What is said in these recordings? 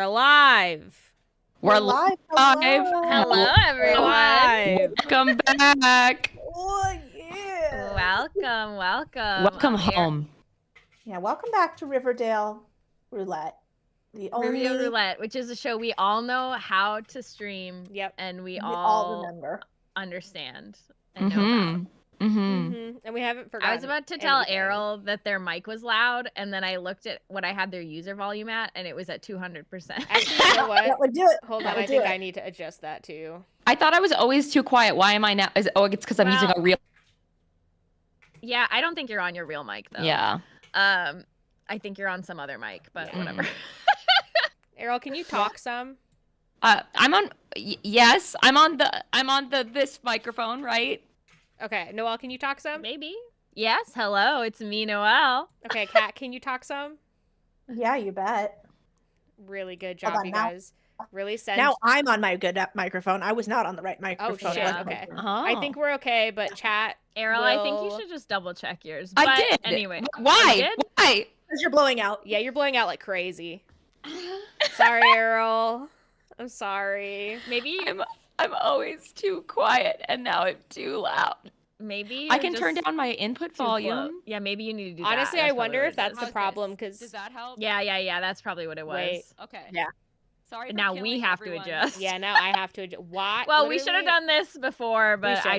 We're alive. We're live. Hello, everyone. Live. Welcome back. Oh, yeah. Welcome home. Yeah, welcome back to Riverdale Roulette. Riverdale Roulette, which is a show we all know how to stream. Yep. And we all remember. Understand and know about. And we haven't forgotten. I was about to tell Errol that their mic was loud, and then I looked at what I had their user volume at, and it was at 200%. Actually, you know what? That would do it. Hold on, I think I need to adjust that too. I thought I was always too quiet. Why am I now? It's because I'm using a real. Yeah, I don't think you're on your real mic though. Yeah. I think you're on some other mic, but whatever. Errol, can you talk some? I'm on. Yes, I'm on the this microphone, right? Okay, Noelle, can you talk some? Maybe. Yes. Hello, it's me, Noelle. Okay, Kat, can you talk some? Yeah, you bet. Really good job, you guys. Really send. Now I'm on my good microphone. I was not on the right microphone. Oh shit. Okay. I think we're okay, but chat. Errol, I think you should just double check yours. I did. Anyway. Why? Why? Because you're blowing out. Yeah, you're blowing out like crazy. Sorry, Errol. I'm sorry. Maybe I'm always too quiet, and now I'm too loud. Maybe I can turn down my input volume. Yeah, maybe you need to do Honestly, that. I wonder if that's the problem. Does that help? Yeah. That's probably what it was. Wait. Okay. Yeah. Sorry. Now we have to adjust. Yeah, now I have to adjust. Why? Well, we should have done this before, but I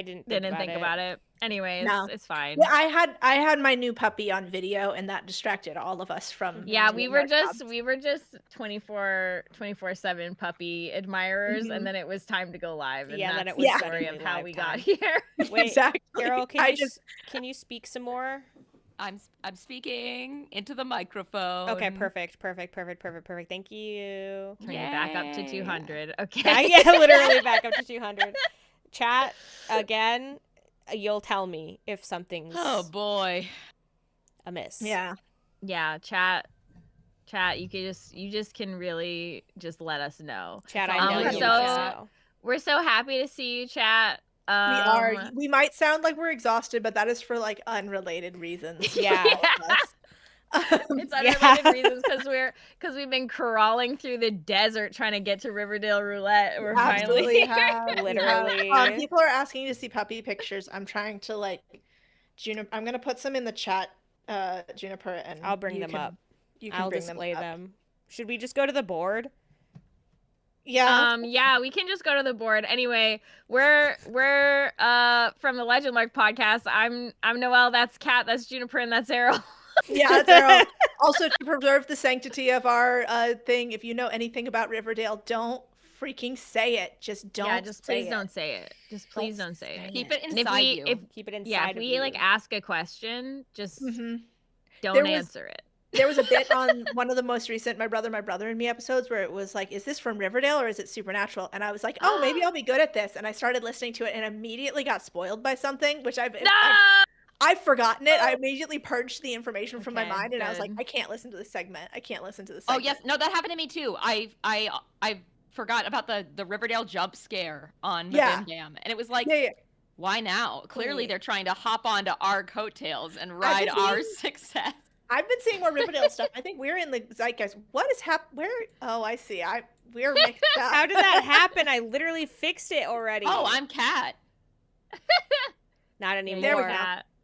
didn't think about it. Anyways, it's fine. Yeah, I had my new puppy on video, and that distracted all of us from. Yeah, we were just 24/7 puppy admirers, and then it was time to go live. And yeah, that's then it the was story of how we got here. Wait, exactly. Carol, can you speak some more? I'm speaking into the microphone. Okay, perfect. Thank you. Turn it back up to 200. Okay. Yeah, literally back up to 200. Chat again. You'll tell me if something's amiss. Yeah. Chat. You just can really just let us know. Chat, I know. We're so happy to see you, chat. We are. We might sound like we're exhausted, but that is for like unrelated reasons. Yeah. It's unrelated reasons because we've been crawling through the desert trying to get to Riverdale Roulette. We're finally here. Literally. People are asking to see puppy pictures. I'm trying to I'm gonna put some in the chat, Juniper, and I'll bring them up. You can display them. Should we just go to the board? Yeah. Yeah, we can just go to the board. Anyway, we're from the Legend Lark podcast. I'm Noelle, that's Kat, that's Juniper, and that's Errol. Yeah, that's Errol. Also, to preserve the sanctity of our thing, if you know anything about Riverdale, don't freaking say it. Just don't. Yeah, just please don't say it. Just please don't say it. Keep it inside you. Keep it inside. Yeah, if we ask a question, just don't answer it. There was a bit on one of the most recent My Brother and Me episodes where it was like, is this from Riverdale or is it Supernatural? And I was like, oh, maybe I'll be good at this. And I started listening to it and immediately got spoiled by something, which I've forgotten it. I immediately purged the information from my mind, and I was like, I can't listen to this segment. Oh yes, no, that happened to me too. I forgot about the Riverdale jump scare on the Bim Bam, and it was like, why now? Clearly, they're trying to hop onto our coattails and ride our success. I've been seeing more Riverdale stuff. I think we're in the zeitgeist. What is happening? Where? Oh, I see. We're mixed up. How did that happen? I literally fixed it already. Oh, I'm Kat. Not anymore. There we go.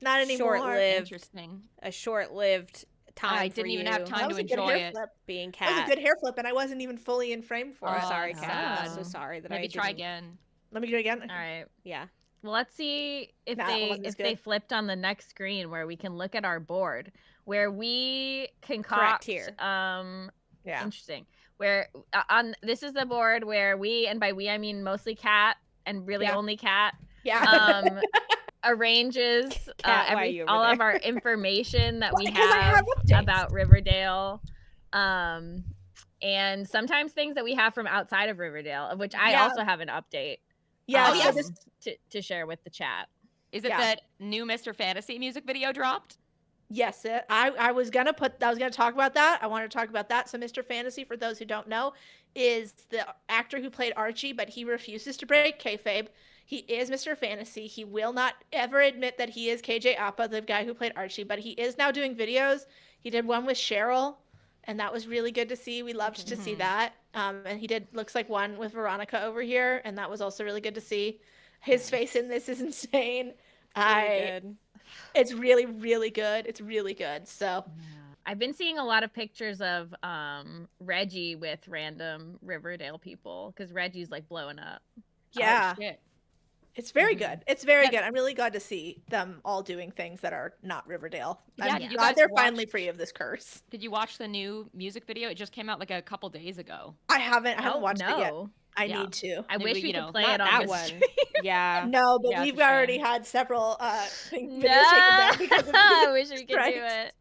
Not anymore. Short-lived. Interesting. A short-lived time. I didn't even have time to enjoy it. Being Kat. That was a good hair flip, and I wasn't even fully in frame for it. Sorry, Kat. I'm so sorry that Maybe try again. Let me do it again. All right. Yeah. Well, let's see if they flipped on the next screen where we can look at our board, where we concoct here. Interesting. Where this is the board where we, and by we I mean mostly Kat and really only Kat. Yeah. Arranges all of our information that we have about Riverdale, and sometimes things that we have from outside of Riverdale, of which I also have an update. Yeah, to share with the chat. Is it that new Mr. Fantasy music video dropped? Yes, I was gonna talk about that. I want to talk about that. So Mr. Fantasy, for those who don't know, is the actor who played Archie, but he refuses to break kayfabe. He is Mr. Fantasy. He will not ever admit that he is KJ Appa, the guy who played Archie, but he is now doing videos. He did one with Cheryl, and that was really good to see. We loved to see that. And he looks like one with Veronica over here, and that was also really good to see. His face in this is insane. It's really, really good. It's really good. So I've been seeing a lot of pictures of Reggie with random Riverdale people because Reggie's like blowing up. Yeah. Oh, shit. It's very good. It's very good. I'm really glad to see them all doing things that are not Riverdale. Yeah, I'm glad they're finally free of this curse. Did you watch the new music video? It just came out like a couple days ago. I haven't watched it yet. I need to. I wish we could play it on that the one. stream. Yeah. No, but we've already had several videos taken down because of I wish we could do it.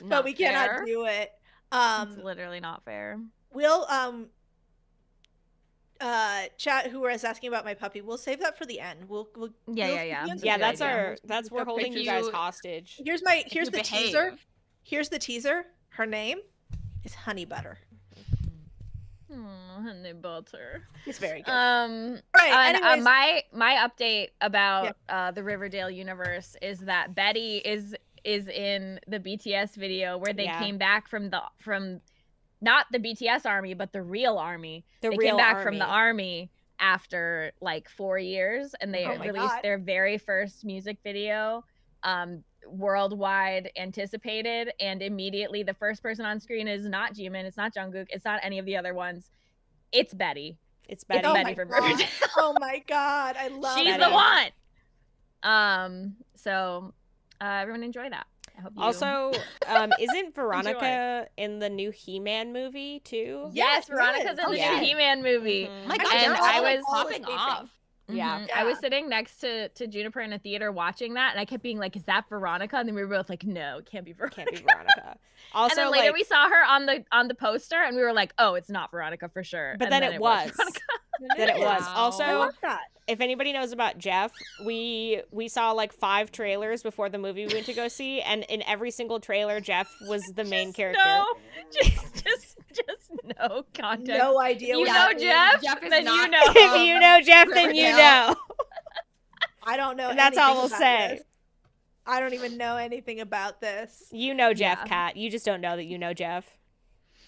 But we cannot do it. It's literally not fair. We'll chat who was asking about my puppy. We'll save that for the end. Yeah, that's we're holding you guys hostage. Here's the teaser. Here's the teaser. Her name is Honey Butter. Honey Butter. It's very good. Right. And, my update about the Riverdale universe is that Betty is in the BTS video where they came back from not the BTS army, but the real army. They came back from the army after like 4 years, and they released their very first music video, worldwide anticipated, and immediately the first person on screen is not Jimin, it's not Jungkook, it's not any of the other ones. It's Betty. It's Betty from Riverdale. Oh my god, I love She's Betty. the one. So everyone enjoy that. I hope you also, isn't Veronica in the new He-Man movie too? Yes, Veronica's in the new He-Man movie. My god, and I was popping off. Yeah. I was sitting next to Juniper in a theater watching that, and I kept being like, "Is that Veronica?" And then we were both like, "No, it can't be Veronica." Also, and then later we saw her on the poster, and we were like, "Oh, it's not Veronica for sure." But then it was. Then it was. Also, I love that. If anybody knows about Jeff, we saw like 5 trailers before the movie we went to go see, and in every single trailer, Jeff was the main character. Just no context. No idea. You know Jeff? Then you know. If you know Jeff, then you know. I don't know. And that's all we'll say. This. I don't even know anything about this. You know Jeff, Kat. You just don't know that you know Jeff.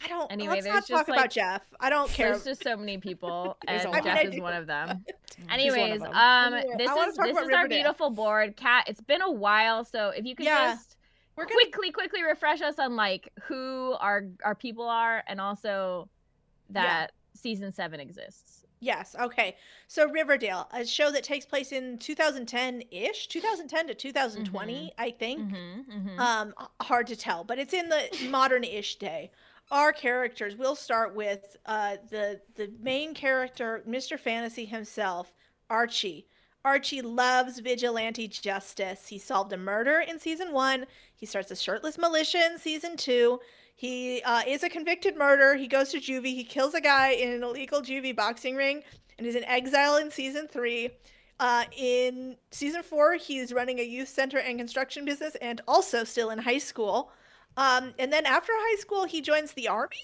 I don't. Anyway, let's not talk about Jeff. I don't care. There's just so many people, and Jeff is one of them. Anyways, this is our beautiful board, Kat. It's been a while, so if you could just quickly refresh us on like who our people are, and also that season 7 exists. Yes. Okay. So Riverdale, a show that takes place in 2010-ish, 2010 to 2020, I think. Hard to tell, but it's in the modern-ish day. Our characters, we'll start with the main character, Mr. Fantasy himself, Archie. Archie loves vigilante justice. He solved a murder in season 1. He starts a shirtless militia in season 2. He is a convicted murderer. He goes to juvie. He kills a guy in an illegal juvie boxing ring and is in exile in season 3. In season 4, he's running a youth center and construction business and also still in high school. And then after high school, he joins the army.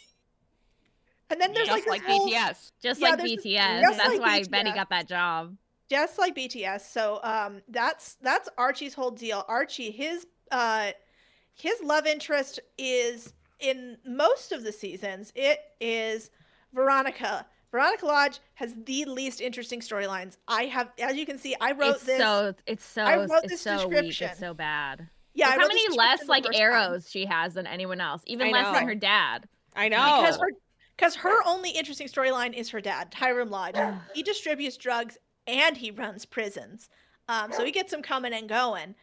And then there's just like whole... BTS. Just like BTS. That's why Benny got that job. Just like BTS. So that's Archie's whole deal. Archie, his love interest is in most of the seasons. It is Veronica. Veronica Lodge has the least interesting storylines. I have, as you can see, I wrote this. It's so weak. It's so bad. Yeah, how many less like arrows she has than anyone else, even less than her dad. I know. Because her only interesting storyline is her dad, Hiram Lodge. He distributes drugs and he runs prisons. So he gets them coming and going.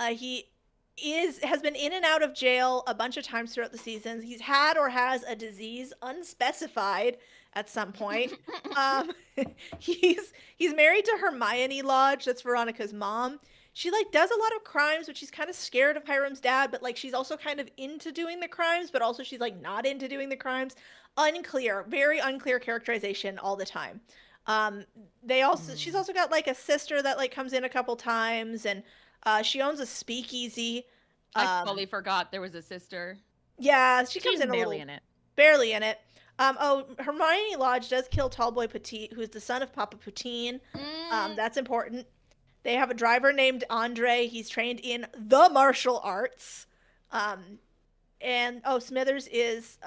He has been in and out of jail a bunch of times throughout the seasons. He's had or has a disease unspecified at some point. He's married to Hermione Lodge. That's Veronica's mom. She like does a lot of crimes, but she's kind of scared of Hiram's dad, but like she's also kind of into doing the crimes, but also she's like not into doing the crimes. Unclear, very unclear characterization all the time. She's also got like a sister that like comes in a couple times, and she owns a speakeasy. I fully forgot there was a sister. Yeah, she comes in barely in it. Barely in it. Hermione Lodge does kill Tallboy Petite, who's the son of Papa Poutine. That's important. They have a driver named Andre. He's trained in the martial arts. Smithers is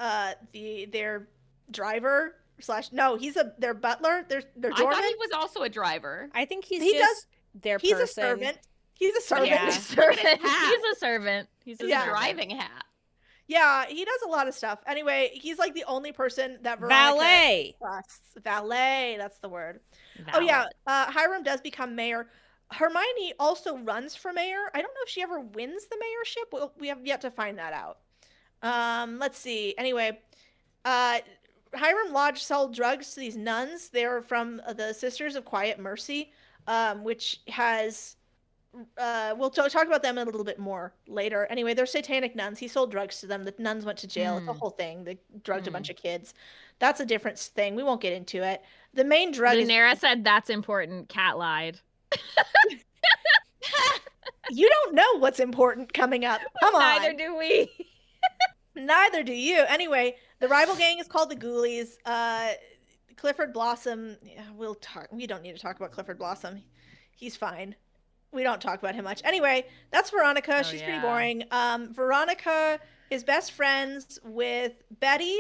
their driver / no, he's their butler. Their doorman. I thought he was also a driver. I think he's their person. He's a servant. He's a servant. Yeah. He's a servant. He's a driving hat. Yeah, he does a lot of stuff. Anyway, he's like the only person that Veronica trusts. Valet, that's the word. Valet. Oh yeah, Hiram does become mayor. Hermione also runs for mayor. I don't know if she ever wins the mayorship. We have yet to find that out. Let's see. Anyway, Hiram Lodge sold drugs to these nuns. They're from the Sisters of Quiet Mercy, which has... we'll talk about them a little bit more later. Anyway, they're satanic nuns. He sold drugs to them. The nuns went to jail. It's a whole thing. They drugged a bunch of kids. That's a different thing. We won't get into it. The main drug Daenerys said that's important. Cat lied. You don't know what's important coming up. Come on. Neither do we. Neither do you. Anyway, the rival gang is called the Ghoulies. Clifford Blossom. Yeah, we'll talk. We don't need to talk about Clifford Blossom. He's fine. We don't talk about him much. Anyway, that's Veronica. She's pretty boring. Veronica is best friends with Betty.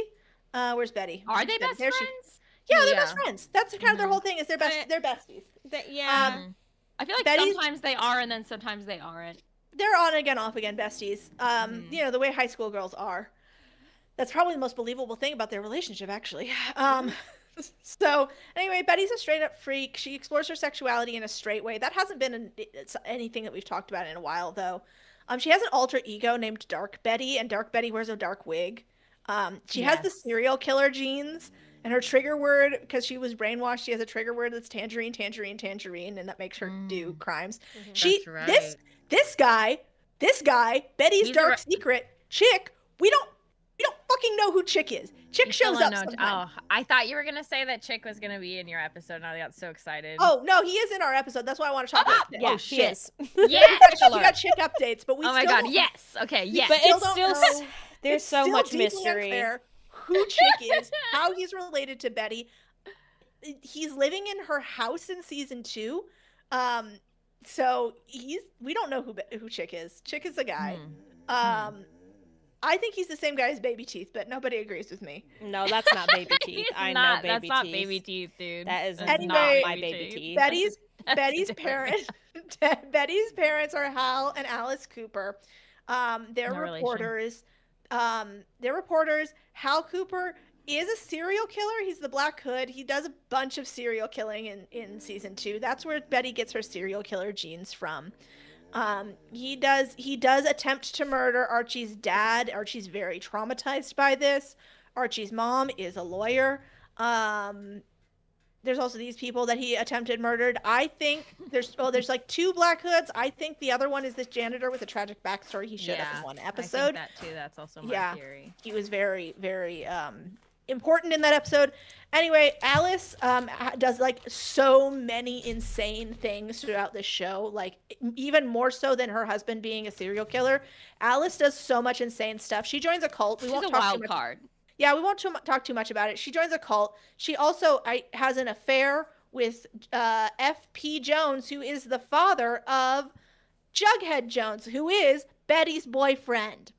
Where's Betty? Are they best friends? Yeah, they're best friends. That's kind of their whole thing. Is they're besties. I feel like sometimes they are, and then sometimes they aren't. They're on again, off again besties. You know, the way high school girls are. That's probably the most believable thing about their relationship, actually. So anyway, Betty's a straight up freak. She explores her sexuality in a straight way. That hasn't been anything that we've talked about in a while, though. She has an alter ego named Dark Betty, and Dark Betty wears a dark wig. She has the serial killer genes, and her trigger word, because she was brainwashed, she has a trigger word that's tangerine, tangerine, tangerine, and that makes her do crimes. That's right. This guy, Betty's dark secret chick, we don't fucking know who Chick is. Chick shows up sometimes. Oh, I thought you were going to say that Chick was going to be in your episode, and I got so excited. Oh, no, he is in our episode. That's why I want to talk about it. Yeah, he is. Yes! We got Chick updates, but we oh my God, yes. Okay, yes. But it's still, there's so much mystery. Who Chick is, how he's related to Betty. He's living in her house in season 2. So we don't know who Chick is. Chick is a guy. I think he's the same guy as Baby Teeth, but nobody agrees with me. No, that's not Baby Teeth. I know Baby Teeth. That's not Baby Teeth, dude. That is not my Baby Teeth. Betty's parents. Betty's parents are Hal and Alice Cooper. They're reporters. They're reporters. Hal Cooper is a serial killer. He's the Black Hood. He does a bunch of serial killing in season 2. That's where Betty gets her serial killer genes from. He does attempt to murder Archie's dad. Archie's very traumatized by this. Archie's mom is a lawyer. There's also these people that he attempted murdered. I think there's like 2 Black Hoods. I think the other one is this janitor with a tragic backstory. He showed up in one episode. I think that too. That's also my theory. He was very, very important in that episode. Anyway, Alice does like so many insane things throughout the show, like even more so than her husband being a serial killer. Alice does so much insane stuff. She joins a cult. She's a wild card. Yeah, we won't talk too much about it. She joins a cult. She also has an affair with F.P. Jones, who is the father of Jughead Jones, who is Betty's boyfriend.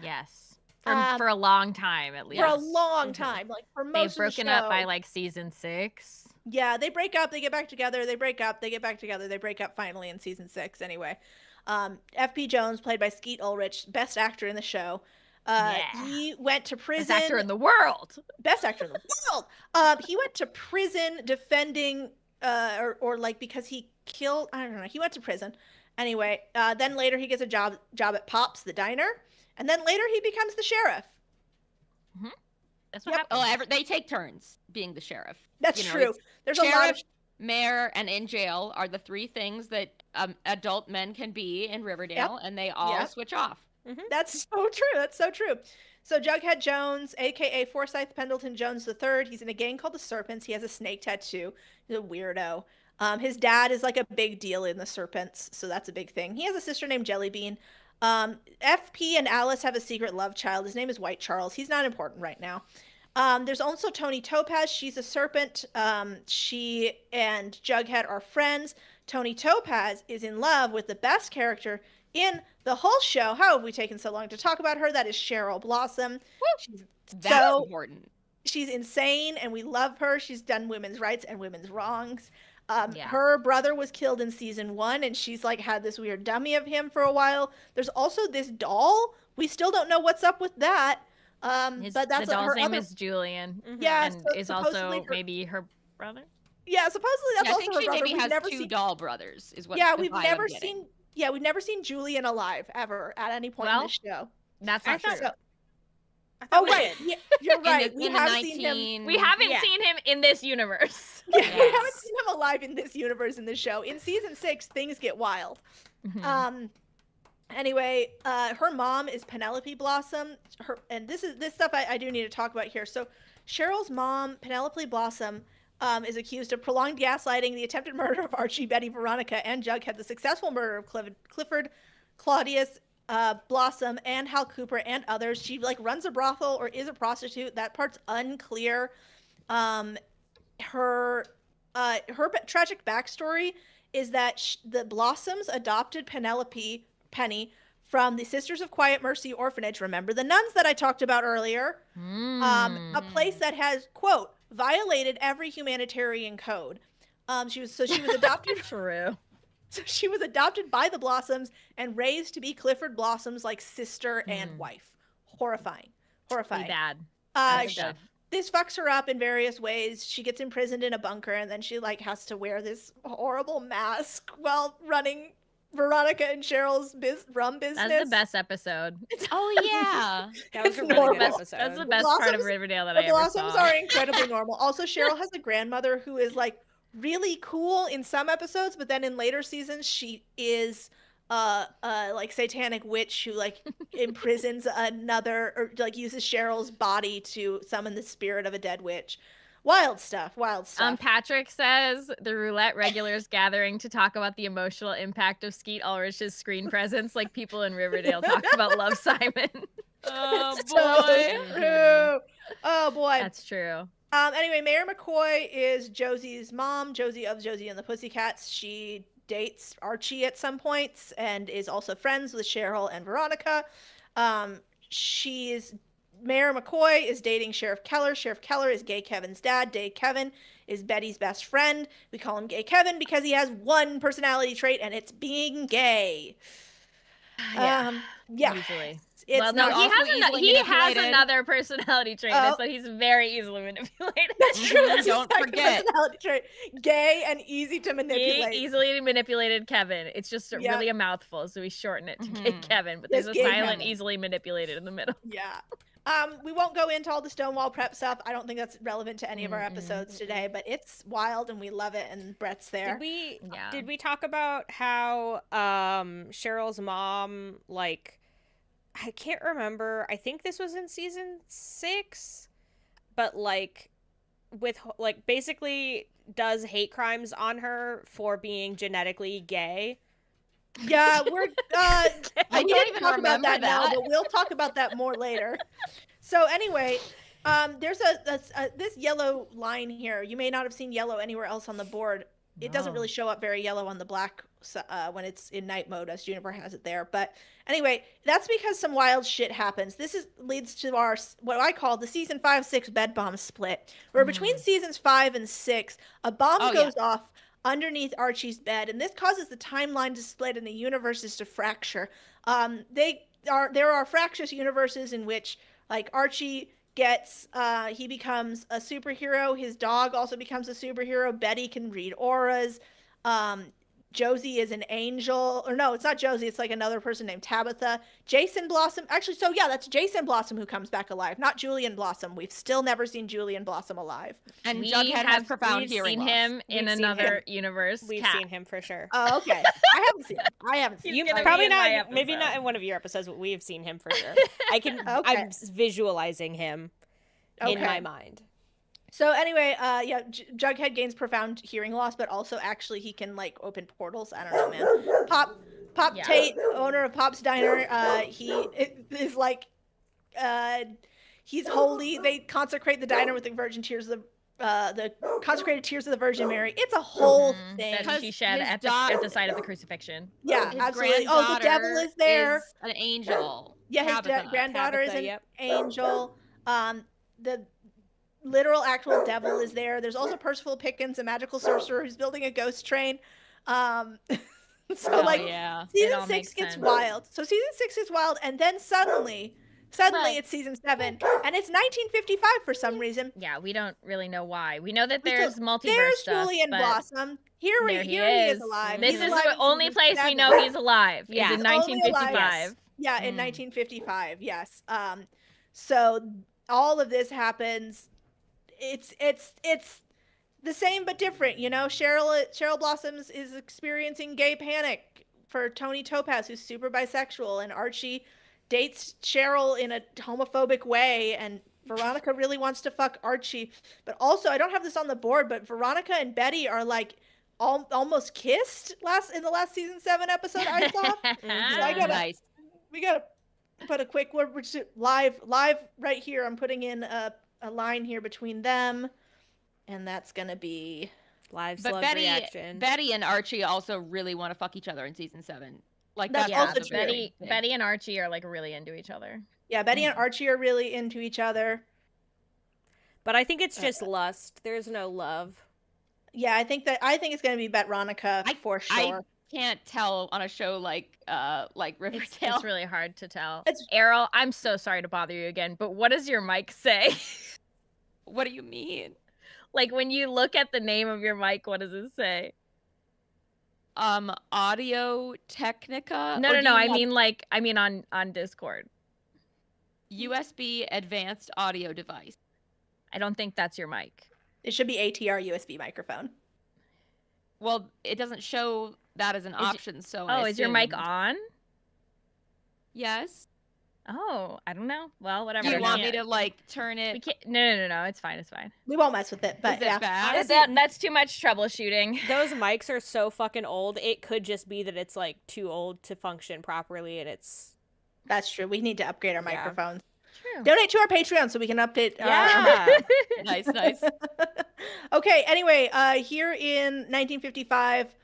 Yes. For a long time, at least. For a long time. Like, for most of the show. They've broken up by, like, season 6. Yeah, they break up, they get back together, they break up, they get back together, they break up finally in season 6, anyway. F.P. Jones, played by Skeet Ulrich, best actor in the show. He went to prison. Best actor in the world. Best actor in the world. He went to prison defending, or like, because he killed, I don't know, he went to prison. Anyway, then later he gets a job at Pop's, the diner. And then later he becomes the sheriff. Mm-hmm. That's what happens. Oh, they take turns being the sheriff. That's true. There's sheriff, a lot of mayor, and in jail are the 3 things that adult men can be in Riverdale, and they all switch off. Mm-hmm. That's so true. That's so true. So Jughead Jones, a.k.a. Forsyth Pendleton Jones III, he's in a gang called the Serpents. He has a snake tattoo. He's a weirdo. His dad is like a big deal in the Serpents, so that's a big thing. He has a sister named Jellybean. FP and Alice have a secret love child. His name is White Charles. He's not important right now. There's also Tony Topaz. She's a serpent. She and Jughead are friends. Tony Topaz is in love with the best character in the whole show. How have we taken so long to talk about her? That is Cheryl Blossom. That's important. She's insane, and we love her. She's done women's rights and women's wrongs. Her brother was killed in season 1, and she's like had this weird dummy of him for a while. There's also this doll. We still don't know what's up with that. But that's the doll's her name is Julian. Yeah, and is also maybe her brother. Yeah, supposedly that's also her brother. I think she maybe has 2 doll brothers. Is what? Yeah, we've never seen. Yeah, we've never seen Julian alive ever at any point in the show. That's not true. Oh right, yeah, you're right. We have seen him. We haven't seen him in this universe. Yeah, we haven't seen him alive in this universe in this show. In season 6, things get wild. Anyway, her mom is Penelope Blossom. And this stuff I do need to talk about here. So Cheryl's mom, Penelope Blossom, is accused of prolonged gaslighting, the attempted murder of Archie, Betty, Veronica, and Jughead, the successful murder of Clifford, Claudius, Blossom, and Hal Cooper, and others. She runs a brothel or is a prostitute. That part's unclear. Her tragic backstory is that the Blossoms adopted Penny from the Sisters of Quiet Mercy orphanage. Remember the nuns that I talked about earlier? A place that has, quote, violated every humanitarian code. She was adopted. True. So she was adopted by the Blossoms and raised to be Clifford Blossom's sister and wife. Horrifying. Pretty bad. This fucks her up in various ways. She gets imprisoned in a bunker, and then she has to wear this horrible mask while running Veronica and Cheryl's rum business. That's the best episode. That was a really good episode. That's the best part of Riverdale that I ever saw. The Blossoms are incredibly normal. Also, Cheryl has a grandmother who is really cool in some episodes, but then in later seasons she is satanic witch who imprisons another, or uses Cheryl's body to summon the spirit of a dead witch. Wild stuff. Patrick says the Roulette regulars gathering to talk about the emotional impact of Skeet Ulrich's screen presence, like people in Riverdale talk about Love Simon. Oh boy. So true. Oh boy. That's true. Anyway, Mayor McCoy is Josie's mom, Josie of Josie and the Pussycats. She dates Archie at some points and is also friends with Cheryl and Veronica. Mayor McCoy is dating Sheriff Keller. Sheriff Keller is Gay Kevin's dad. Gay Kevin is Betty's best friend. We call him Gay Kevin because he has one personality trait, and it's being gay. Usually. He has another personality trait. That's that he's very easily manipulated. That's true. That's Don't forget. Personality trait. Gay and easy to manipulate. Easily manipulated Kevin. It's just really a mouthful, so we shorten it to Gay Kevin. But there's a silent, Kevin. Easily manipulated in the middle. Yeah. We won't go into all the Stonewall prep stuff. I don't think that's relevant to any of our episodes today, but it's wild and we love it, and Brett's there. Did we talk about how Cheryl's mom, I can't remember, I think this was in season 6, but basically does hate crimes on her for being genetically gay? Yeah, we're I don't even talk remember about that now, but we'll talk about that more later. So anyway, there's this yellow line here. You may not have seen yellow anywhere else on the board. It doesn't really show up very yellow on the black when it's in night mode, as Juniper has it there. But anyway, that's because some wild shit happens. This leads to our, what I call the season 5-6 bed bomb split, where between seasons 5 and 6, a bomb goes off underneath Archie's bed, and this causes the timeline to split and the universes to fracture. There are fractious universes in which Archie he becomes a superhero. His dog also becomes a superhero. Betty can read auras. Josie is an angel, or no, it's not Josie. It's another person named Tabitha. Jason Blossom. Actually, that's Jason Blossom who comes back alive, not Julian Blossom. We've still never seen Julian Blossom alive. And Jughead has profound hearing loss. We've seen him in another universe. We've seen him for sure. Oh, okay. I haven't seen him. You probably not, maybe not in one of your episodes, but we have seen him for sure. I'm visualizing him in my mind. So anyway, Jughead gains profound hearing loss, but also actually he can open portals. I don't know, man. Pop Tate, owner of Pop's Diner, he is he's holy. They consecrate the diner with the virgin tears of the consecrated tears of the Virgin Mary. It's a whole thing. That she shed at the side of the crucifixion. Yeah, absolutely. Oh, the devil is there. Is an angel. Yeah, his granddaughter is an angel. The literal actual devil is there. There's also Percival Pickens, a magical sorcerer who's building a ghost train. So season 6 gets wild. So season 6 is wild, and then suddenly it's season 7, and it's 1955 for some reason. Yeah, we don't really know why. We know that there's multiverse there's stuff. Julian Blossom. Here he is alive. This is the only place we know he's alive. Yeah, in 1955. Yes. Yeah, in 1955. Yes. So all of this happens. It's the same but different, you know. Cheryl Blossoms is experiencing gay panic for Tony Topaz, who's super bisexual, and Archie dates Cheryl in a homophobic way, and Veronica really wants to fuck Archie. But also, I don't have this on the board, but Veronica and Betty are like almost kissed in the last season 7 episode, I thought. So we gotta put a quick word, which is live right here. I'm putting in a line here between them, and that's gonna be live. But Betty and Archie also really want to fuck each other in season 7. Like that's also true. Betty and Archie are like really into each other. Yeah, Betty and Archie are really into each other. But I think it's just lust. There's no love. Yeah, I think it's gonna be Veronica for sure. I can't tell on a show like Riverdale. It's really hard to tell. Errol, I'm so sorry to bother you again, but what does your mic say? What do you mean? Like when you look at the name of your mic, what does it say? Audio Technica. No. I mean on Discord. USB advanced audio device. I don't think that's your mic. It should be ATR USB microphone. Well, it doesn't show that as an option. Is your mic on? Yes. Oh, I don't know. Well, whatever. You want me to like turn it? We can't, no. It's fine. We won't mess with it. But is it bad? That's too much troubleshooting. Those mics are so fucking old. It could just be that it's like too old to function properly, and it's. That's true. We need to upgrade our microphones. True. Donate to our Patreon so we can update. Yeah. Nice. Okay. Anyway, here in 1955.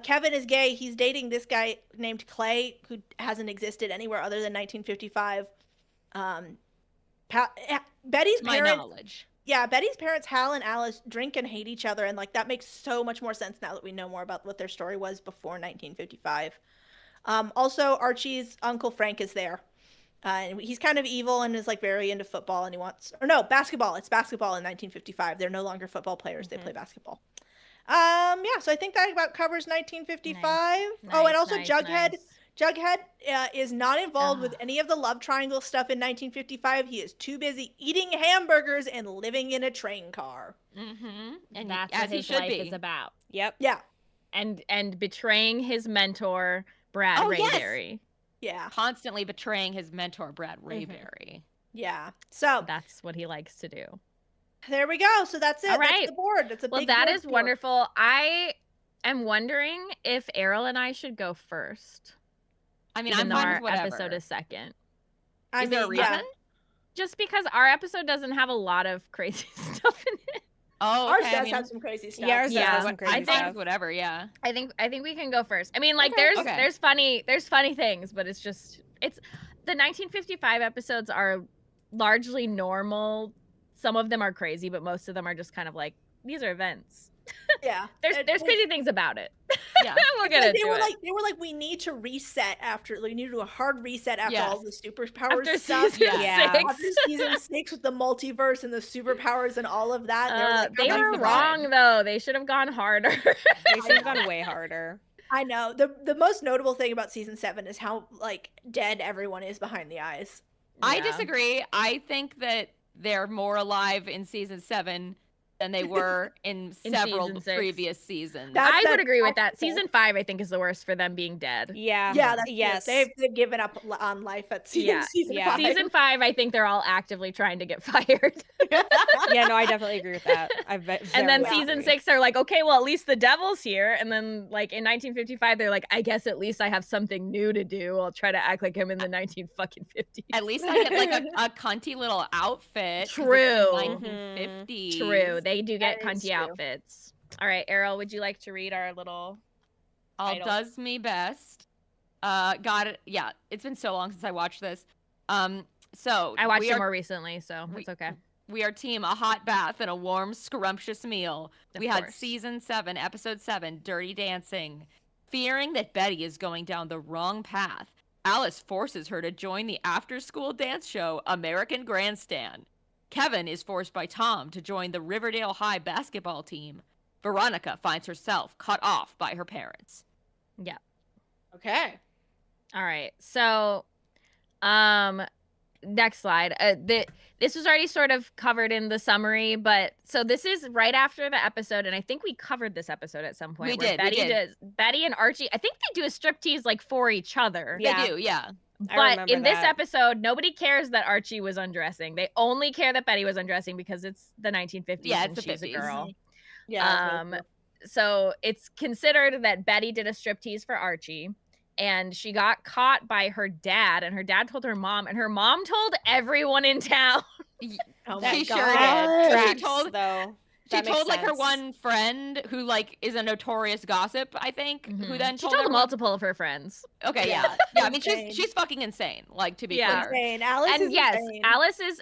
Kevin is gay. He's dating this guy named Clay, who hasn't existed anywhere other than 1955. Betty's parents, knowledge. Yeah, Betty's parents, Hal and Alice, drink and hate each other, and like that makes so much more sense now that we know more about what their story was before 1955. Also, Archie's uncle Frank is there. And he's kind of evil and is like very into football, and basketball. It's basketball in 1955. They're no longer football players. They play basketball. So I think that about covers 1955. Nice, and also Jughead. Nice. Jughead is not involved with any of the love triangle stuff in 1955. He is too busy eating hamburgers and living in a train car. Mm-hmm. And that's what his life is about. Yep. Yeah. And betraying his mentor, Brad Rayberry. Yeah. Constantly betraying his mentor, Brad Rayberry. Yeah. So that's what he likes to do. There we go. So that's it. All right. That's the board. That's a big that board is wonderful. I am wondering if Errol and I should go first. I mean, even though fine our with whatever. episode is second. Is there a reason? Yeah. Just because our episode doesn't have a lot of crazy stuff in it. Oh, okay. Ours does have some crazy stuff. Yeah, ours has some crazy stuff. Whatever. Yeah. I think we can go first. I mean, like, there's funny things, but it's the 1955 episodes are largely normal. Some of them are crazy, but most of them are just kind of like, these are events. Yeah. There's crazy things about it. Yeah. We'll get into it. They were like, we need to reset we need to do a hard reset after all the superpowers after stuff. Season 6. After season 6 with the multiverse and the superpowers and all of that. They were wrong though. They should have gone harder. They should have gone way harder. I know. The most notable thing about season 7 is how like dead everyone is behind the eyes. Yeah. I disagree. I think that they're more alive in season 7 than they were in several previous seasons. I would agree with that. Season 5, I think, is the worst for them being dead. Yeah. Yeah. Yes. They've given up on life at season 5. Season 5, I think they're all actively trying to get fired. Yeah, no, I definitely agree with that. And then season 6, they're like, okay, well, at least the devil's here. And then, like, in 1955, they're like, I guess at least I have something new to do. I'll try to act like I'm in the 1950s. At least I get, like, a cunty little outfit. True. 1950s. True. They They do get cunty outfits. All right, Errol, would you like to read our little All does me best. Got it. Yeah, it's been so long since I watched this. So I watched it more recently, so it's okay. We are team a hot bath and a warm, scrumptious meal. We had season 7, episode 7, Dirty Dancing. Fearing that Betty is going down the wrong path, Alice forces her to join the after-school dance show, American Grandstand. Kevin is forced by Tom to join the Riverdale High basketball team. Veronica finds herself cut off by her parents. Yeah. Okay. All right. So, next slide. This was already sort of covered in the summary, but so this is right after the episode, and I think we covered this episode at some point. We did. Betty and Archie, I think they do a striptease like for each other. Yeah. They do, yeah. But in this episode, nobody cares that Archie was undressing. They only care that Betty was undressing because it's the 1950s and she's 50s. A girl. Yeah. So it's considered that Betty did a striptease for Archie. And she got caught by her dad, and her dad told her mom, and her mom told everyone in town. Oh my she God. Sure did. She told like her one friend who like is a notorious gossip, I think, who then told her multiple of her friends. Okay, yeah. I mean, she's fucking insane. Like, to be clear, insane. Alice is insane.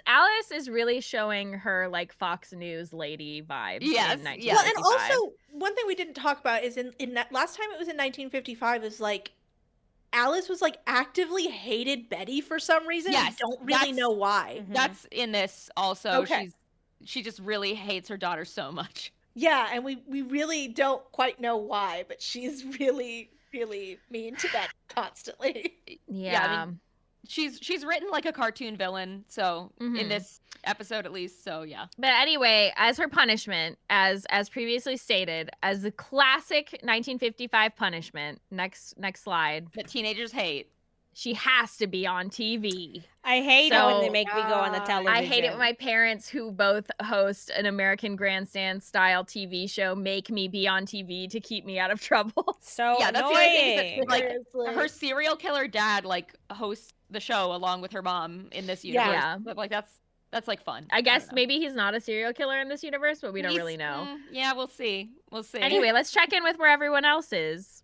Alice is really showing her like Fox News lady vibes. Yes, yeah. Well, and also one thing we didn't talk about is in that last time it was in 1955 is like. Alice was like actively hated Betty for some reason. Yes, I don't really know why. That's in this also. Okay. She just really hates her daughter so much. Yeah, and we really don't quite know why, but she's really, really mean to Betty constantly. Yeah. I mean, she's written like a cartoon villain, so in this episode at least, so yeah. But anyway, as her punishment, as previously stated, as the classic 1955 punishment, next slide. That teenagers hate. She has to be on TV. I hate it when they make me go on the television. I hate it when my parents, who both host an American Grandstand style TV show, make me be on TV to keep me out of trouble. So yeah, that's annoying. The other thing is that, like, her serial killer dad like hosts the show along with her mom in this universe. Yeah. But, like that's like fun. I guess maybe he's not a serial killer in this universe, but we don't really know. Yeah, we'll see. Anyway, let's check in with where everyone else is.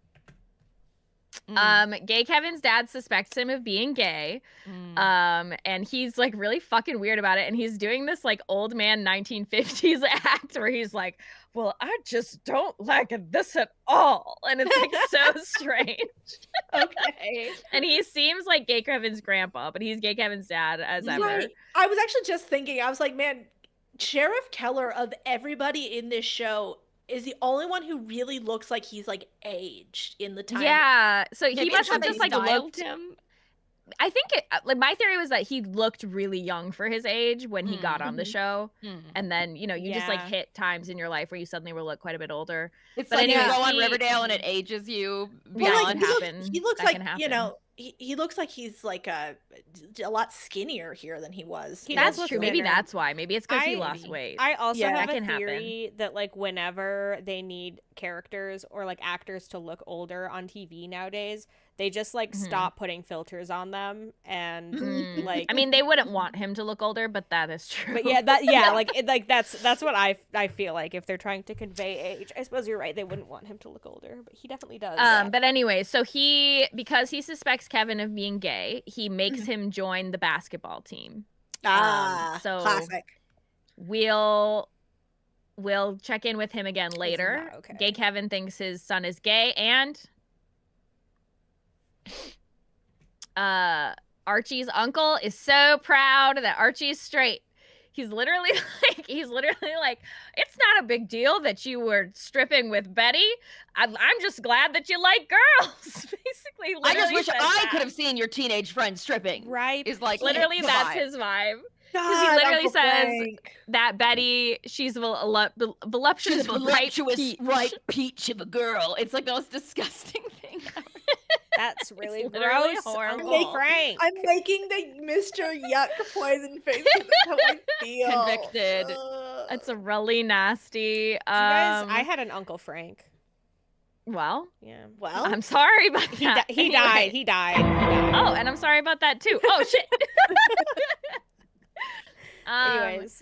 Gay Kevin's dad suspects him of being gay. And he's like really fucking weird about it. And he's doing this like old man 1950s act where he's like, well, I just don't like this at all. And it's like so strange. Okay. And he seems like Gay Kevin's grandpa, but he's Gay Kevin's dad as ever. Right. I was actually just thinking, I was like, man, Sheriff Keller of everybody in this show is the only one who really looks like he's like aged in the time. Yeah, so he must have just like looked him. I think like my theory was that he looked really young for his age when he got on the show, and then you just like hit times in your life where you suddenly will look quite a bit older. It's like anyway, you go on Riverdale and it ages you. Beyond he looks like he looks like he's like a lot skinnier here than he was. That's true. Maybe that's why. Maybe it's because he lost weight. I also have a theory that like whenever they need characters or like actors to look older on TV nowadays, they just like stop putting filters on them and like. I mean, they wouldn't want him to look older, but that is true. But that's what I feel like if they're trying to convey age. I suppose you're right. They wouldn't want him to look older, but he definitely does. But anyway, so because he suspects Kevin of being gay, he makes him join the basketball team. So classic. We'll check in with him again later. Okay. Gay Kevin thinks his son is gay, and Archie's uncle is so proud that Archie's straight. He's literally like, it's not a big deal that you were stripping with Betty. I'm just glad that you like girls. Basically, I just wish I could have seen your teenage friend stripping. Right? Is like literally that's his vibe. Because he literally Uncle says Frank. that Betty, she's a voluptuous, ripe peach of a girl. It's like the most disgusting thing ever. That's really literally gross. horrible. Uncle Frank. I'm making the Mr. Yuck poison face. That's how I feel. Convicted. It's a really nasty. You guys, I had an Uncle Frank. Well, yeah. Well, I'm sorry about that. He died. He died. Oh, and I'm sorry about that too. Oh shit. Anyways.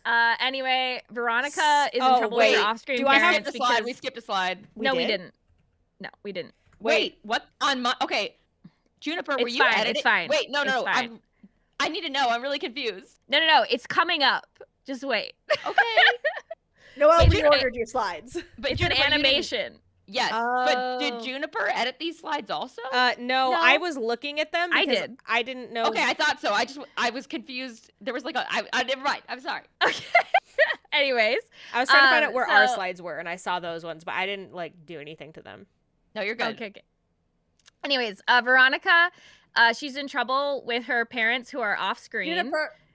Anyway, Veronica is in trouble with her off-screen parents. We skipped a slide. We didn't. No, we didn't. Wait, what? Okay. Juniper, were you editing? It's fine. Wait, no. I need to know. I'm really confused. No. It's coming up. Just wait. Okay. Noelle reordered your slides. But it's an animation. Yes, but did Juniper edit these slides also? No, I was looking at them. I did. I didn't know. Okay, I thought so. I was confused. There was like I never mind. I'm sorry. Okay. Anyways, I was trying to find out where our slides were, and I saw those ones, but I didn't like do anything to them. No, you're good. Okay. Anyways, Veronica, she's in trouble with her parents who are off screen.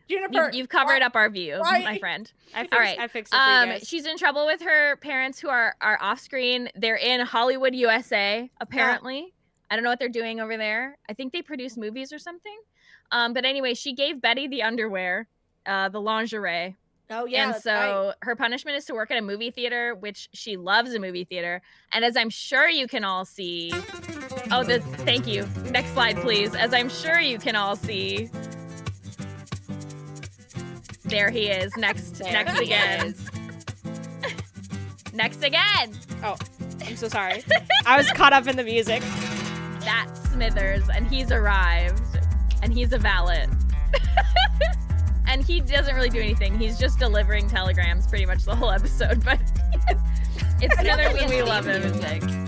Juniper, you've covered up our view, my friend. I fixed it for you guys. She's in trouble with her parents who are off screen. They're in Hollywood, USA, apparently. I don't know what they're doing over there. I think they produce movies or something. But anyway, she gave Betty the underwear, the lingerie. Oh, yeah. And so her punishment is to work at a movie theater, which she loves a movie theater. And as I'm sure you can all see. Thank you. Next slide, please. As I'm sure you can all see. There he is. Next again. Next again. Oh, I'm so sorry. I was caught up in the music. That's Smithers, and he's arrived, and he's a valet. And he doesn't really do anything. He's just delivering telegrams pretty much the whole episode, but it's Smithers and we love him.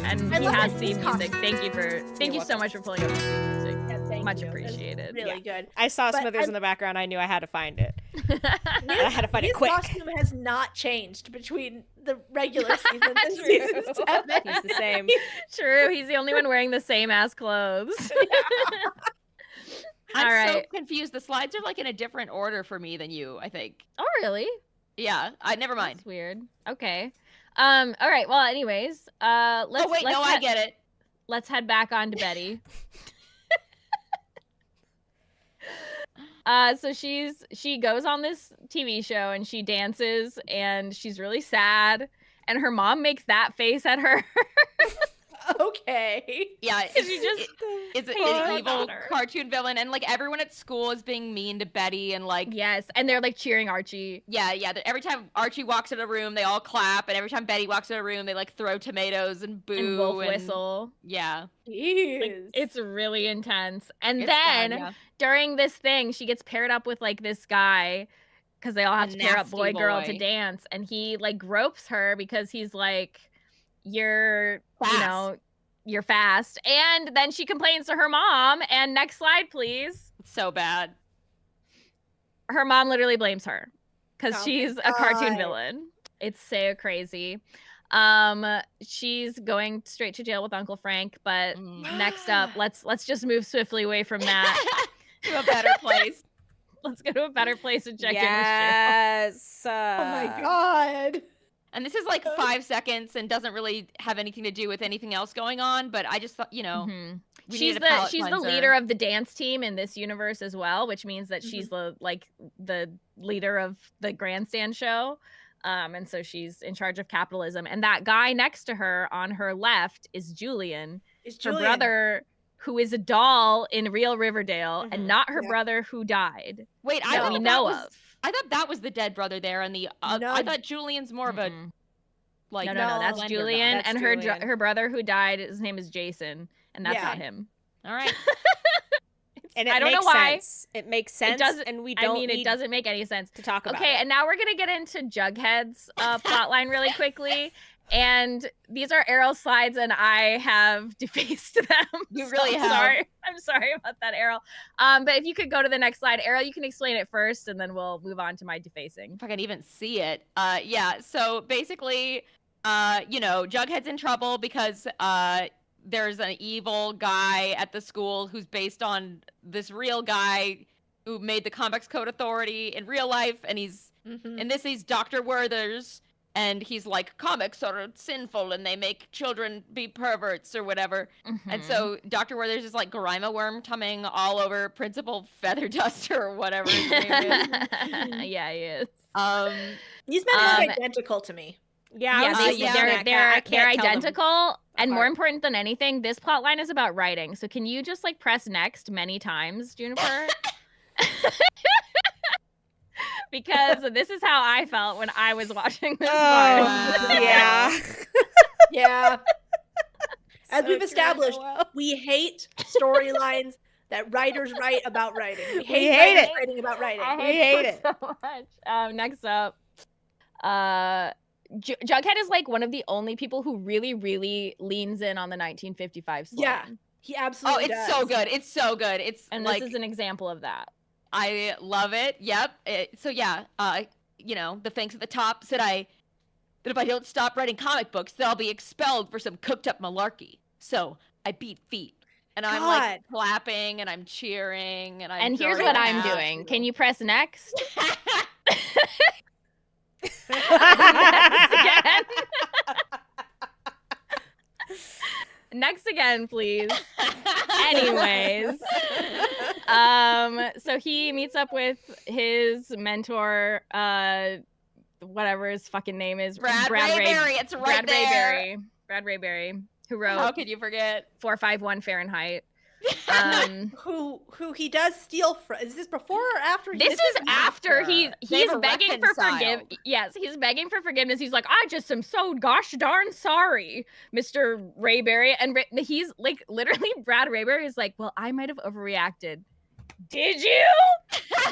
And he has theme music. Thank you so much for pulling up the theme music. Much appreciated. Really good. I saw Smithers in the background. I knew I had to find it. I had to find it quick. His costume has not changed between the regular season and season 7. He's the same. True. He's the only one wearing the same ass clothes. I'm so confused. The slides are like in a different order for me than you, I think. Oh, really? Yeah. Never mind. That's weird. Okay. All right. Well, anyways, I get it. Let's head back on to Betty. So she goes on this TV show and she dances and she's really sad and her mom makes that face at her. Okay. Yeah, it's an evil cartoon villain, and like everyone at school is being mean to Betty, and like and they're like cheering Archie. Yeah. Every time Archie walks in a room, they all clap, and every time Betty walks in a room, they like throw tomatoes and boo and wolf whistle. Yeah, it's really intense. And then during this thing, she gets paired up with like this guy because they all have to pair up boy girl to dance, and he like gropes her because he's like, you're fast. And then she complains to her mom. And next slide, please. It's so bad. Her mom literally blames her because she's a cartoon villain. It's so crazy. She's going straight to jail with Uncle Frank. But next up, let's just move swiftly away from that to a better place. Let's go to a better place and check in with Yes. Oh my God. And this is like 5 seconds and doesn't really have anything to do with anything else going on. But I just thought, she's the leader of the dance team in this universe as well, which means that she's the leader of the grandstand show. And so she's in charge of capitalism. And that guy next to her on her left is Julian, her brother, who is a doll in real Riverdale, and not her brother who died. Wait, we know of. I thought that was the dead brother there, and I thought Julian's more of a like. No, that's Julian, and her brother who died. His name is Jason, and that's not him. All right. And I don't know why it makes sense, and we don't. It doesn't make any sense to talk about. Okay, and now we're gonna get into Jughead's plotline really quickly. And these are Errol's slides, and I have defaced them. You really have. I'm sorry about that, Errol. But if you could go to the next slide, Errol, you can explain it first, and then we'll move on to my defacing. If I can even see it. So basically, Jughead's in trouble because there's an evil guy at the school who's based on this real guy who made the Comics Code Authority in real life, and he's Dr. Werther's. And he's like, comics are sinful and they make children be perverts or whatever. And so Dr. Werther's is like grima worm tumming all over Principal Featherduster or whatever his name is. Yeah, he is. These men look identical to me. Yeah, they're identical. And more important than anything, this plot line is about writing. So can you just like press next many times, Juniper? because this is how I felt when I was watching this part. Yeah. Yeah. As we've established, we hate storylines that writers write about writing. We hate writers writing about writing. We hate it so much. Next up, Jughead is like one of the only people who really, really leans in on the 1955 slang. Yeah, he absolutely does. So good. It's so good. And like, this is an example of that. I love it. Yep. The fangs at the top said that if I don't stop writing comic books, then I'll be expelled for some cooked up malarkey. So I beat feet. And I'm like clapping and I'm cheering and here's what I'm doing. Can you press next? Next again, please. Anyways, so he meets up with his mentor, whatever his fucking name is, Brad Rayberry. It's right there. Brad Rayberry, who wrote How could you forget 451 Fahrenheit. Who he does steal from. Is this before or after? This is after he's begging for forgiveness. Yes, he's begging for forgiveness. He's like, I just am so gosh darn sorry, Mr. Rayberry. And he's like, literally, Brad Rayberry is like, well, I might have overreacted. Did you?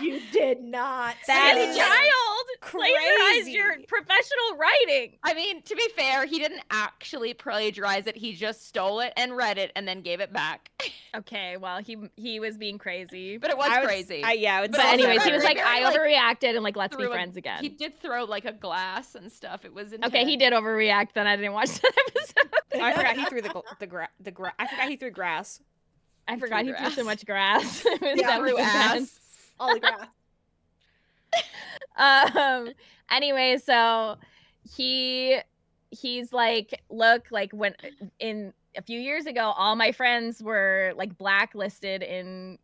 You did not. That child plagiarized your professional writing. I mean, to be fair, he didn't actually plagiarize it. He just stole it and read it and then gave it back. Okay, well, he was being crazy. But it was crazy. But anyways, he was like, I overreacted and like, let's be friends again. He did throw like a glass and stuff. It was intense. Okay, he did overreact. Then I didn't watch that episode. I forgot he threw I forgot he threw grass. I forgot he threw so much grass. That was ass. All the grass. Anyway, so he's like, look, like when in a few years ago, all my friends were like blacklisted in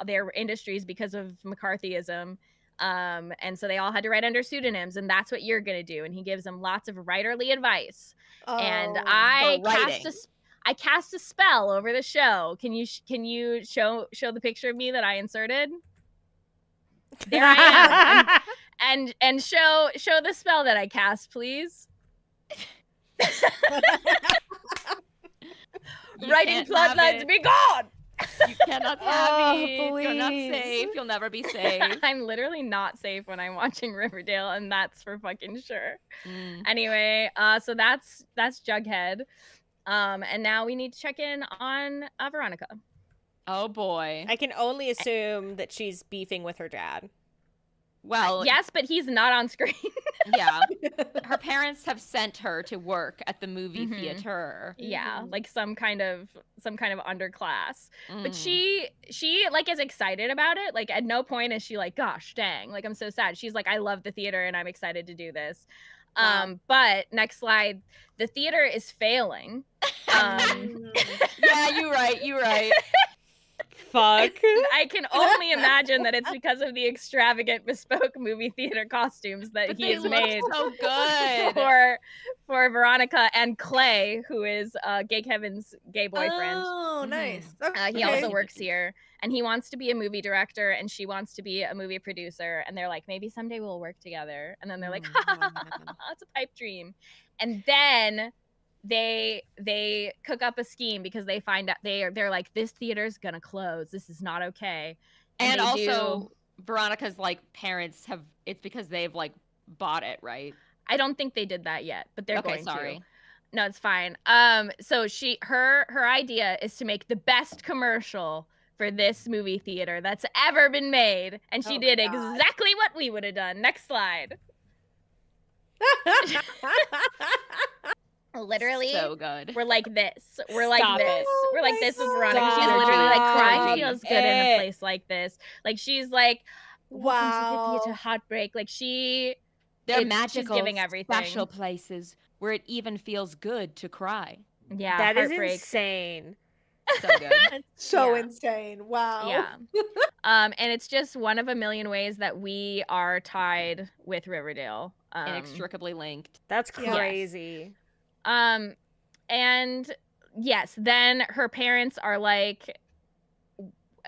their industries because of McCarthyism. And so they all had to write under pseudonyms, and that's what you're gonna do. And he gives them lots of writerly advice. And I cast a spell over the show. Can you show the picture of me that I inserted? There I am. And show the spell that I cast, please. Writing bloodlines, be gone. You cannot have it. You're not safe. You'll never be safe. I'm literally not safe when I'm watching Riverdale, and that's for fucking sure. Anyway, so that's Jughead. And now we need to check in on Veronica. Oh boy. I can only assume that she's beefing with her dad. Well, yes, but he's not on screen. Yeah. Her parents have sent her to work at the movie theater. Yeah, like some kind of underclass. But she like is excited about it. Like at no point is she like, gosh, dang, like I'm so sad. She's like, I love the theater and I'm excited to do this. But next slide, the theater is failing. Yeah, you're right. Fuck. I can only imagine that it's because of the extravagant bespoke movie theater costumes that he has made so good for Veronica and Clay, who is Gay Kevin's gay boyfriend. Oh, nice. Okay. He also works here, and he wants to be a movie director, and she wants to be a movie producer. And they're like, maybe someday we'll work together. And then they're like, it's a pipe dream. And then they cook up a scheme because they find out they're like, this theater's gonna close. This is not okay. And also Veronica's like parents it's because they've like bought it, right? I don't think they did that yet, but they're going sorry. to. No, it's fine. So her idea is to make the best commercial for this movie theater that's ever been made, and she did exactly what we would have done. Next slide. Literally, so good. We're like this. We're like this. We're like this with Veronica. She's literally like, crying feels good in a place like this. Like she's like, welcome to the theater heartbreak. Like they're magical, she's giving everything. Special places where it even feels good to cry. Yeah, that heartbreak. is insane. So good. So insane. Wow. Yeah. And it's just one of a million ways that we are tied with Riverdale. Inextricably linked. That's crazy. Yes. And yes, then her parents are like,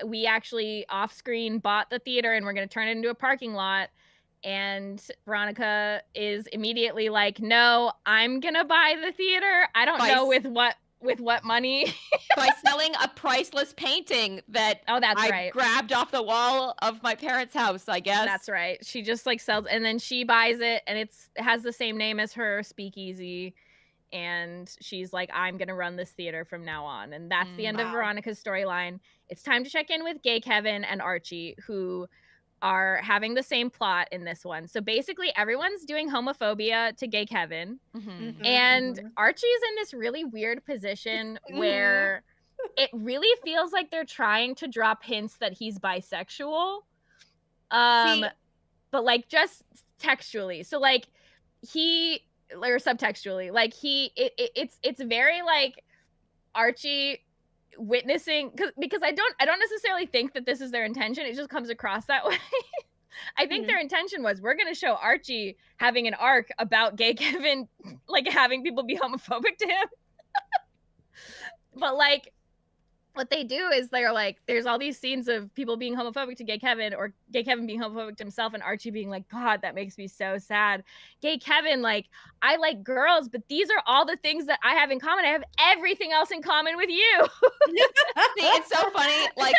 we actually off screen bought the theater and we're going to turn it into a parking lot. And Veronica is immediately like, no, I'm gonna buy the theater. I don't know with what money. By selling a priceless painting that I grabbed off the wall of my parents' house, I guess. That's right. She just like sells, and then she buys it, and it has the same name as her speakeasy. And she's like, I'm gonna run this theater from now on. And that's the end of Veronica's storyline. It's time to check in with Gay Kevin and Archie, who are having the same plot in this one. So basically everyone's doing homophobia to Gay Kevin. And Archie's in this really weird position where it really feels like they're trying to drop hints that he's bisexual. But like just textually. So like or subtextually, like it's very like Archie witnessing, because I don't necessarily think that this is their intention. It just comes across that way. I think their intention was, we're going to show Archie having an arc about Gay Kevin, like having people be homophobic to him. But like what they do is they're like, there's all these scenes of people being homophobic to Gay Kevin, or Gay Kevin being homophobic to himself, and Archie being like, God, that makes me so sad. Gay Kevin, like, I like girls, but these are all the things that I have in common. I have everything else in common with you. See, it's so funny. Like,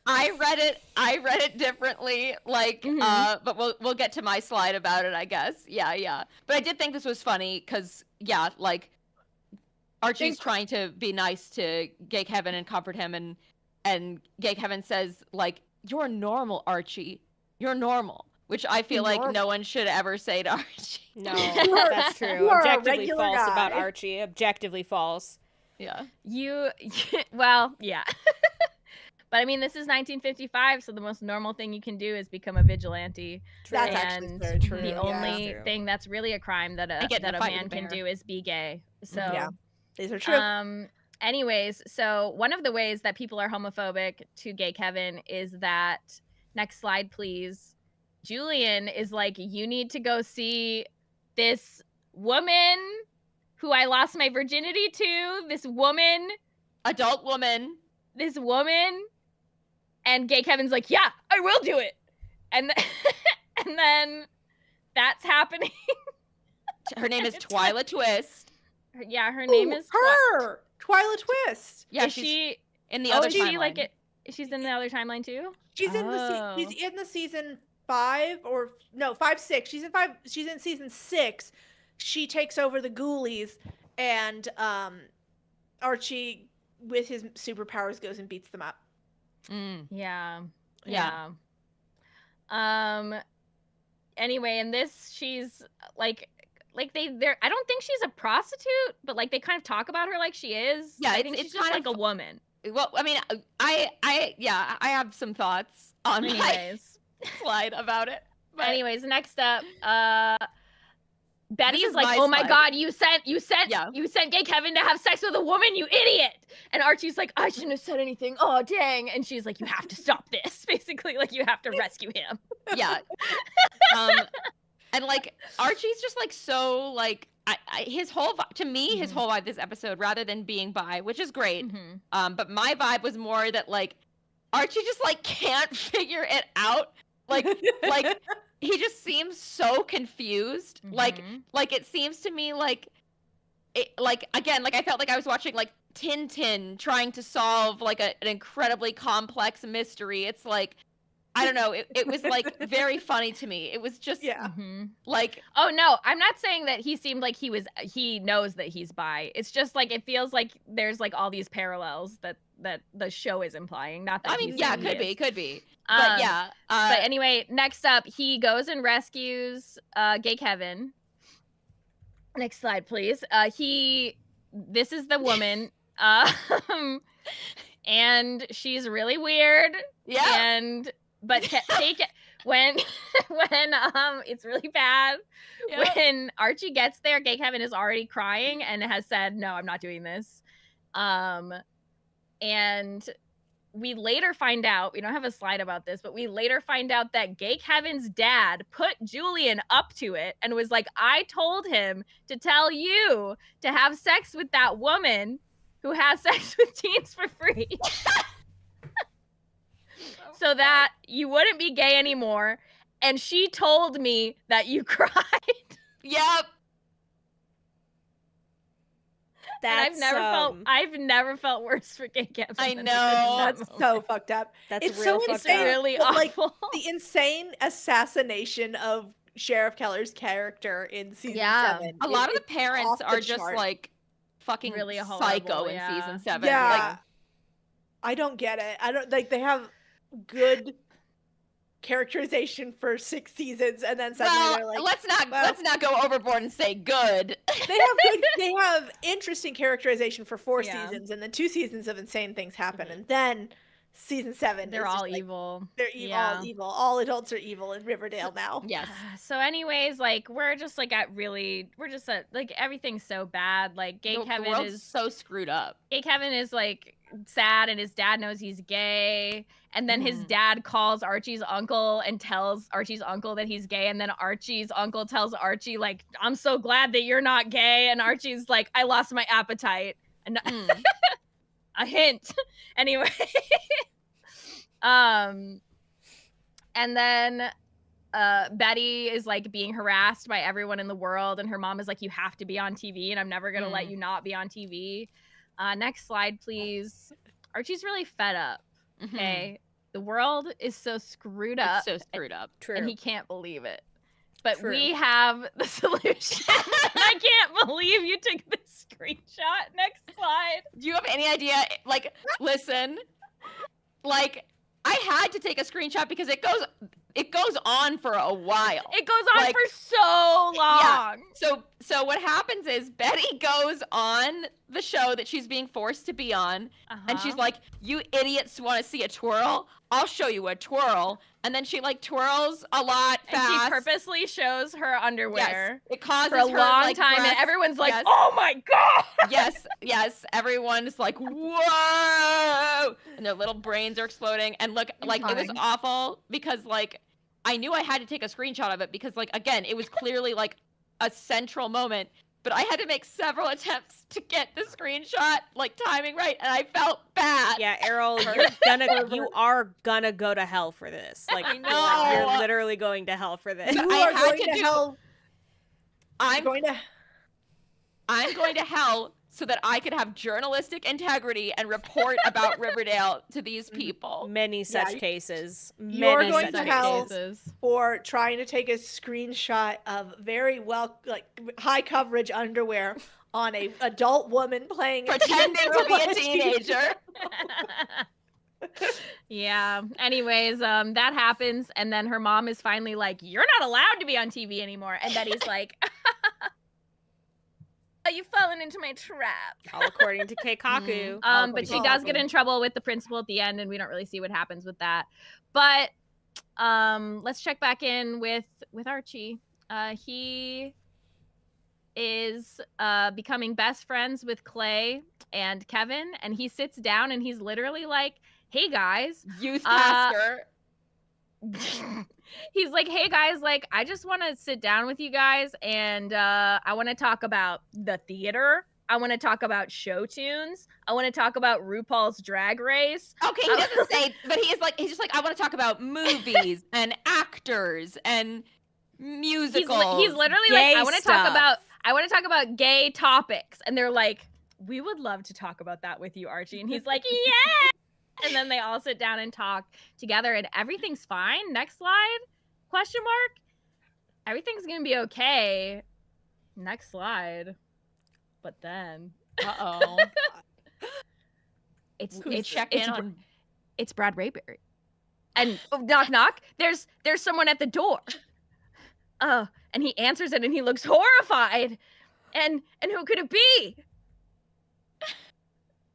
I read it differently. Like, but we'll get to my slide about it, I guess. Yeah. But I did think this was funny because, like, Archie's trying to be nice to Gay Kevin and comfort him, and Gay Kevin says, like, you're normal, Archie. You're normal. Which I feel like no one should ever say to Archie. No, that's true. Objectively false guy. About Archie. Objectively false. Yeah. Well, yeah. But I mean, this is 1955, so the most normal thing you can do is become a vigilante. True. That's actually very true. The only thing that's really a crime that a man can do is be gay. So yeah. These are true. Anyways, so one of the ways that people are homophobic to Gay Kevin is that, next slide, please. Julian is like, you need to go see this woman who I lost my virginity to. This woman. Adult woman. This woman. And Gay Kevin's like, yeah, I will do it. And then that's happening. Her name is Twyla Twist. Yeah, her name is Twyla Twist. Yeah, she's in the other timeline. She's in the other timeline too. She's in the season 5 or no 5-6. She's in 5. She's in season 6. She takes over the Ghoulies, and Archie, with his superpowers, goes and beats them up. Yeah. Anyway, in this, she's like they're I don't think she's a prostitute, but like they kind of talk about her like she is. Yeah, I think she's just like a woman. Well, I mean, I have some thoughts on my slide about it. But anyways, next up, Betty's like, "Oh my God, you sent Gay Kevin to have sex with a woman, you idiot!" And Archie's like, "I shouldn't have said anything. Oh dang!" And she's like, "You have to stop this." Basically, like you have to rescue him. Yeah. And like Archie's just like so like his whole vibe this episode, rather than being bi, which is great. But my vibe was more that like Archie just like can't figure it out. Like he just seems so confused. Like it seems to me like again, like I felt like I was watching like Tintin trying to solve like an incredibly complex mystery. It's like, I don't know. It was like very funny to me. It was just like, oh no, I'm not saying that he seemed like he knows that he's bi. It's just like it feels like there's like all these parallels that the show is implying. Not that could be. But but anyway, next up, he goes and rescues Gay Kevin. Next slide, please. This is the woman, and she's really weird. Yeah. But take it when it's really bad. Yep. When Archie gets there, Gay Kevin is already crying and has said, "No, I'm not doing this." And we later find out, we don't have a slide about this, but we later find out that Gay Kevin's dad put Julian up to it and was like, "I told him to tell you to have sex with that woman who has sex with teens for free." So that you wouldn't be gay anymore. and she told me that you cried. Yep. I've never felt worse for gay Kevin. I know. That's so fucked up. It's so insane. It's really awful. Like the insane assassination of Sheriff Keller's character in season 7. A lot of the parents are just like fucking really psycho in season 7. Yeah. Like, I don't get it. I don't like they have good characterization for 6 seasons and then suddenly they're like, let's not go overboard and say good. They have interesting characterization for 4 seasons, and then 2 seasons of insane things happen, and then season 7 they're all evil. They're all evil. All adults are evil in Riverdale now. Yes. So anyways, like we're just like like everything's so bad. Like gay Kevin is so screwed up. Gay Kevin is like sad, and his dad knows he's gay, and then his dad calls Archie's uncle and tells Archie's uncle that he's gay, and then Archie's uncle tells Archie like, I'm so glad that you're not gay, and Archie's like, I lost my appetite, and a hint. Anyway. And then Betty is like being harassed by everyone in the world, and her mom is like, you have to be on TV, and I'm never gonna let you not be on TV. Next slide, please. Archie's really fed up. Okay. The world is so screwed up. It's so screwed up. True. And he can't believe it. But we have the solution. I can't believe you took this screenshot. Next slide. Do you have any idea? Like, listen, like, I had to take a screenshot because it goes on for a while. It goes on for so long. Yeah. So what happens is Betty goes on the show that she's being forced to be on, and she's like, you idiots want to see a twirl? I'll show you a twirl. And then she like twirls a lot fast. And she purposely shows her underwear. Yes. It causes for a her, long like, time, breath. and everyone's like, oh my God. Yes. Everyone's like, whoa. And their little brains are exploding. And look, like, it was awful because like, I knew I had to take a screenshot of it because like, again, it was clearly like a central moment, but I had to make several attempts to get the screenshot like timing right, and I felt bad. Yeah, Errol, you are gonna go to hell for this. Like, I know. You're literally going to hell for this. You are going to hell. I'm going to hell so that I could have journalistic integrity and report about Riverdale to these people. Many such cases. You're going to hell for trying to take a screenshot of very high coverage underwear on a adult woman pretending to be a teenager. Yeah. Anyways, that happens, and then her mom is finally like, "You're not allowed to be on TV anymore," and Betty's like, "You've fallen into my trap." All according to Keikaku. But she does get in trouble with the principal at the end, and we don't really see what happens with that. But let's check back in with Archie. He is becoming best friends with Clay and Kevin, and he sits down and he's literally like, "Hey guys, youth pastor." He's like, "Hey guys, like, I just want to sit down with you guys, and I want to talk about the theater. I want to talk about show tunes. I want to talk about RuPaul's Drag Race." Okay, he doesn't say, but he's just like, I want to talk about movies and actors and musicals. He's literally like, I want to talk about gay topics, and they're like, "We would love to talk about that with you, Archie." And he's like, "Yeah." And then they all sit down and talk together, and everything's fine. Next slide? Question mark? Everything's gonna be okay. Next slide. But then, it's Brad Rayberry, and knock knock. There's someone at the door. And he answers it, and he looks horrified. And who could it be?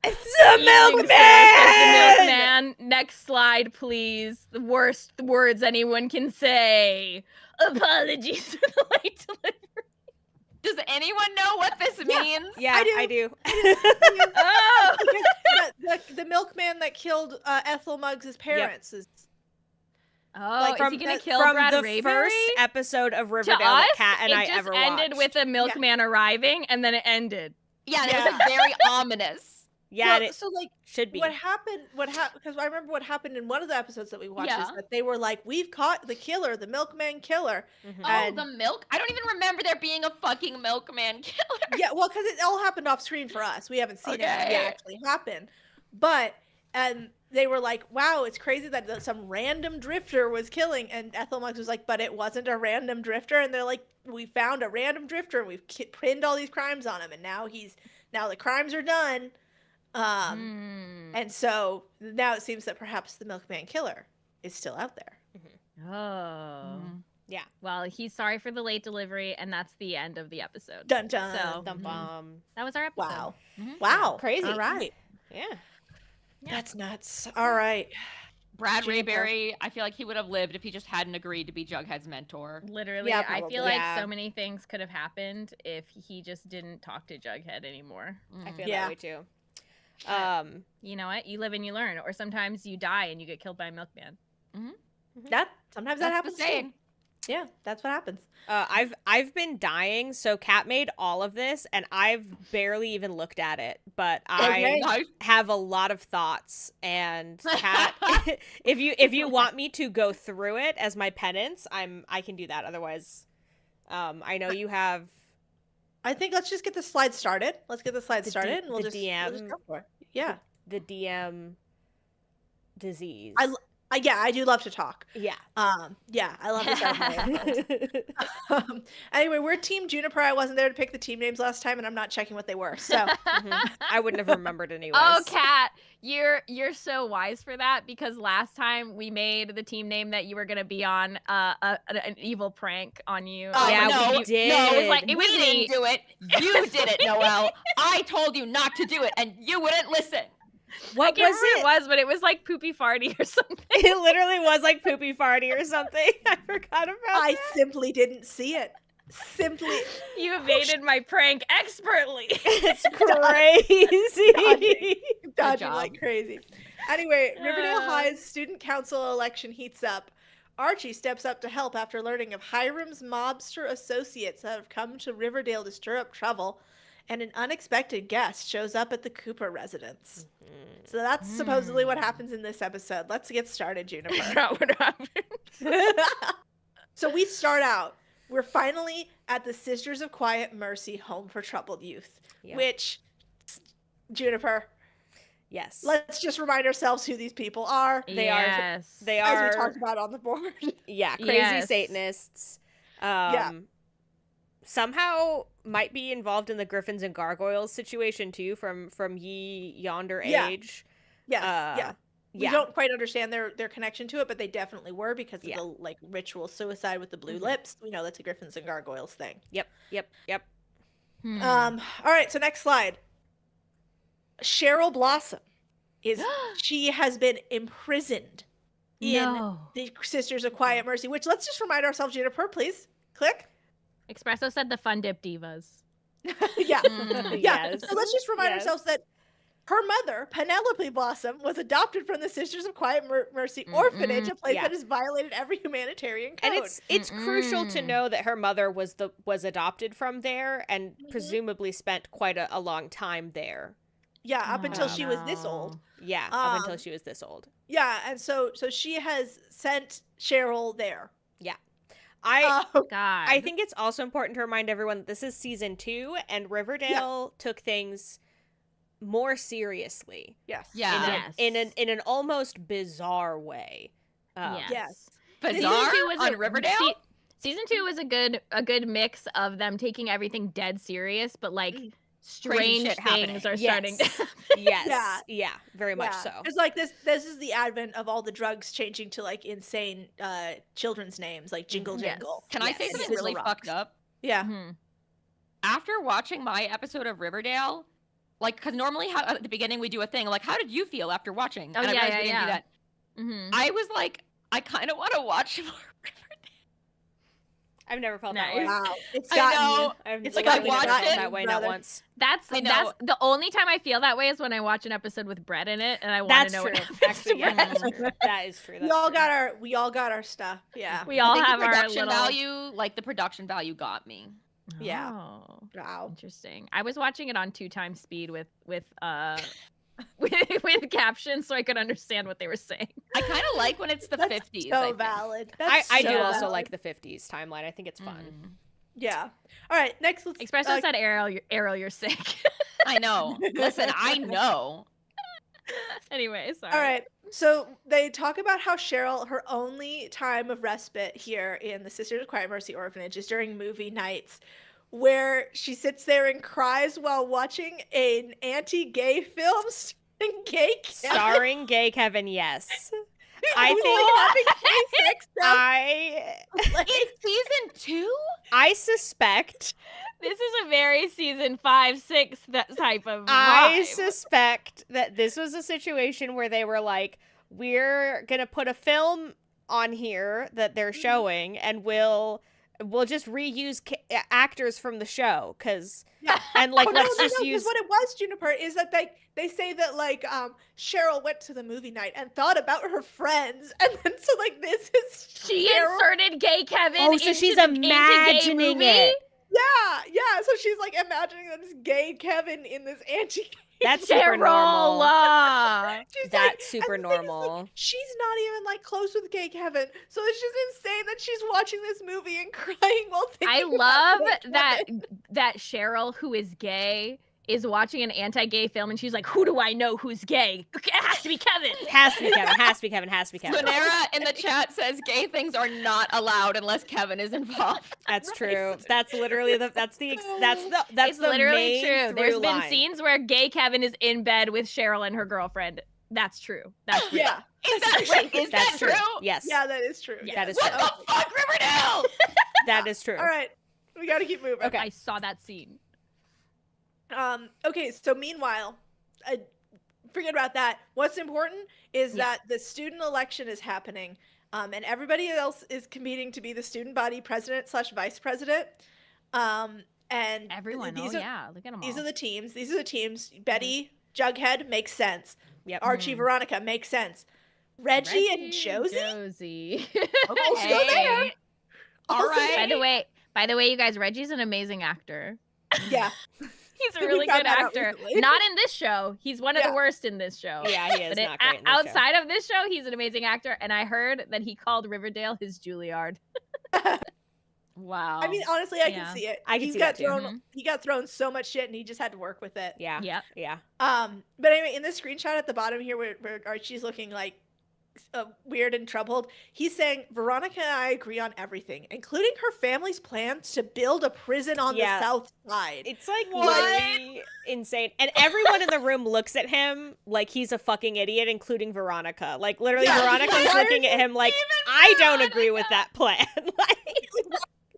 It's the milkman! Next slide, please. The worst words anyone can say. Apologies for the late delivery. Does anyone know what this means? Yeah, I do. The milkman that killed Ethel Muggs' parents is. Oh, is he gonna kill Brad Rayberry? From the first episode of Riverdale that Kat and I ever watched. It just ended with a milkman arriving, and then it ended. Yeah, and it was like very ominous. Yeah, well, so like should be. What happened? Because I remember what happened in one of the episodes that we watched is Yeah. that they were like, "We've caught the killer, the milkman killer." Oh, the milk? I don't even remember there being a fucking milkman killer. Yeah, well, because it all happened off screen for us. We haven't seen it actually happen. But they were like, "Wow, it's crazy that some random drifter was killing." And Ethel Muggs was like, "But it wasn't a random drifter." And they're like, "We found a random drifter, and we've pinned all these crimes on him, and now the crimes are done." And so now it seems that perhaps the milkman killer is still out there. Yeah. Well, he's sorry for the late delivery, and that's the end of the episode. Dun dun. So that was our episode. Wow. Wow. Crazy. All right. Yeah. That's nuts. All right. Brad Rayberry, I feel like he would have lived if he just hadn't agreed to be Jughead's mentor. Literally, Yeah, I feel like so many things could have happened if he just didn't talk to Jughead anymore. I feel that way too. You know what? You live and you learn, or sometimes you die and you get killed by a milkman. Sometimes that happens too. Yeah, that's what happens. I've been dying, so Kat made all of this, and I've barely even looked at it, but I have a lot of thoughts. And Kat, if you want me to go through it as my penance, I can do that. Otherwise, I know you have. I think let's just get the slide started. Let's get the slide started, and we'll just go for it. Yeah, the DM disease. I do love to talk. Yeah. I love this. Anyway, we're Team Juniper. I wasn't there to pick the team names last time, and I'm not checking what they were. So I wouldn't have remembered anyways. Oh, Kat, you're so wise for that, because last time we made the team name that you were gonna be on an evil prank on you. We did. No, it was like we didn't do it. You did it, Noelle. I told you not to do it, and you wouldn't listen. What I can't remember what it was, but it was like poopy farty or something. It literally was like poopy farty or something. I forgot about that. I simply didn't see it. You evaded my prank expertly. It's crazy. Dodging like crazy. Anyway, Riverdale High's student council election heats up. Archie steps up to help after learning of Hiram's mobster associates that have come to Riverdale to stir up trouble, and an unexpected guest shows up at the Cooper residence. So that's supposedly what happens in this episode. Let's get started, Juniper. Not what happened. So we start out. We're finally at the Sisters of Quiet Mercy Home for Troubled Youth, which, Juniper, yes. Let's just remind ourselves who these people are. They are, as we talked about on the board. Yeah, crazy Satanists. Somehow might be involved in the Griffins and Gargoyles situation too, from ye yonder age. Yes, we don't quite understand their connection to it, but they definitely were, because of the ritual suicide with the blue lips. We know that's a Griffins and Gargoyles thing. Yep. All right, so next slide. Cheryl Blossom she has been imprisoned in the Sisters of Quiet Mercy, which, let's just remind ourselves, Juniper, please click. Espresso said the Fun Dip Divas. Yeah. Yes. So let's just remind ourselves that her mother, Penelope Blossom, was adopted from the Sisters of Quiet Mercy orphanage, a place that has violated every humanitarian code. And it's crucial to know that her mother was adopted from there, and presumably spent quite a long time there. Yeah, up until she was this old. Yeah, up until she was this old. Yeah, and so she has sent Cheryl there. Yeah. I think it's also important to remind everyone that this is season 2, and Riverdale took things more seriously. Yes. Yeah. In an almost bizarre way. Yes. Bizarre on Riverdale? Season 2 was a good mix of them taking everything dead serious, but strange things are starting to happen. Yes. Yeah, very much so. It's like this is the advent of all the drugs changing to insane children's names, like Jingle Jangle. Can I say something really fucked up? Yeah. After watching my episode of Riverdale, because normally at the beginning we do a thing, how did you feel after watching? Oh, and I didn't do that. I was like, I kind of want to watch more Riverdale. I've never felt that way. Wow. It's I watched it that way not once. That's the only time I feel that way is when I watch an episode with Brett in it, and I want to know what happens. Actually, that is true. We all got our stuff. Yeah. We all have our production value. The production value got me. Yeah. Oh, wow. Interesting. I was watching it on 2x speed with with captions so I could understand what they were saying. I kind of like when it's the 50s. So valid. I do also like the 50s timeline. I think it's fun. Yeah. All right. Next, let's. Espresso said, Ariel, you're sick. I know. Listen, I know. Anyway, sorry. All right. So they talk about how Cheryl, her only time of respite here in the Sisters of Quiet Mercy Orphanage is during movie nights, where she sits there and cries while watching an anti-gay film starring gay Kevin. Yes. I think it's season 2. I suspect this is a very season 5, 6 that type of vibe. I suspect that this was a situation where they were like, we're gonna put a film on here that they're showing, and we'll just reuse actors from the show, and like let's just use. What it was, Juniper, is that they say that like Cheryl went to the movie night and thought about her friends, and then so like this is she inserted gay Kevin. Oh, so she's imagining it. Yeah. So she's like imagining this gay Kevin in this anti-gay. That's super normal. That's like, super normal. Like, she's not even like close with gay Kevin, so it's just insane that she's watching this movie and crying while thinking. I love that Cheryl, who is gay, is watching an anti-gay film, and she's like, "Who do I know who's gay? It has to be Kevin. Has to be Kevin. Has to be Kevin. Has to be Kevin." Sonera in the chat says gay things are not allowed unless Kevin is involved. That's true. That's literally that's it's the literally main true. There's been line. scenes where gay Kevin is in bed with Cheryl and her girlfriend. That's true. That's true. Yeah. Is that true? Yes. Yeah, that is true. Yes. That is what true. the fuck, Riverdale? That is true. All right, we got to keep moving. Okay. I saw that scene. Okay, so meanwhile, forget about that. What's important is that the student election is happening, and everybody else is competing to be the student body president / vice president. And Everyone, look at them all. These are the teams. Betty, Jughead makes sense. Yep. Archie, Veronica makes sense. Reggie and Josie. Okay. Also there. All right. By the way, you guys, Reggie's an amazing actor. Yeah. He's a really good actor. Not in this show. He's one of the worst in this show. Yeah, he is not great in this outside of this show, he's an amazing actor. And I heard that he called Riverdale his Juilliard. Wow. I mean, honestly, I can see it. He got thrown so much shit, and he just had to work with it. Yeah. Yep. Yeah. But anyway, in this screenshot at the bottom here, where Archie's looking like weird and troubled, he's saying Veronica and I agree on everything, including her family's plans to build a prison on the south side. It's like really insane, and everyone in the room looks at him like he's a fucking idiot, including Veronica. Like literally, Veronica's looking at him like, I don't agree with that plan. Like,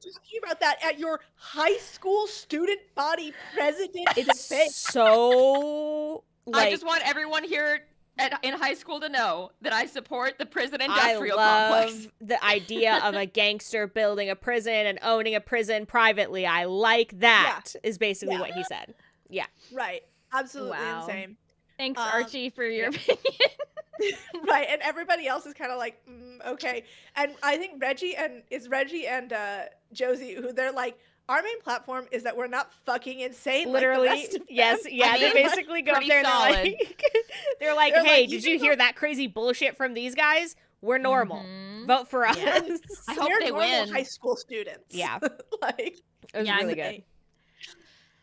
talking about that at your high school student body president. It's so like, I just want everyone here in high school to know that I support the prison industrial I love complex. the idea of a gangster building a prison and owning a prison privately. I like that, is basically what he said. Yeah. Right. Absolutely insane. Thanks, Archie, for your opinion. Right. And everybody else is kind of like, okay. And I think Reggie and Josie, who they're like, our main platform is that we're not fucking insane. Literally, like the rest of yes, them. yeah. They basically go up there and they're like, hey, did you hear that crazy bullshit from these guys? We're normal. Vote for us. Yes. I hope they win. High school students. Yeah. Like, it was really good.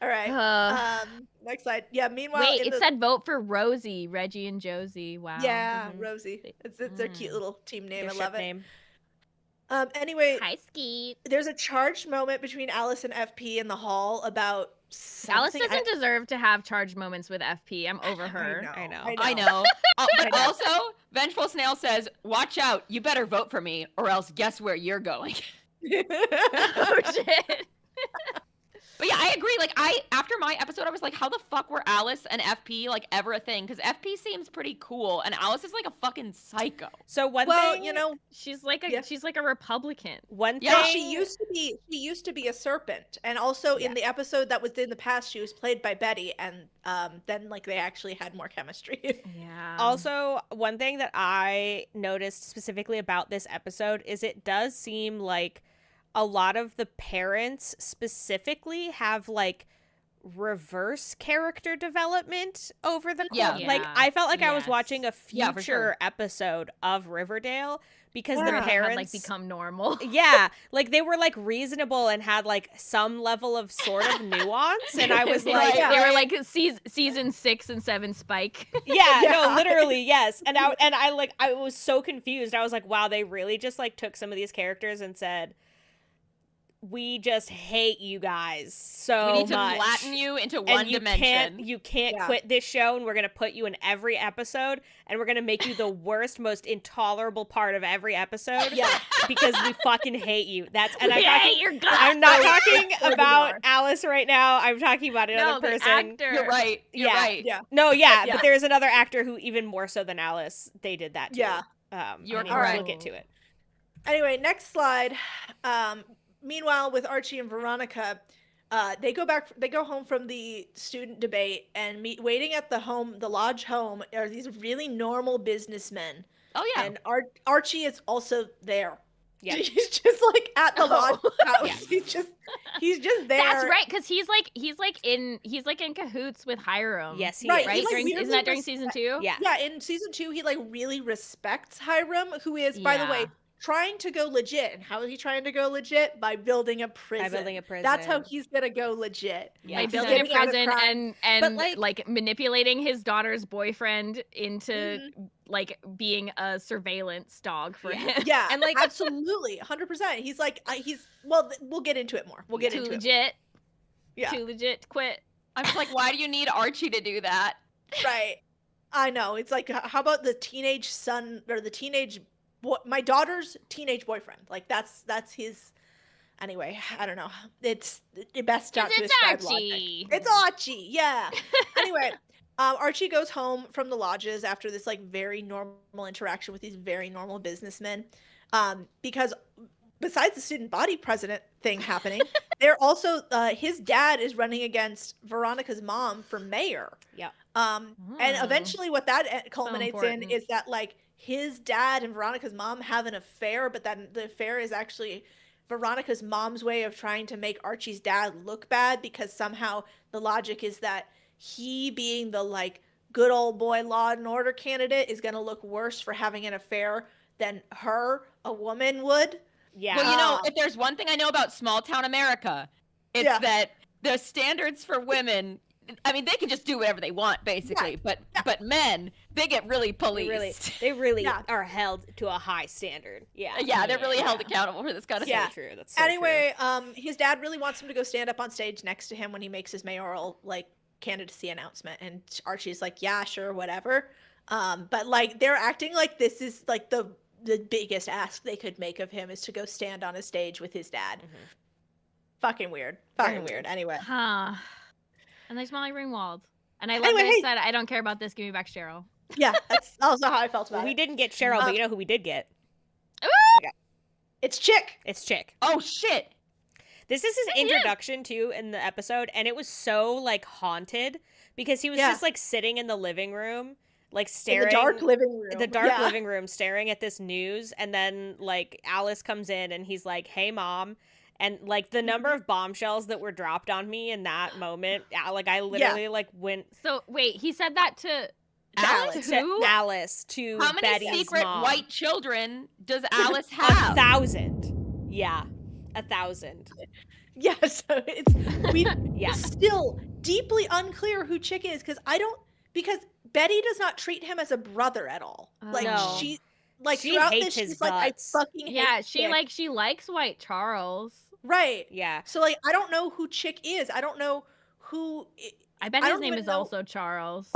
All right. Next slide. Yeah. Meanwhile, it said vote for Rosie, Reggie, and Josie. Wow. Yeah, Rosie. It's their cute little team name. Their I love it. name. Anyway, hi Skeet. There's a charged moment between Alice and FP in the hall about Alice doesn't deserve to have charged moments with FP. I'm over her. I know. But also, Vengeful Snail says, "Watch out! You better vote for me, or else guess where you're going." Oh shit. But yeah, I agree. Like, after my episode, I was like, how the fuck were Alice and FP like ever a thing? Because FP seems pretty cool, and Alice is like a fucking psycho. So one thing, you know, she's like a Republican. One thing, she used to be a serpent, and also in the episode that was in the past, she was played by Betty, and then like they actually had more chemistry. Yeah. Also, one thing that I noticed specifically about this episode is it does seem like a lot of the parents specifically have like reverse character development over the course. Yeah. Like I felt like I was Yes. watching a Yeah, for future sure. episode of Riverdale because Where the they parents had, like, become normal. yeah, like they were like reasonable and had like some level of sort of nuance, and I was They- like, they were like season 6 and 7 Spike. yeah, Yeah. no, literally, yes. And I was so confused. I was like, wow, they really just like took some of these characters and said, we just hate you guys so We need to much. flatten you into one And you dimension. can't quit this show, and we're gonna put you in every episode, and we're gonna make you the worst, most intolerable part of every episode. Yeah. Because we fucking hate you. I'm I'm not talking about Alice right now. I'm talking about another the person. actor. You're right. You're Yeah. right. Yeah. No, yeah, Yeah. but there's another actor who even more so than Alice, they did that too. Yeah. You're and correct. We'll get to it. Anyway, next slide. Meanwhile, with Archie and Veronica, they go home from the student debate, and waiting at the lodge home are these really normal businessmen. Oh yeah. And Archie is also there. Yeah. He's just like at the lodge house. Yeah. He's just there. That's right, because he's like in cahoots with Hiram. Yes, he Right, is. Right? He, like, Isn't that during season 2? Yeah. Yeah, in season 2, he like really respects Hiram, who is, by the way, Yeah. trying to go legit. And how is he trying to go legit? By building a prison. By building a prison. That's how he's gonna go legit. Yeah. Like He's building a getting out of prison crime. and But, like manipulating his daughter's boyfriend into Mm-hmm. like being a surveillance dog for Yeah. him. Yeah, And, like- absolutely, 100%. He's like, we'll get into it more. We'll get Too into it. legit. Yeah. Too legit to quit. I'm just like, why do you need Archie to do that? Right. I know. It's like, how about the teenage son or the teenage my daughter's teenage boyfriend? Like that's his. Anyway, I don't know. It's the best not to It's describe Archie. logic. It's Archie. Yeah. Anyway, Archie goes home from the lodges after this like very normal interaction with these very normal businessmen, because besides the student body president thing happening, they're also his dad is running against Veronica's mom for mayor. Yeah. And eventually what that culminates in important. is that like his dad and Veronica's mom have an affair, but then the affair is actually Veronica's mom's way of trying to make Archie's dad look bad, because somehow the logic is that he, being the like good old boy law and order candidate, is going to look worse for having an affair than her, a woman, would. Yeah. Well, you know, if there's one thing I know about small town America, it's Yeah. that the standards for women, I mean, they can just do whatever they want, basically. Yeah. But men, they get really policed. They really Yeah. are held to a high standard. Yeah. Yeah, they're really held accountable for this kind of Yeah. thing. True. That's so Anyway, his dad really wants him to go stand up on stage next to him when he makes his mayoral like candidacy announcement, and Archie's like, yeah, sure, whatever. But like they're acting like this is like the biggest ask they could make of him is to go stand on a stage with his dad. Mhm. Fucking weird. Very Fucking weird. Anyway. Huh. And there's Molly Ringwald. And I love Anyway, that hey. he said, I don't care about this, give me back Cheryl. Yeah, that's also how I felt Well, about we it. didn't get Cheryl, but you know who we did get? It's Chick. It's Chick. Oh, shit. This is his introduction too in the episode, and it was so like haunted because he was Yeah. just like sitting in the living room, like In staring the dark living room. the dark Yeah. living room, staring at this news, and then like Alice comes in and he's like, "Hey, mom." And like the number of bombshells that were dropped on me in that moment, like I literally like went So wait, he said that to Alice? To who? Alice to How many Betty's secret mom. white children does Alice have? 1,000. Yeah, 1,000. Yeah, so it's we Yeah. still deeply unclear who Chick is, because Betty does not treat him as a brother at all. Like No. she She throughout hates this, his she's like, I guts. fucking hate Yeah, Chick. she likes White Charles. Right. Yeah. So like I don't know who Chick is. I don't know who I bet I his don't name even is know- also Charles.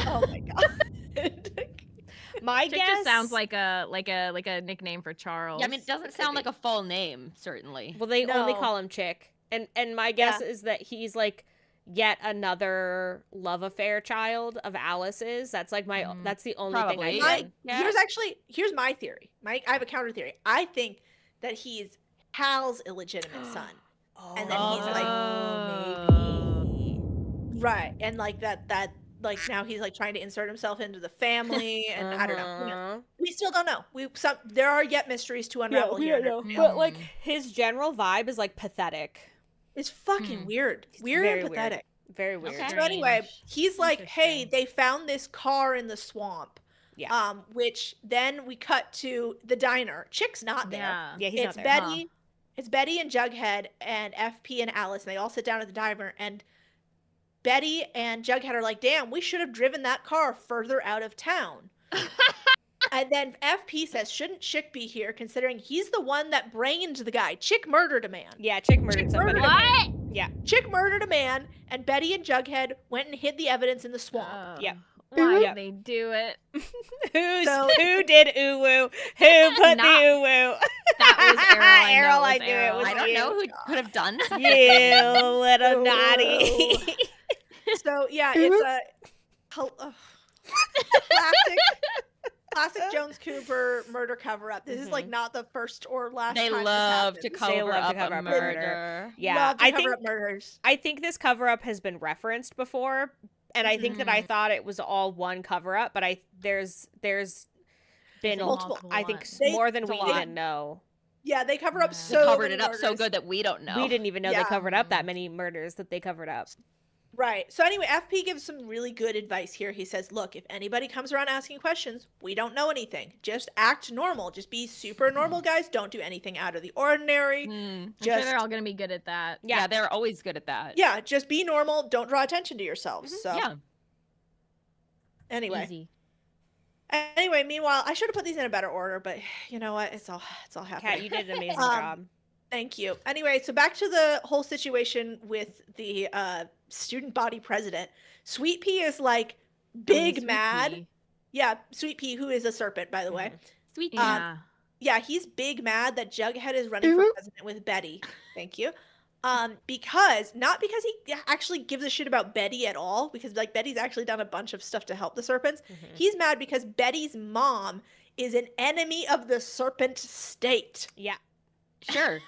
Oh my god. My Chick guess just sounds like a nickname for Charles. Yeah, I mean, it doesn't sound like a full name, certainly. Well, they only No. call him Chick, and my guess is that he's like yet another love affair child of Alice's. That's like my that's the only Probably. thing I Yeah. said. Here's my theory. I have a counter theory. I think that he's Hal's illegitimate son. And then he's like- maybe. Right. And like that like now he's like trying to insert himself into the family, and I don't know. Uh-huh. We still don't know. There are yet mysteries to unravel here. But like his general vibe is like pathetic. It's fucking weird. Weird and pathetic. Very weird. Okay. So anyway, he's like, hey, they found this car in the swamp. Yeah. Which then we cut to the diner. Chick's not there. Yeah, he's not there. Betty. It's Betty and Jughead and FP and Alice, and they all sit down at the diner, and Betty and Jughead are like, damn, we should have driven that car further out of town. And then FP says, shouldn't Chick be here, considering he's the one that brained the guy? Chick murdered a man. Yeah, Chick murdered somebody. What? Yeah. Chick murdered a man, and Betty and Jughead went and hid the evidence in the swamp. Yeah. Why did they do it? Who did uwu? Who put the uwu? That was Errol. Errol, I knew it was I don't know who could have done something. You little naughty. So yeah, it's a classic Jones Cooper murder cover-up. This is like not the first or last They time love to this cover up cover a up murder. Yeah, love to cover up murders. I think this cover-up has been referenced before, and I think that I thought it was all one cover-up, but there's been multiple. I think more than we even know. Yeah, they cover up They covered it up so good that we don't know. We didn't even know they covered up that many murders that they covered up. Right. So anyway, FP gives some really good advice here. He says, look, if anybody comes around asking questions, we don't know anything. Just act normal. Just be super normal, guys. Don't do anything out of the ordinary. I'm sure they're all going to be good at that. Yeah, they're always good at that. Yeah, just be normal. Don't draw attention to yourselves. So yeah. Anyway. Easy. Anyway, meanwhile, I should have put these in a better order, but you know what? It's all happening. Kat, you did an amazing job. Thank you. Anyway, so back to the whole situation with the student body president. Sweet Pea is like big mad. Pea. Yeah, Sweet Pea, who is a serpent, by the way. Sweet Pea. Yeah, he's big mad that Jughead is running for president with Betty. Thank you. Not because he actually gives a shit about Betty at all, because like Betty's actually done a bunch of stuff to help the serpents. He's mad because Betty's mom is an enemy of the serpent state. Yeah. Sure.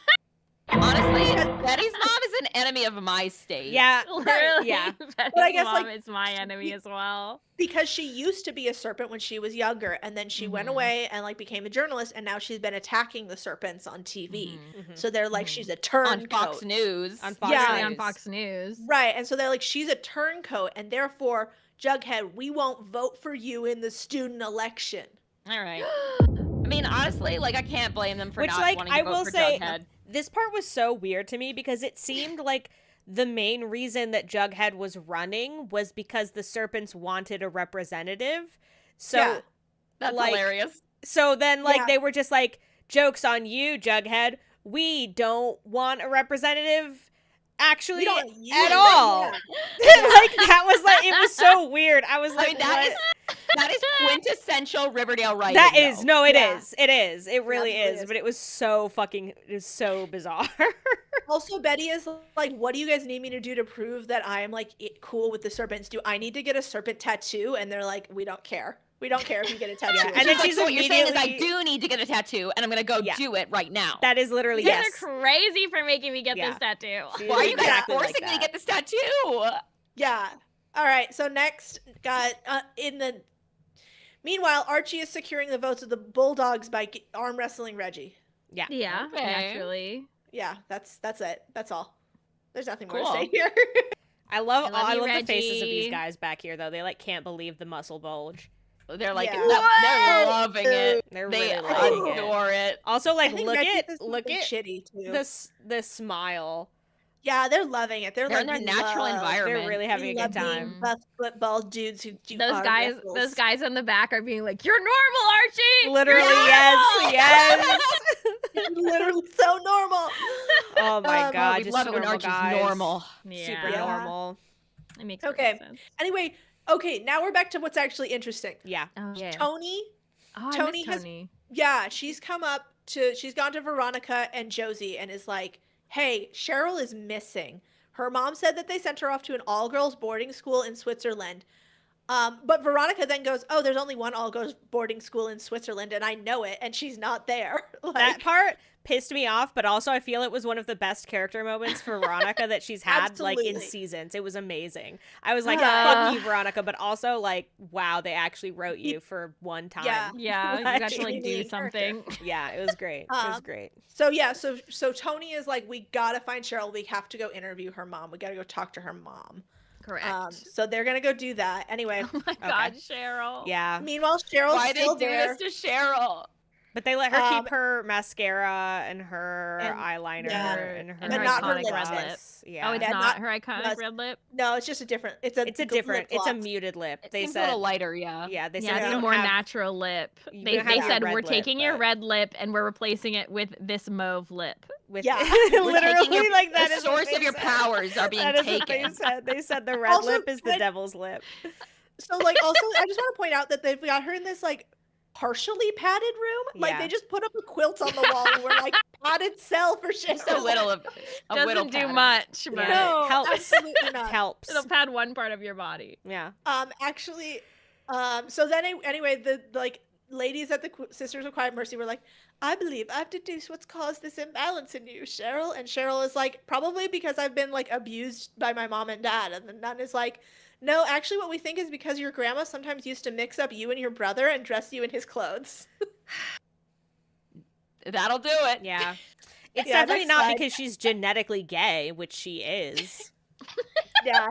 Honestly, Betty's mom is an enemy of my state. Yeah. Literally. Yeah. Betty's But I guess, mom like, is my enemy as well. Because she used to be a serpent when she was younger, and then she went away and like became a journalist, and now she's been attacking the serpents on TV. So they're like, she's a turncoat. On Fox News. On Fox Yeah. News. On Fox News. Right, and so they're like, she's a turncoat, and therefore, Jughead, we won't vote for you in the student election. All right. I mean, honestly, like I can't blame them for not wanting to vote for Jughead. This part was so weird to me because it seemed like the main reason that Jughead was running was because the serpents wanted a representative. So Yeah. That's like, hilarious. So then they were just like, joke's on you, Jughead. We don't want a representative actually at all. Yeah. Like that was like, it was so weird. I was like, that is quintessential Riverdale writing. That is. though. No, it is. It is. It really absolutely is. is. But it was so bizarre. Also, Betty is like, what do you guys need me to do to prove that I am like cool with the serpents? Do I need to get a serpent tattoo? And they're like, we don't care. We don't care if you get a tattoo. Yeah, and then Like, she's so what you're saying is I immediately- do need to get a tattoo, and I'm gonna go do it right now. That is literally You yes. guys are crazy for making me get this tattoo. She Why are is you guys exactly like forcing me to that. get this tattoo? Yeah. All right. So next, got meanwhile, Archie is securing the votes of the Bulldogs by arm wrestling Reggie. Yeah. Yeah, Okay. naturally. Yeah, that's it. That's all. There's nothing more Cool. to say here. I love you, the faces of these Reggie. guys back here though. They like can't believe the muscle bulge. They're like, Yeah. they're loving it. They're They really loving it. adore it. Also, like I think look Reggie at does look something at shitty too. the smile. Yeah, they're loving it. They're They're like, in their "We natural love- environment. They're really having we a good love being time. buff football dudes who do Those arm guys, wrestles." those guys in the back are being like, "You're normal, Archie." Literally, You're yes. literally so normal. Oh my god, we just love it when normal Archie's guys. normal. Super Yeah. normal. It makes Okay. perfect sense. Anyway, now we're back to what's actually interesting. Yeah. Oh yeah. Tony, Oh, I Tony miss has- Tony. yeah, she's gone to Veronica and Josie and is like, hey, Cheryl is missing. Her mom said that they sent her off to an all-girls boarding school in Switzerland. But Veronica then goes, oh, there's only one all-girls boarding school in Switzerland, and I know it, and she's not there. Like, that part pissed me off, but also I feel it was one of the best character moments for Veronica that she's had like in seasons. It was amazing. I was like, fuck you, Veronica, but also like, wow, they actually wrote you for one time. Yeah, like, you got to like do something. Yeah, it was great. It was great. So yeah, so Tony is like, we gotta find Cheryl. We have to go interview her mom. We gotta go talk to her mom. Correct. So they're gonna go do that anyway. Oh my god, Cheryl. Yeah. Meanwhile, Cheryl's still there. Why they do this to Cheryl? But they let her keep her mascara and her eyeliner and her iconic red lip. Yeah. Oh, it's not her iconic red lip? No, it's just a different. It's a muted lip. They said a little lighter, yeah. Yeah, they said it's a more natural lip. They said we're taking your red lip and we're replacing it with this mauve lip. Literally, like that is the source of your powers are being taken. They said the red lip is the devil's lip. So like, also, I just want to point out that they've got her in this like partially padded room. Like they just put up a quilt on the wall and we're like, padded cell for shit. Just a little of doesn't do much, but no, helps. Absolutely not. Helps. It'll pad one part of your body. Yeah. Actually, so then anyway, the like ladies at the Sisters of Quiet Mercy were like, I believe I've deduced what's caused this imbalance in you, Cheryl. And Cheryl is like, probably because I've been like abused by my mom and dad. And the nun is like, no, actually what we think is because your grandma sometimes used to mix up you and your brother and dress you in his clothes. That'll do it. Yeah. It's definitely not because she's genetically gay, which she is. Yeah,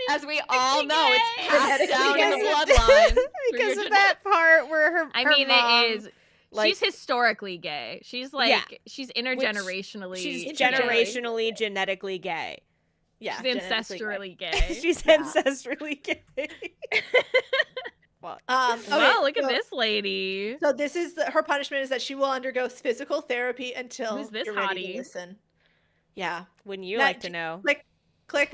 as we all know, it's passed down in the bloodline. Because of that part where her mom, it is. Like, she's historically gay. She's like, she's intergenerationally. She's generationally, genetically gay. Yeah, she's ancestrally gay. She's ancestrally gay. Well, look at this lady. So this is her punishment is that she will undergo physical therapy until Who's this you're ready to listen. Yeah. Wouldn't you like to know? Click.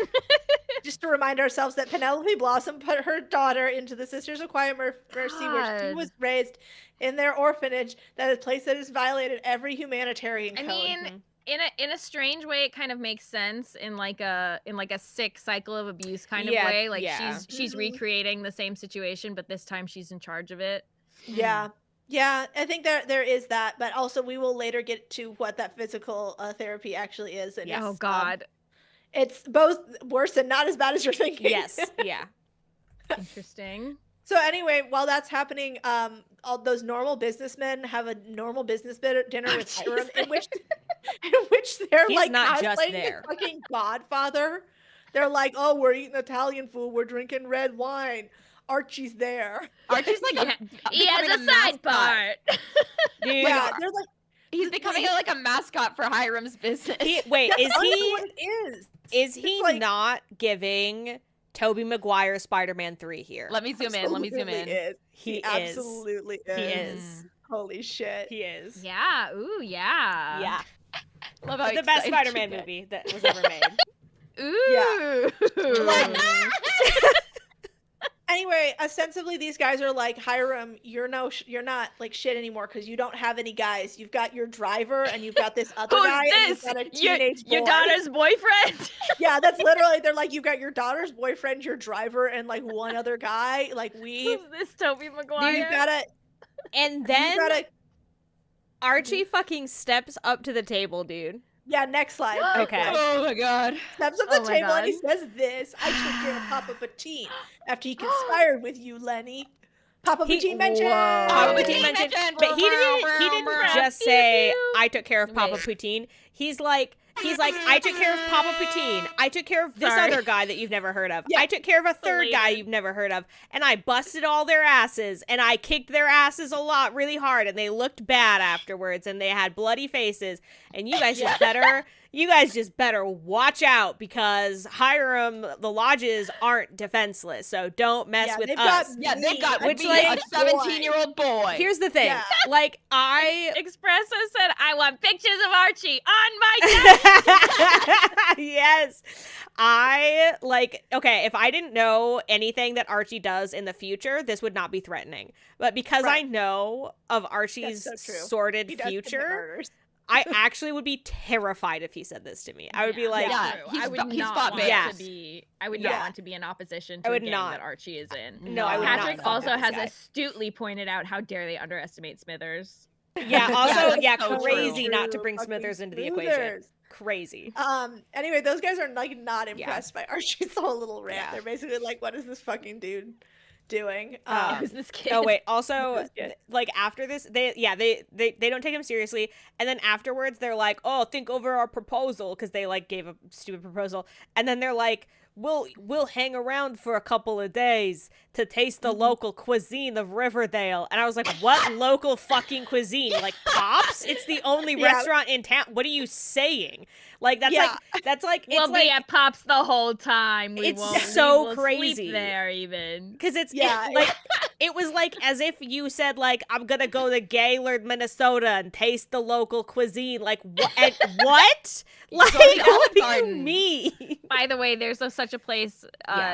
Just to remind ourselves that Penelope Blossom put her daughter into the Sisters of Quiet Mercy, where she was raised in their orphanage, that is a place that has violated every humanitarian code. I mean, in a strange way, it kind of makes sense in like a sick cycle of abuse kind of way. Like she's recreating the same situation, but this time she's in charge of it. Yeah. Yeah, I think there is that, but also we will later get to what that physical therapy actually is. And oh God. It's both worse and not as bad as you're thinking. Yes. Yeah. Interesting. So anyway, while that's happening, all those normal businessmen have a normal business dinner with Hiram, in which they're He's like not just cosplaying there. the fucking Godfather. They're like, oh, we're eating Italian food, we're drinking red wine. Archie's there. Archie's like he has a side part. Dude, yeah, they're like he's becoming like a mascot for Hiram's business. Is he not giving Tobey Maguire Spider-Man 3 here? Let me zoom in. He absolutely is. He is. Holy shit. He is. Yeah. Ooh, yeah. Yeah. Love how the best Spider-Man movie that was ever made. Ooh. Yeah. Anyway, ostensibly these guys are like, Hiram, you're not like shit anymore because you don't have any guys. You've got your driver and you've got this other guy. And you've got a teenage boy. Your daughter's boyfriend? Yeah, that's literally, they're like, you've got your daughter's boyfriend, your driver, and like one other guy. Like Who's this Tobey Maguire? You've gotta. And then Archie fucking steps up to the table, dude. Yeah, next slide. Okay. Oh my God. Steps up the table and he says this. I took care of Papa Patine after he conspired with you, Lenny. Papa Patine mentioned. Papa Patine mentioned. But he didn't just say, I took care of Papa Patine. He's like, I took care of Papa Patine. I took care of this other guy that you've never heard of. Yeah. I took care of a third guy you've never heard of. And I busted all their asses. And I kicked their asses a lot really hard. And they looked bad afterwards. And they had bloody faces. And you guys just better watch out because Hiram, the lodges aren't defenseless. So don't mess with us. They've got a 17-year-old boy. Here's the thing. Yeah. Like, Espresso said, I want pictures of Archie on my desk. Yes. If I didn't know anything that Archie does in the future, this would not be threatening. But because I know of Archie's sordid future, I actually would be terrified if he said this to me. I would be like, I would not want to be in opposition to a gang that Archie is in. No, I would not. Patrick also has astutely pointed out how dare they underestimate Smithers. Yeah, also, so crazy true. not to bring Smithers into the equation. Crazy. Anyway, those guys are like not impressed by Archie's whole little rant. They're basically like, what is this fucking dude doing? Who's this kid? Oh wait, also like after this, they don't take him seriously, and then afterwards they're like, oh, think over our proposal, because they like gave a stupid proposal, and then they're like, we'll hang around for a couple of days to taste the local cuisine of Riverdale. And I was like, what local fucking cuisine? Like Pops? It's the only restaurant in town. What are you saying? Like that's like we'll be at Pops the whole time. We will crazy sleep there even because it's like it was like as if you said like I'm gonna go to Gaylord, Minnesota and taste the local cuisine. Like what? What? Like what do you mean? By the way, there's such a place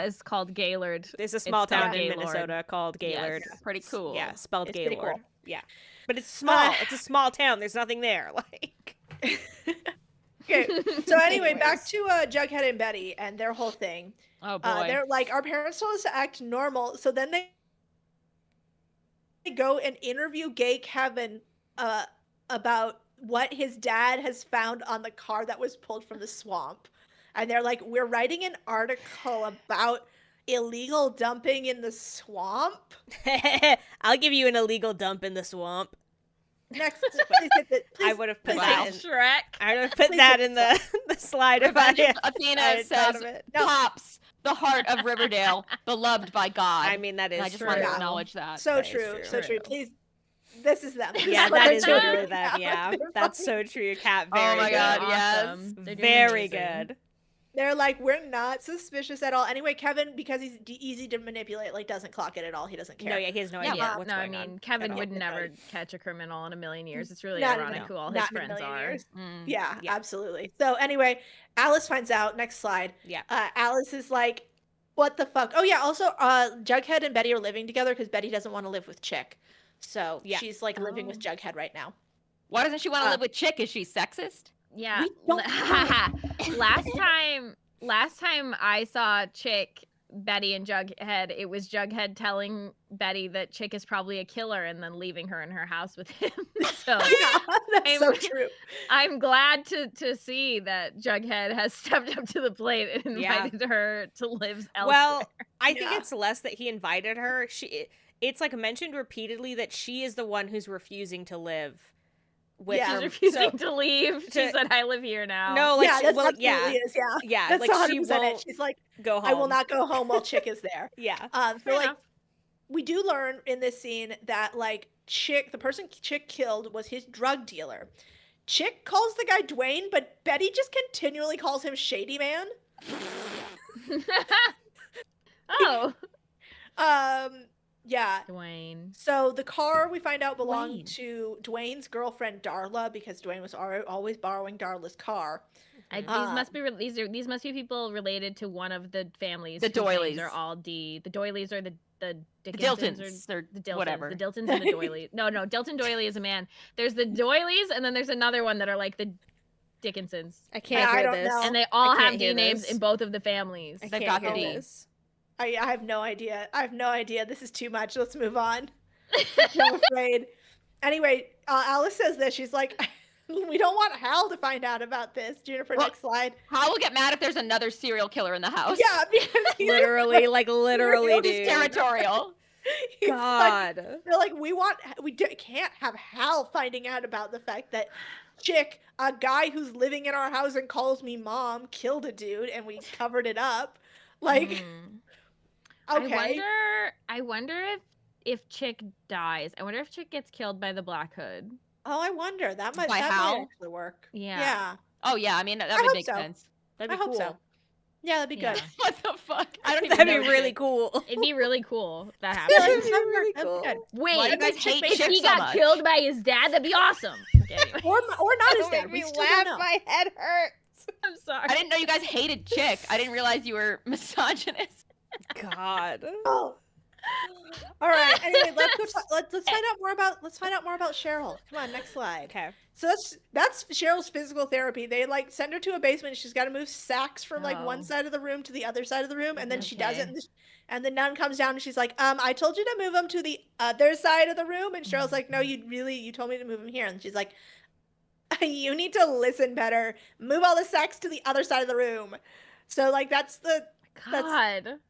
is called Gaylord. There's a small town in Minnesota called Gaylord. Yes, pretty cool. Yeah, spelled it's Gaylord. Cool. Yeah, but it's small. It's a small town. There's nothing there. Like. Okay, so anyway, back to Jughead and Betty and their whole thing. Oh boy, they're like, our parents told us to act normal, so then they go and interview gay Kevin about what his dad has found on the car that was pulled from the swamp. And they're like, we're writing an article about illegal dumping in the swamp. I'll give you an illegal dump in the swamp. Next, I would have put that in Shrek. I would have put that in the slide if I had Athena says, Pops, the heart of Riverdale, beloved by God. I mean, that is I just true. want to acknowledge that. So true. Please, this is them. Yeah, that is literally them. Yeah, that's so true, Kat. Very oh my good. God, awesome. Yes. Very good. They're like, we're not suspicious at all. Anyway, Kevin, because he's easy to manipulate, like doesn't clock it at all. He doesn't care. No, yeah, he has no idea what's going on. Kevin would never catch a criminal in a million years. It's really ironic who all his friends are. Yeah, absolutely. So anyway, Alice finds out. Next slide. Yeah. Alice is like, what the fuck? Oh yeah. Also, Jughead and Betty are living together because Betty doesn't want to live with Chick. So she's like living with Jughead right now. Why doesn't she want to live with Chick? Is she sexist? Yeah. Last time I saw Chick, Betty, and Jughead, it was Jughead telling Betty that Chick is probably a killer and then leaving her in her house with him. So that's so true. I'm glad to see that Jughead has stepped up to the plate and invited her to live elsewhere. Well, I think it's less that he invited her. It's like mentioned repeatedly that she is the one who's refusing to live. She's refusing to leave. She said, "I live here now." No, like that's absolutely is. Yeah, that's like she will. It. She's like, "Go home. I will not go home while Chick is there." Yeah. So like, we do learn in this scene that like Chick, the person Chick killed, was his drug dealer. Chick calls the guy Dwayne, but Betty just continually calls him Shady Man. Oh. Yeah. Dwayne. So the car we find out belonged to Dwayne's girlfriend Darla because Dwayne was always borrowing Darla's car. These must be people related to one of the families. The Doilies are all D. The Doilies are the Diltons or the Diltons. whatever. The Diltons and the Doilies. No, Dilton Doily is a man. There's the Doilies, and then there's another one that are like the Dickinsons. I can't hear this. And they all have D names in both of the families. They've got the D. I have no idea. This is too much. Let's move on. I'm afraid. Anyway, Alice says this. She's like, we don't want Hal to find out about this. Juniper, next slide. Hal will get mad if there's another serial killer in the house. Yeah, because literally, dude. He's territorial. God. Like, they're like, we can't have Hal finding out about the fact that Chick, a guy who's living in our house and calls me mom, killed a dude, and we covered it up. Like. Okay. I wonder if Chick dies. I wonder if Chick gets killed by the Black Hood. Oh, I wonder. That might actually work. Yeah. Oh yeah. I mean that would make sense. That'd be cool. So. Yeah, that'd be good. What the fuck? I don't even. That'd be really cool. It'd be really cool if that happened. That'd be really cool. Wait, why do you guys hate if he got killed by his dad, that'd be awesome. Or not his dad. We laugh. My head hurts. I'm sorry. I didn't know you guys hated Chick. I didn't realize you were misogynist. God. Oh. All right. Anyway, let's find out more about Cheryl. Come on, next slide. Okay. So that's Cheryl's physical therapy. They like send her to a basement. She's got to move sacks from like one side of the room to the other side of the room, and then she does it. And the nun comes down and she's like, I told you to move them to the other side of the room. And Cheryl's like, no, you told me to move them here. And she's like, you need to listen better. Move all the sacks to the other side of the room. So like that's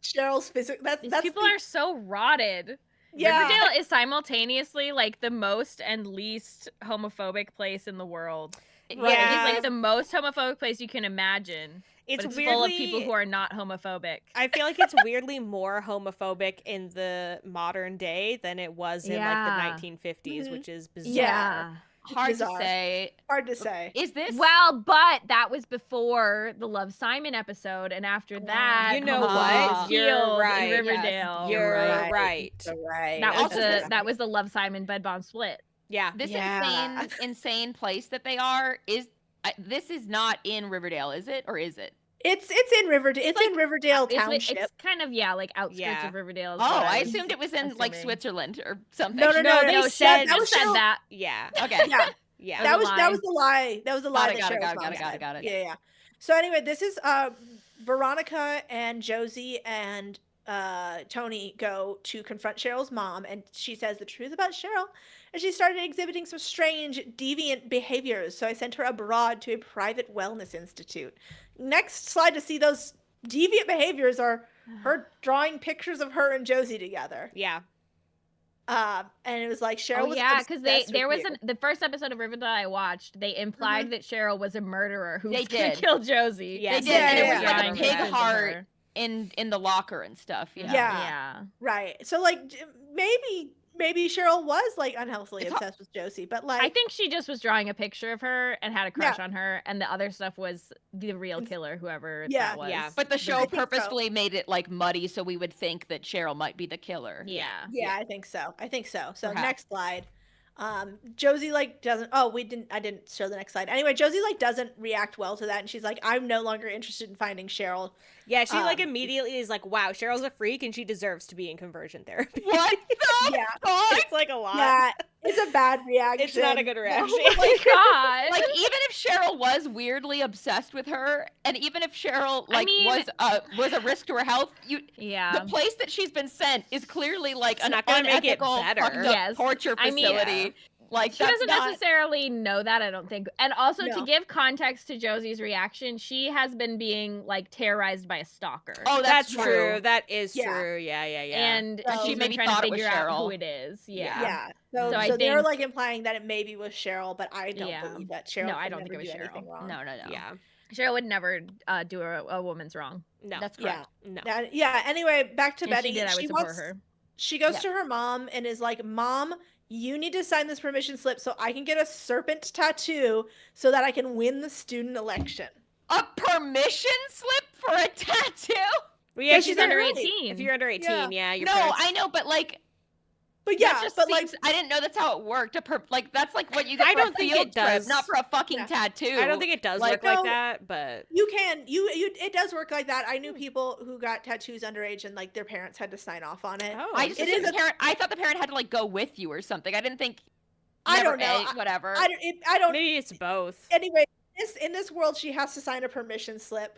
Cheryl's physical. These people are so rotted. Yeah. Riverdale is simultaneously like the most and least homophobic place in the world. Right. Yeah, it's like the most homophobic place you can imagine. It's weirdly full of people who are not homophobic. I feel like it's weirdly more homophobic in the modern day than it was in like the 1950s, which is bizarre. Yeah. Hard to say. Is this? Well, but that was before the Love Simon episode, and after that, you know what? You're right. In Riverdale. Yes. You're right. That was the Love Simon bed bomb split. Yeah. This insane place that they are this is not in Riverdale, is it? Or is it? It's in Riverdale. It's in Riverdale Township. It's kind of like outskirts of Riverdale. Oh, I assumed it was in like Switzerland or something. No. They said that. Yeah. Okay. Yeah. That was the lie. That was the lie. Got it. Yeah. So anyway, this is Veronica and Josie and Tony go to confront Cheryl's mom, and she says the truth about Cheryl, and she started exhibiting some strange, deviant behaviors. So I sent her abroad to a private wellness institute. Next slide to see those deviant behaviors are her drawing pictures of her and Josie together. Yeah. And it was like Cheryl was because there was the first episode of Riverdale I watched. They implied that Cheryl was a murderer who was going to kill Josie. Yes. They did, and it was like a pig heart in the locker and stuff. Yeah. Right. So like maybe Cheryl was like unhealthily obsessed with Josie, but like I think she just was drawing a picture of her and had a crush on her, and the other stuff was the real killer, whoever that was. Yeah. But the show purposefully made it like muddy so we would think that Cheryl might be the killer. Yeah, I think so. So next slide. Josie like doesn't I didn't show the next slide. Anyway, Josie like doesn't react well to that, and she's like, I'm no longer interested in finding Cheryl. Yeah, she like immediately is like, wow, Cheryl's a freak and she deserves to be in conversion therapy. What the fuck? It's like a lot. Yeah, it's a bad reaction. It's not a good reaction. Oh my god. Like even if Cheryl was weirdly obsessed with her, and even if Cheryl was a risk to her health, the place that she's been sent is clearly like an unethical torture facility. Like she doesn't necessarily know that, I don't think. And also to give context to Josie's reaction, she has been being like terrorized by a stalker. Oh, that's true. That is true. Yeah. And so she's been trying to figure out who it is. Yeah. So I think they're like implying that it maybe was Cheryl, but I don't believe that Cheryl. No, I don't think it was Cheryl. No. Yeah. Cheryl would never do a woman's wrong. No, that's correct. No. Anyway, back to Betty. She did. I would support her. She goes to her mom and is like, Mom, you need to sign this permission slip so I can get a serpent tattoo so that I can win the student election. A permission slip for a tattoo? Well, yeah, she's under 18. If you're under 18, you're I know, but like... But yeah, like I didn't know that's how it worked. That's like what you get for a field trip, not for a fucking tattoo. I don't think it does work like that, but you can. It does work like that. I knew people who got tattoos underage and like their parents had to sign off on it. Oh, I thought the parent had to like go with you or something. I didn't think. I don't know. Whatever. I don't. Maybe it's both. Anyway, in this world, she has to sign a permission slip.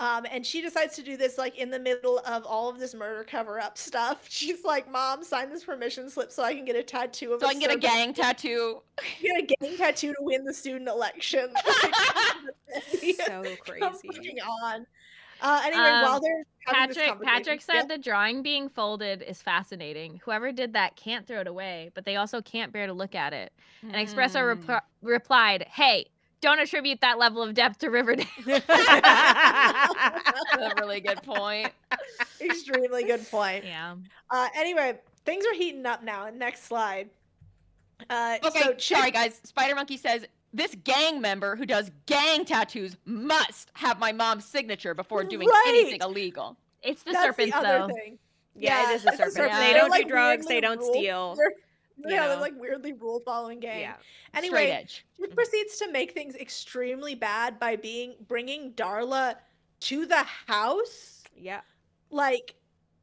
And she decides to do this like in the middle of all of this murder cover-up stuff. She's like, Mom, sign this permission slip so I can get a tattoo of so I can get a gang tattoo. Get a gang tattoo to win the student election. So crazy. On. Anyway, while they're Patrick said the drawing being folded is fascinating. Whoever did that can't throw it away, but they also can't bear to look at it. And Espresso replied, "Hey, don't attribute that level of depth to Riverdale." That's a really good point. Extremely good point. Yeah. Anyway, things are heating up now. Next slide. Okay, sorry guys. Spider Monkey says, this gang member who does gang tattoos must have my mom's signature before doing anything illegal. It's the serpents, though. Yeah, it is the serpents. They don't do drugs. They don't steal. They're like weirdly rule-following gang. Yeah. Anyway, she proceeds to make things extremely bad by bringing Darla to the house. Yeah. Like,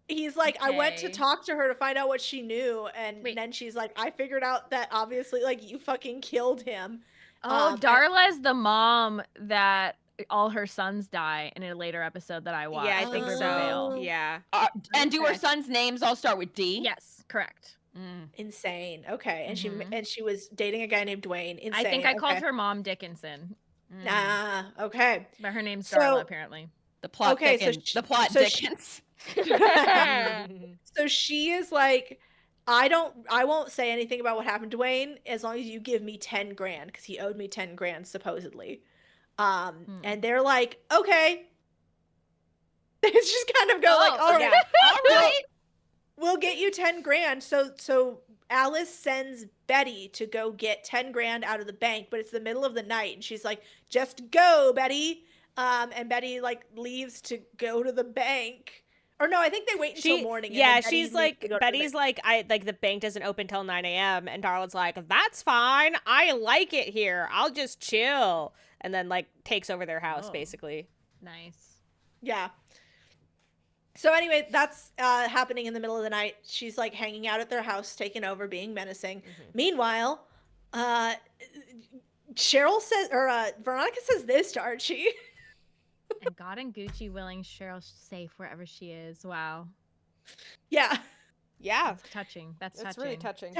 he's like, I went to talk to her to find out what she knew, and then she's like, I figured out that obviously, like, you fucking killed him. Oh, Darla's the mom that all her sons die in a later episode that I watched. Yeah, I think so. Yeah. And do her sons' names all start with D? Yes, correct. Insane. Okay, and she was dating a guy named Dwayne. Insane. I think I called her Mom Dickinson. Okay. But her name's Darla, apparently. The plot Dickens. The plot Dickens. So she is like, I won't say anything about what happened to Dwayne as long as you give me 10 grand, because he owed me 10 grand supposedly. And they're like, okay. They just kind of go like, all right, all right. We'll get you 10 grand. So Alice sends Betty to go get 10 grand out of the bank, but it's the middle of the night, and she's like, just go, Betty. And Betty like leaves to go to the bank. Or no, I think they wait until morning. Yeah, she's like, Betty's like, the bank doesn't open till 9 a.m. And Darla's like, that's fine. I like it here. I'll just chill. And then like takes over their house, basically. Nice. Yeah. So anyway, that's happening in the middle of the night. She's like hanging out at their house, taking over, being menacing. Meanwhile, Cheryl says, or Veronica says this to Archie. And God and Gucci willing Cheryl's safe wherever she is. Wow. Yeah. Yeah. That's touching. That's really touching.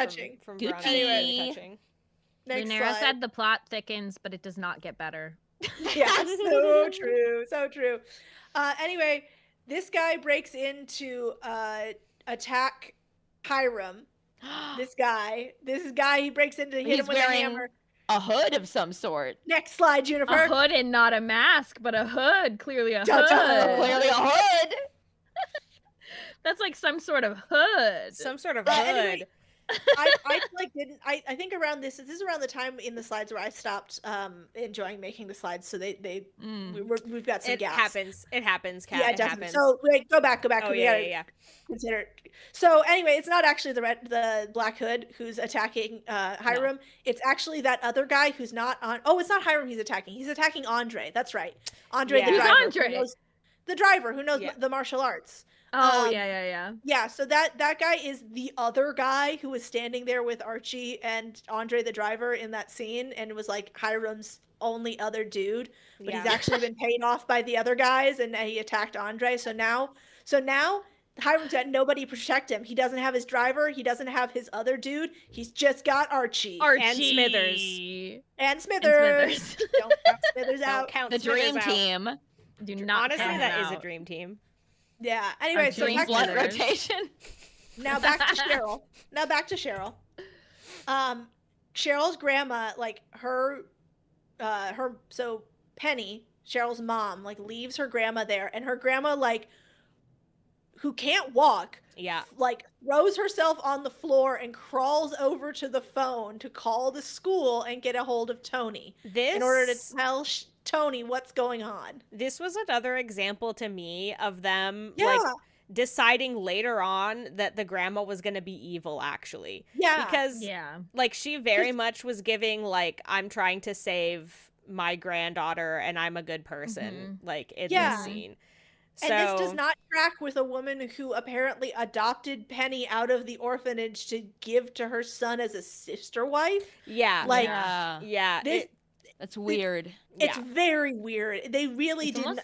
From Gucci. Veronica. Really touching. Lunera said the plot thickens, but it does not get better. Yeah, so true. So true. Anyway, this guy breaks into attack Hiram. This guy, he breaks into hit him with a hammer. A hood of some sort. Next slide, Juniper. A hood and not a mask, but a hood. Clearly a hood. Clearly a hood. That's like some sort of hood. Some sort of hood. Anyway, I think around this is around the time in the slides where I stopped enjoying making the slides, so we've got some gaps. It happens, Kat. Yeah, it definitely. happens. So wait, go back. Oh yeah. Consider. So anyway, it's not actually the Black Hood who's attacking Hiram. No. It's actually that other guy who's not on. Oh, it's not Hiram he's attacking. He's attacking Andre. That's right. Andre the driver. Andre? The driver who knows the martial arts. Oh, yeah. Yeah, so that guy is the other guy who was standing there with Archie and Andre the driver in that scene and was like Hiram's only other dude, but he's actually been paid off by the other guys, and he attacked Andre. So now Hiram's got nobody to protect him. He doesn't have his driver. He doesn't have his other dude. He's just got Archie. And Smithers. And Smithers. Don't count Smithers out. Don't count the Smithers dream out. team. Do not Honestly, that is a dream team. Yeah. Anyway, so dream blood rotation. Now back to Cheryl. Cheryl's grandma, like so Penny, Cheryl's mom, like leaves her grandma there, and her grandma, like, who can't walk, like throws herself on the floor and crawls over to the phone to call the school and get a hold of Tony in order to tell Tony what's going on. This was another example to me of them like deciding later on that the grandma was going to be evil, actually. Yeah. Because like she very much was giving like, I'm trying to save my granddaughter and I'm a good person, like in this scene. And this does not track with a woman who apparently adopted Penny out of the orphanage to give to her son as a sister wife. Yeah. Like, that's weird. It's very weird. They really didn't.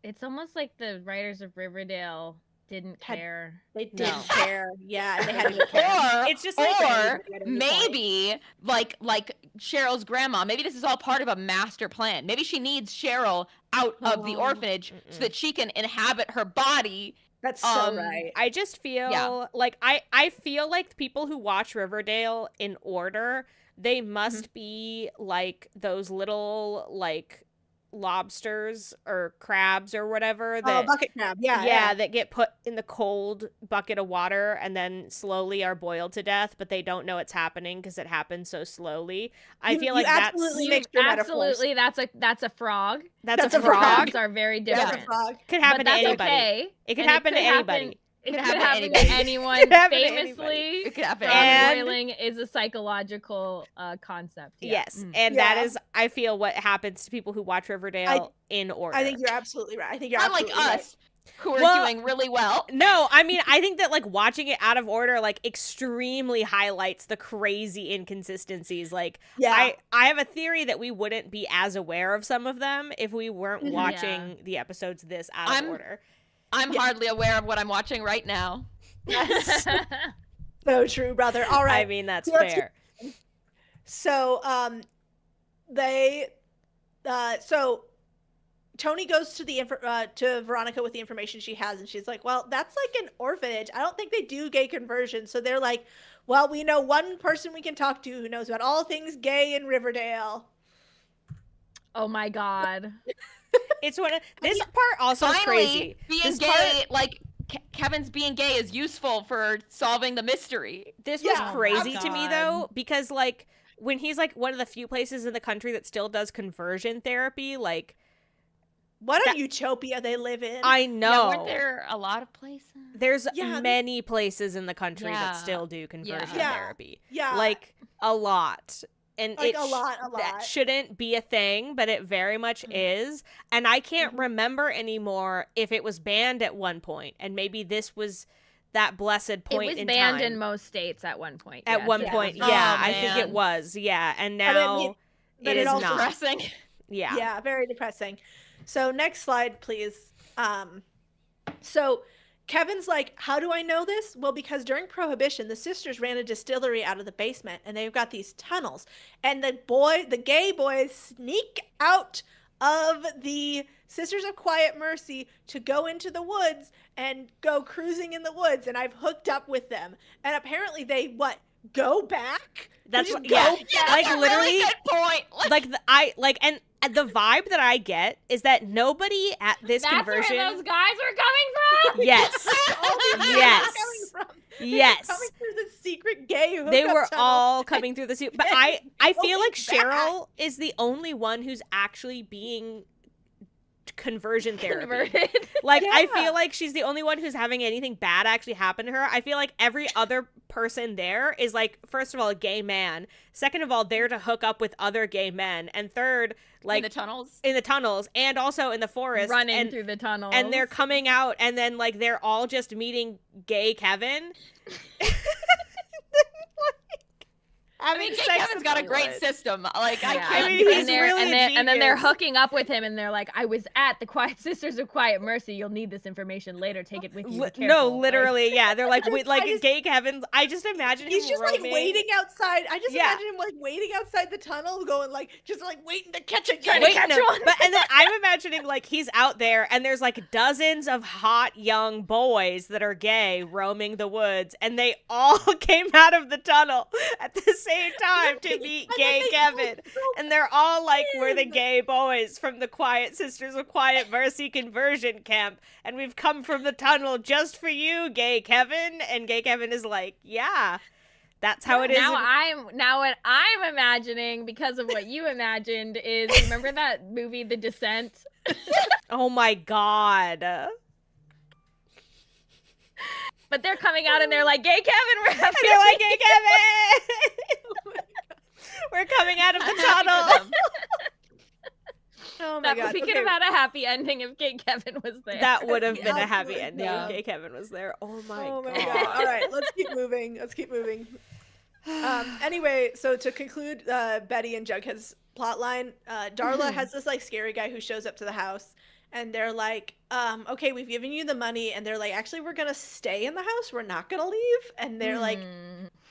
It's almost like the writers of Riverdale didn't care. They didn't care. Yeah, they had to care. It's just like, or maybe like Cheryl's grandma. Maybe this is all part of a master plan. Maybe she needs Cheryl out of the orphanage so that she can inhabit her body. That's so right. I just feel like I feel like people who watch Riverdale in order, they must be like those little like lobsters or crabs or whatever that bucket crab that get put in the cold bucket of water and then slowly are boiled to death, but they don't know it's happening because it happens so slowly. I feel like that's a frog. That's a frog. Frogs are very different. That's a frog. Could happen to anybody. Okay. It could happen to anybody. It could happen to anyone. Famously, it could happen to anyone. boiling is a psychological concept. Yes, and that is, I feel, what happens to people who watch Riverdale in order. I think you're absolutely right. Unlike us, who are doing really well. No, I mean, I think that like watching it out of order like extremely highlights the crazy inconsistencies. Like, I have a theory that we wouldn't be as aware of some of them if we weren't watching the episodes this out of order. I'm hardly aware of what I'm watching right now. Yes. So true, brother. All right. I mean, that's fair. So, so Tony goes to to Veronica with the information she has, and she's like, well, that's like an orphanage. I don't think they do gay conversion. So they're like, well, we know one person we can talk to who knows about all things gay in Riverdale. Oh my God. It's one of this part also is crazy. Being this gay, like Kevin's being gay is useful for solving the mystery. This was crazy to me though, because like when he's like one of the few places in the country that still does conversion therapy, like what a utopia they live in. I know. Yeah, weren't there a lot of places? There's many places in the country that still do conversion therapy. Yeah. Like a lot. And like a lot. That shouldn't be a thing, but it very much is. And I can't remember anymore if it was banned at one point. And maybe this was that blessed point in time. It was banned in most states at one point. At one point, I think it was. Yeah, and now it is not. Depressing. Yeah. Yeah, very depressing. So next slide, please. So Kevin's like, how do I know this? Well, because during Prohibition, the sisters ran a distillery out of the basement, and they've got these tunnels. And the gay boys sneak out of the Sisters of Quiet Mercy to go into the woods and go cruising in the woods. And I've hooked up with them. And apparently they, go back? That's what, yeah. Like literally, really good point. And the vibe that I get is that nobody at this conversion. That's where those guys are coming from. Yes. Yes. Coming through the secret gay hookup They were tunnel. all coming through the but I feel like Cheryl is the only one who's actually being conversion therapy. Like I feel like she's the only one who's having anything bad actually happen to her. I feel like every other person there is like, first of all, a gay man, second of all, there to hook up with other gay men, and third, like in the tunnels and also in the forest, running through the tunnels, and they're coming out, and then like they're all just meeting gay Kevin. Kevin's got a great system. Like I can't. I mean, he's really and then they're hooking up with him, and they're like, "I was at the Sisters of Quiet Mercy. You'll need this information later. Take it with you." No, literally, yeah. They're like, gay Kevin's. I just imagine he's just roaming. like waiting outside. I just imagine him like waiting outside the tunnel, going like just like waiting to catch a guy. But and then I'm imagining like he's out there, and there's like dozens of hot young boys that are gay roaming the woods, and they all came out of the tunnel at the same time to meet gay Kevin, and they're all like, we're the gay boys from the Sisters of Quiet Mercy conversion camp, and we've come from the tunnel just for you, gay Kevin. And gay Kevin is like, yeah, that's how it is. Now what I'm imagining, because of what you imagined, is remember that movie The Descent? Oh my God. But they're coming out and they're like, gay Kevin, we're happy. And they're like, gay Kevin! We're coming out of the tunnel. Oh my God. We could have had a happy ending if gay Kevin was there. That would have been a happy ending if gay Kevin was there. Oh my God. All right, let's keep moving. Anyway, so to conclude Betty and Jughead's plotline, Darla has this like scary guy who shows up to the house. And they're like, okay, we've given you the money. And they're like, actually, we're going to stay in the house. We're not going to leave. And they're like,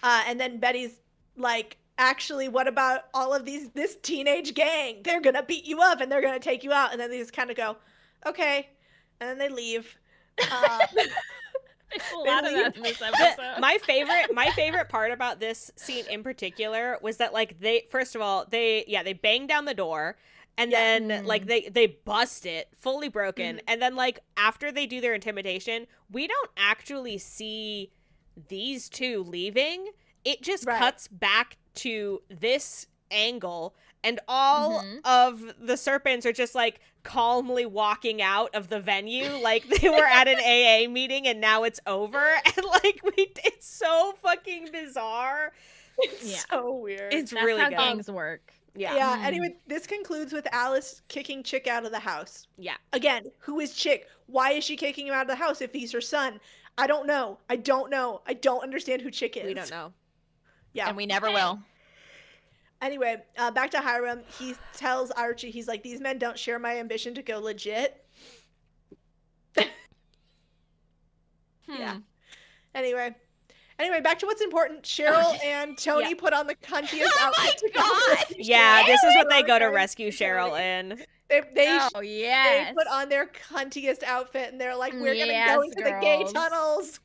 and then Betty's like, actually, what about all of this teenage gang? They're going to beat you up and they're going to take you out. And then they just kind of go, okay. And then they leave. There's a lot of that in this episode. My favorite part about this scene in particular was that like first of all, they bang down the door. And then, like, they bust it, fully broken. And then, like, after they do their intimidation, we don't actually see these two leaving. It just cuts back to this angle. And all of the serpents are just, like, calmly walking out of the venue. Like, they were at an AA meeting and now it's over. And, like, it's so fucking bizarre. It's so weird. It's That's really how good. gangs work. Yeah. Anyway, this concludes with Alice kicking Chick out of the house. Yeah. Again, who is Chick? Why is she kicking him out of the house if he's her son? I don't know. I don't understand who Chick is. We don't know. Yeah. And we never will. Anyway, back to Hiram. He tells Archie, he's like, these men don't share my ambition to go legit. Yeah. Anyway, back to what's important. Cheryl and Tony put on the cuntiest outfit to go. Yeah, this is what they go to rescue Cheryl in. They put on their cuntiest outfit and they're like, we're gonna go into the gay tunnels.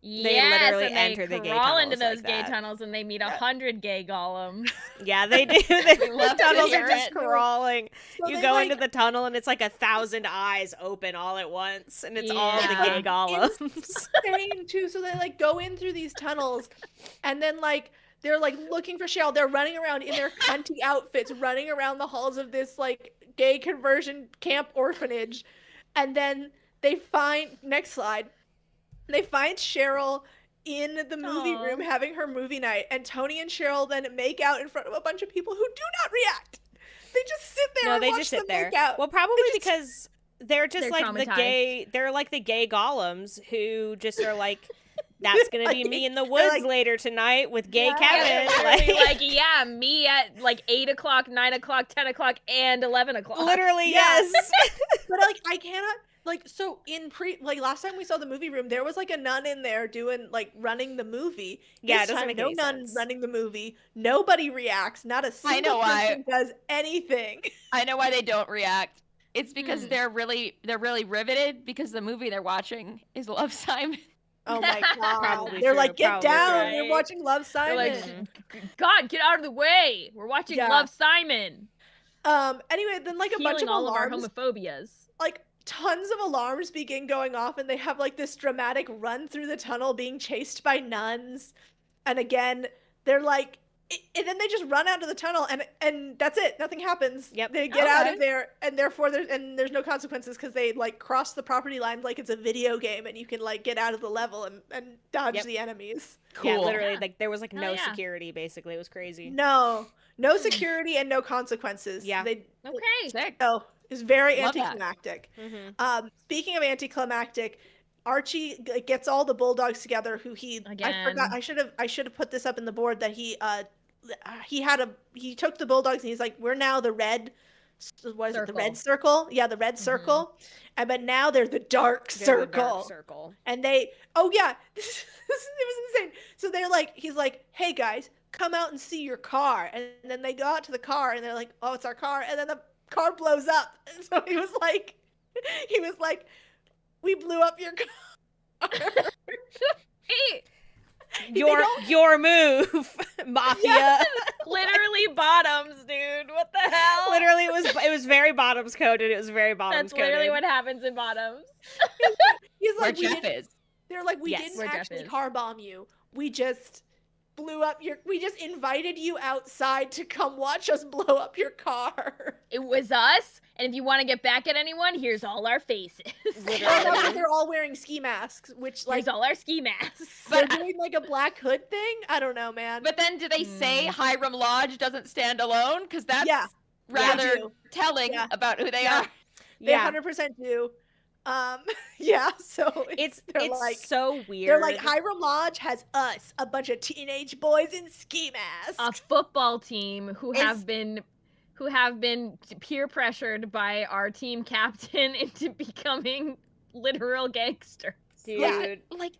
They literally enter the gay tunnels. Crawl into those gay tunnels and they meet 100 gay golems. Yeah, they do. The tunnels are just crawling. So you go into the tunnel and it's like 1,000 eyes open all at once, and it's all the gay golems. Insane too. So they like go in through these tunnels, and then like they're like looking for Cheryl. They're running around in their cunty outfits, running around the halls of this like gay conversion camp orphanage, and then they find they find Cheryl in the movie room having her movie night, and Tony and Cheryl then make out in front of a bunch of people who do not react. They just sit there and watch them make out. Well, probably because they're like the gay golems who just are like, that's gonna be me in the woods later tonight with gay Kevin. Me at like 8 o'clock, 9 o'clock, 10 o'clock, and 11 o'clock. Literally, yes. But like, I cannot. Like, so last time we saw the movie room, there was like a nun in there running the movie. Yeah, it doesn't make any nun running the movie. Nobody reacts. Not a single person does anything. I know why they don't react. It's because they're really riveted because the movie they're watching is Love, Simon. Oh my god. They're like, get down. Right. You're watching Love, Simon. Like, God, get out of the way. We're watching Love, Simon. Anyway, then like a bunch of alarms. All of our homophobias. Like tons of alarms begin going off, and they have like this dramatic run through the tunnel being chased by nuns. And again, they're like, and then they just run out of the tunnel, and that's it. Nothing happens. Yep. They get out of there, and therefore there's no consequences because they like cross the property line like it's a video game, and you can like get out of the level and dodge the enemies. Cool. Yeah, literally, like there was like no security. Basically, it was crazy. No security and no consequences. Yeah. Sick. Oh, it's very anticlimactic. Speaking of anticlimactic, Archie gets all the bulldogs together. I forgot. I should have put this up in the board that he took the bulldogs and he's like, we're now the red. What is it? The red circle? Yeah, the red circle. But now they're the dark circle. And they. Oh yeah, it was insane. So they're like, he's like, hey guys, come out and see your car. And then they go out to the car and they're like, oh, it's our car. And then the car blows up. And so he was like, we blew up your car. Hey, your move, mafia. Yeah. Literally bottoms, dude. What the hell? Literally, it was very bottoms coded. It was very bottoms coded. That's literally what happens in bottoms. He's like, where Jeff is. They're like, we didn't actually car bomb you. We just blew up we just invited you outside to come watch us blow up your car. It was us, and if you want to get back at anyone, here's all our faces. They're all wearing ski masks, which like here's all our ski masks. They're doing like a Black Hood thing. I don't know, man. But then, do they say Hiram Lodge doesn't stand alone? Because that's rather telling about who they are. They 100% do. So it's like so weird. They're like, Hiram Lodge has us, a bunch of teenage boys in ski masks, a football team who have been peer pressured by our team captain into becoming literal gangsters. Dude, like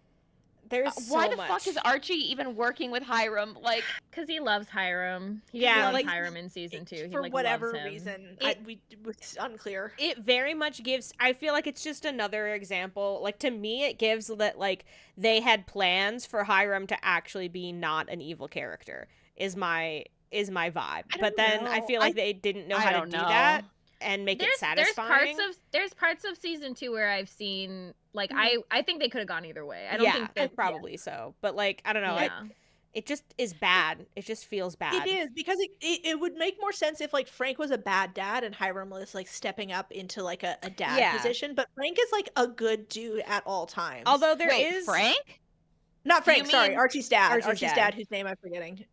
there's so why the much. fuck is Archie even working with Hiram? Like, because he loves Hiram. He loves Hiram in season 2. For whatever reason, it's unclear. It very much gives. I feel like it's just another example. Like, to me, it gives that like they had plans for Hiram to actually be not an evil character. Is my vibe. But then I feel like they didn't know how to do that and make it satisfying. There's parts of season 2 where I've seen like I think they could have gone either way. I don't think that probably so. But like I don't know. It just is bad. It just feels bad. It is because it would make more sense if like Frank was a bad dad and Hiram was like stepping up into like a dad position. But Frank is like a good dude at all times. Although there is Frank? Not Frank, sorry, Archie's dad. Archie's dad, whose name I'm forgetting.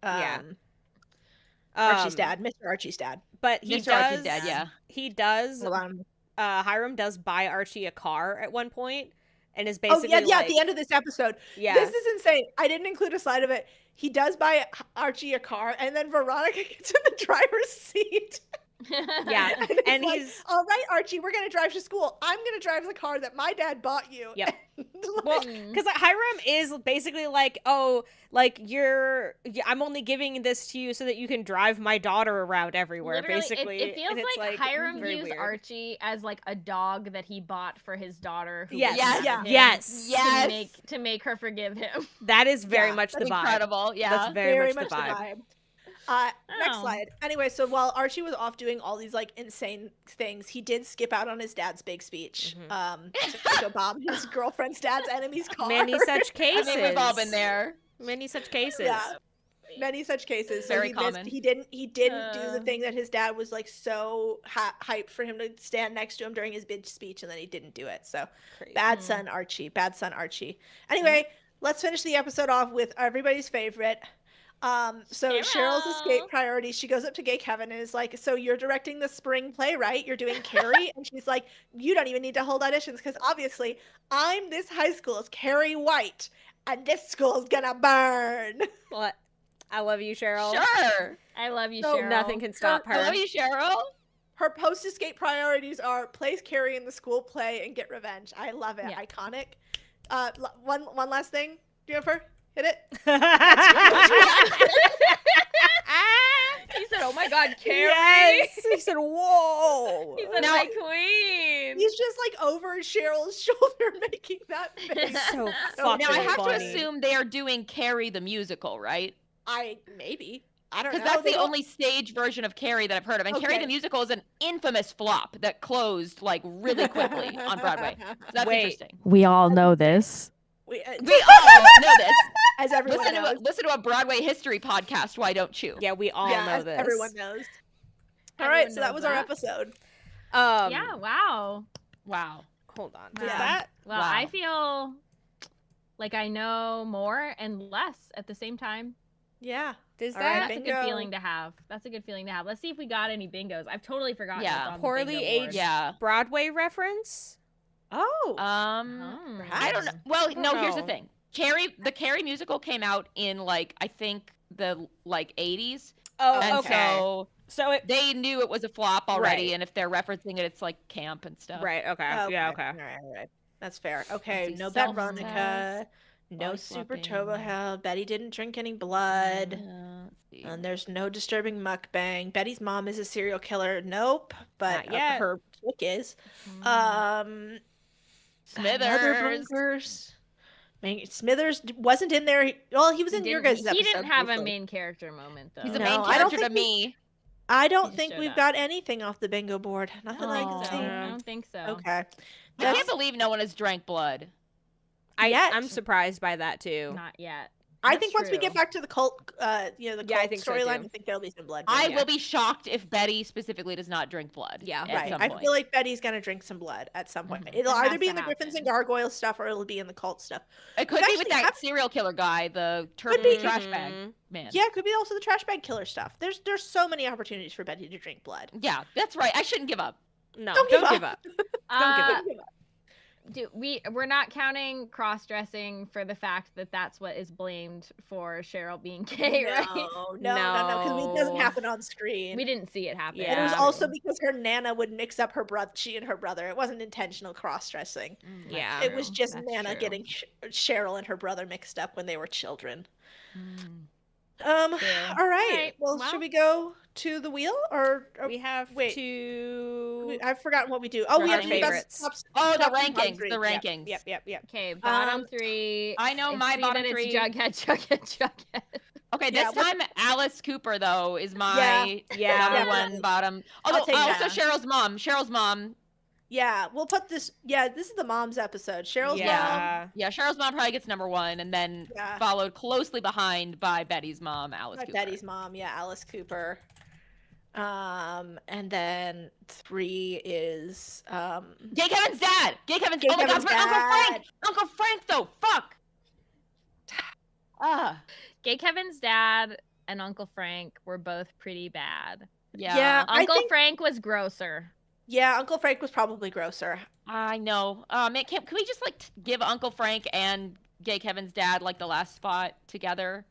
Archie's dad, Mr. Archie's dad. But he Mr. does. Archie's dad, yeah. He does. Hold on. Hiram does buy Archie a car at one point, and is basically at the end of this episode. Yeah, this is insane. I didn't include a slide of it. He does buy Archie a car, and then Veronica gets in the driver's seat. Yeah, and like, he's all right, Archie, we're gonna drive to school. I'm gonna drive the car that my dad bought you. Yep. Well, because Hiram is basically like, oh, like I'm only giving this to you so that you can drive my daughter around everywhere. Literally, basically, it feels like Hiram views weird. Archie as like a dog that he bought for his daughter. Who Yes. To make her forgive him. That is very much the vibe. Incredible. Yeah, that's very much the vibe. Next slide. Anyway, so while Archie was off doing all these like insane things, he did skip out on his dad's big speech. To go bomb his girlfriend's dad's enemy's car. Many such cases. I think we've all been there. Many such cases. Yeah. Many such cases. Very common. He didn't do the thing that his dad was like so hyped for him to stand next to him during his big speech, and then he didn't do it. So bad son Archie. Anyway, let's finish the episode off with everybody's favorite. So Cheryl's escape priority, she goes up to Gay Kevin and is like, so you're directing the spring play, right? You're doing Carrie? And she's like, you don't even need to hold auditions because obviously I'm this high school's Carrie White and this school's gonna burn. What? I love you, Cheryl. Sure. I love you, So Cheryl. Nothing can stop her. I love you, Cheryl. Her post-escape priorities are place Carrie in the school play and get revenge. I love it. Yeah. Iconic. One last thing, Jennifer. Hit it. He said, "Oh my God, Carrie!" Yes. He said, "Whoa!" He said, Now- "My queen." He's just like over Cheryl's shoulder making that face. So fucking Now I have funny. to assume they are doing Carrie the musical, right? I don't know. Because that's the only stage version of Carrie that I've heard of. And Carrie Okay. the musical is an infamous flop that closed like really quickly on Broadway. So that's interesting. We all know this. We We all know this. as everyone knows. Listen to a Broadway history podcast. Why don't you? Yeah, we all know this. Everyone knows. All Everyone right, so that knows was our that. episode. Yeah. Wow. Wow. Hold on. Wow. Is that? Well, Wow. I feel like I know more and less at the same time. Yeah. Does All right, that That's a bingo. good feeling to have. Let's see if we got any bingos. I've totally forgotten. Yeah. what's on the Poorly bingo aged- board. Yeah. Broadway reference? Oh. Oh. I don't know. Well, don't no, here's the know. thing. The Carrie musical came out in like I think the like 80s. Oh, And okay. So it they knew it was a flop already, Right. and if they're referencing it, it's like camp and stuff. right. Okay. Yeah. Okay. All right. That's fair. Okay, see, no self-obsessed, Veronica. No body super swapping. turbo hell. Betty didn't drink any blood. Let's see. And there's no disturbing mukbang. Betty's mom is a serial killer. Nope. But Not yet. her chick is. Mm. Another Smithers. bunkers. Smithers wasn't in there. Well, he was in your guys' episode. He didn't have a briefly. main character moment though. He's a No, main I don't character to think me. I don't He think showed we've up. got anything off the bingo board. Nothing I Oh, can see. I don't think so. Okay. I can't believe no one has drank blood. Yet. I'm surprised by that too. Not yet. I That's think once we true. get back to the cult, the Yeah, I cult think so, storyline, too. I think there'll be some blood. I Yeah. will be shocked if Betty specifically does not drink blood. Yeah. at Right. some I point. feel like Betty's gonna drink some blood at some point. Mhm. It'll It either has be to in the Griffins and happen. Gargoyles stuff, or it'll be in the cult stuff. It could We've be with actually that have- serial killer guy, the Could be. trash bag Mhm. man. Yeah, it could be also the trash bag killer stuff. There's so many opportunities for Betty to drink blood. Yeah, that's right. I shouldn't give up. No, Don't don't give give up. Uh, Don't give up. we're not counting cross-dressing for the fact that that's what is blamed for Cheryl being gay, right? No, because it doesn't No. happen on screen. We didn't see it happen. Yeah. And it was Yeah. also because her nana would mix up she and her brother. It wasn't intentional cross-dressing. Yeah. It was just That's Nana true. getting Cheryl and her brother mixed up when they were children. Mm. All right. Alright, Well, well. should we go to the wheel or We have wait. to. I've forgotten what we do. Oh, we Our have to do best favorites. top- Oh, the top two, bottom rankings. three. The rankings. Yep. Okay, bottom Um, three. I know It's my seen bottom that three. It's Jughead. Okay, Yeah, this what- time Alice Cooper though is my Yeah. number Yeah. one bottom. I'll Although take also that. Cheryl's mom. Cheryl's mom. Yeah, we'll put this. Yeah, this is the mom's episode. Cheryl's mom. Yeah. Yeah, Cheryl's mom probably gets number one, and then Yeah. followed closely behind by Betty's mom, Alice My Cooper. Betty's mom. Yeah, Alice Cooper. And then 3 is Gay Kevin's dad. Gay Kevin's. Gay Oh my Kevin's God, Uncle dad. Frank. Uncle Frank though. Fuck. Gay Kevin's dad and Uncle Frank were both pretty bad. Yeah. Uncle Frank was grosser. Yeah, Uncle Frank was probably grosser. I know. Man, can we just like give Uncle Frank and Gay Kevin's dad like the last spot together?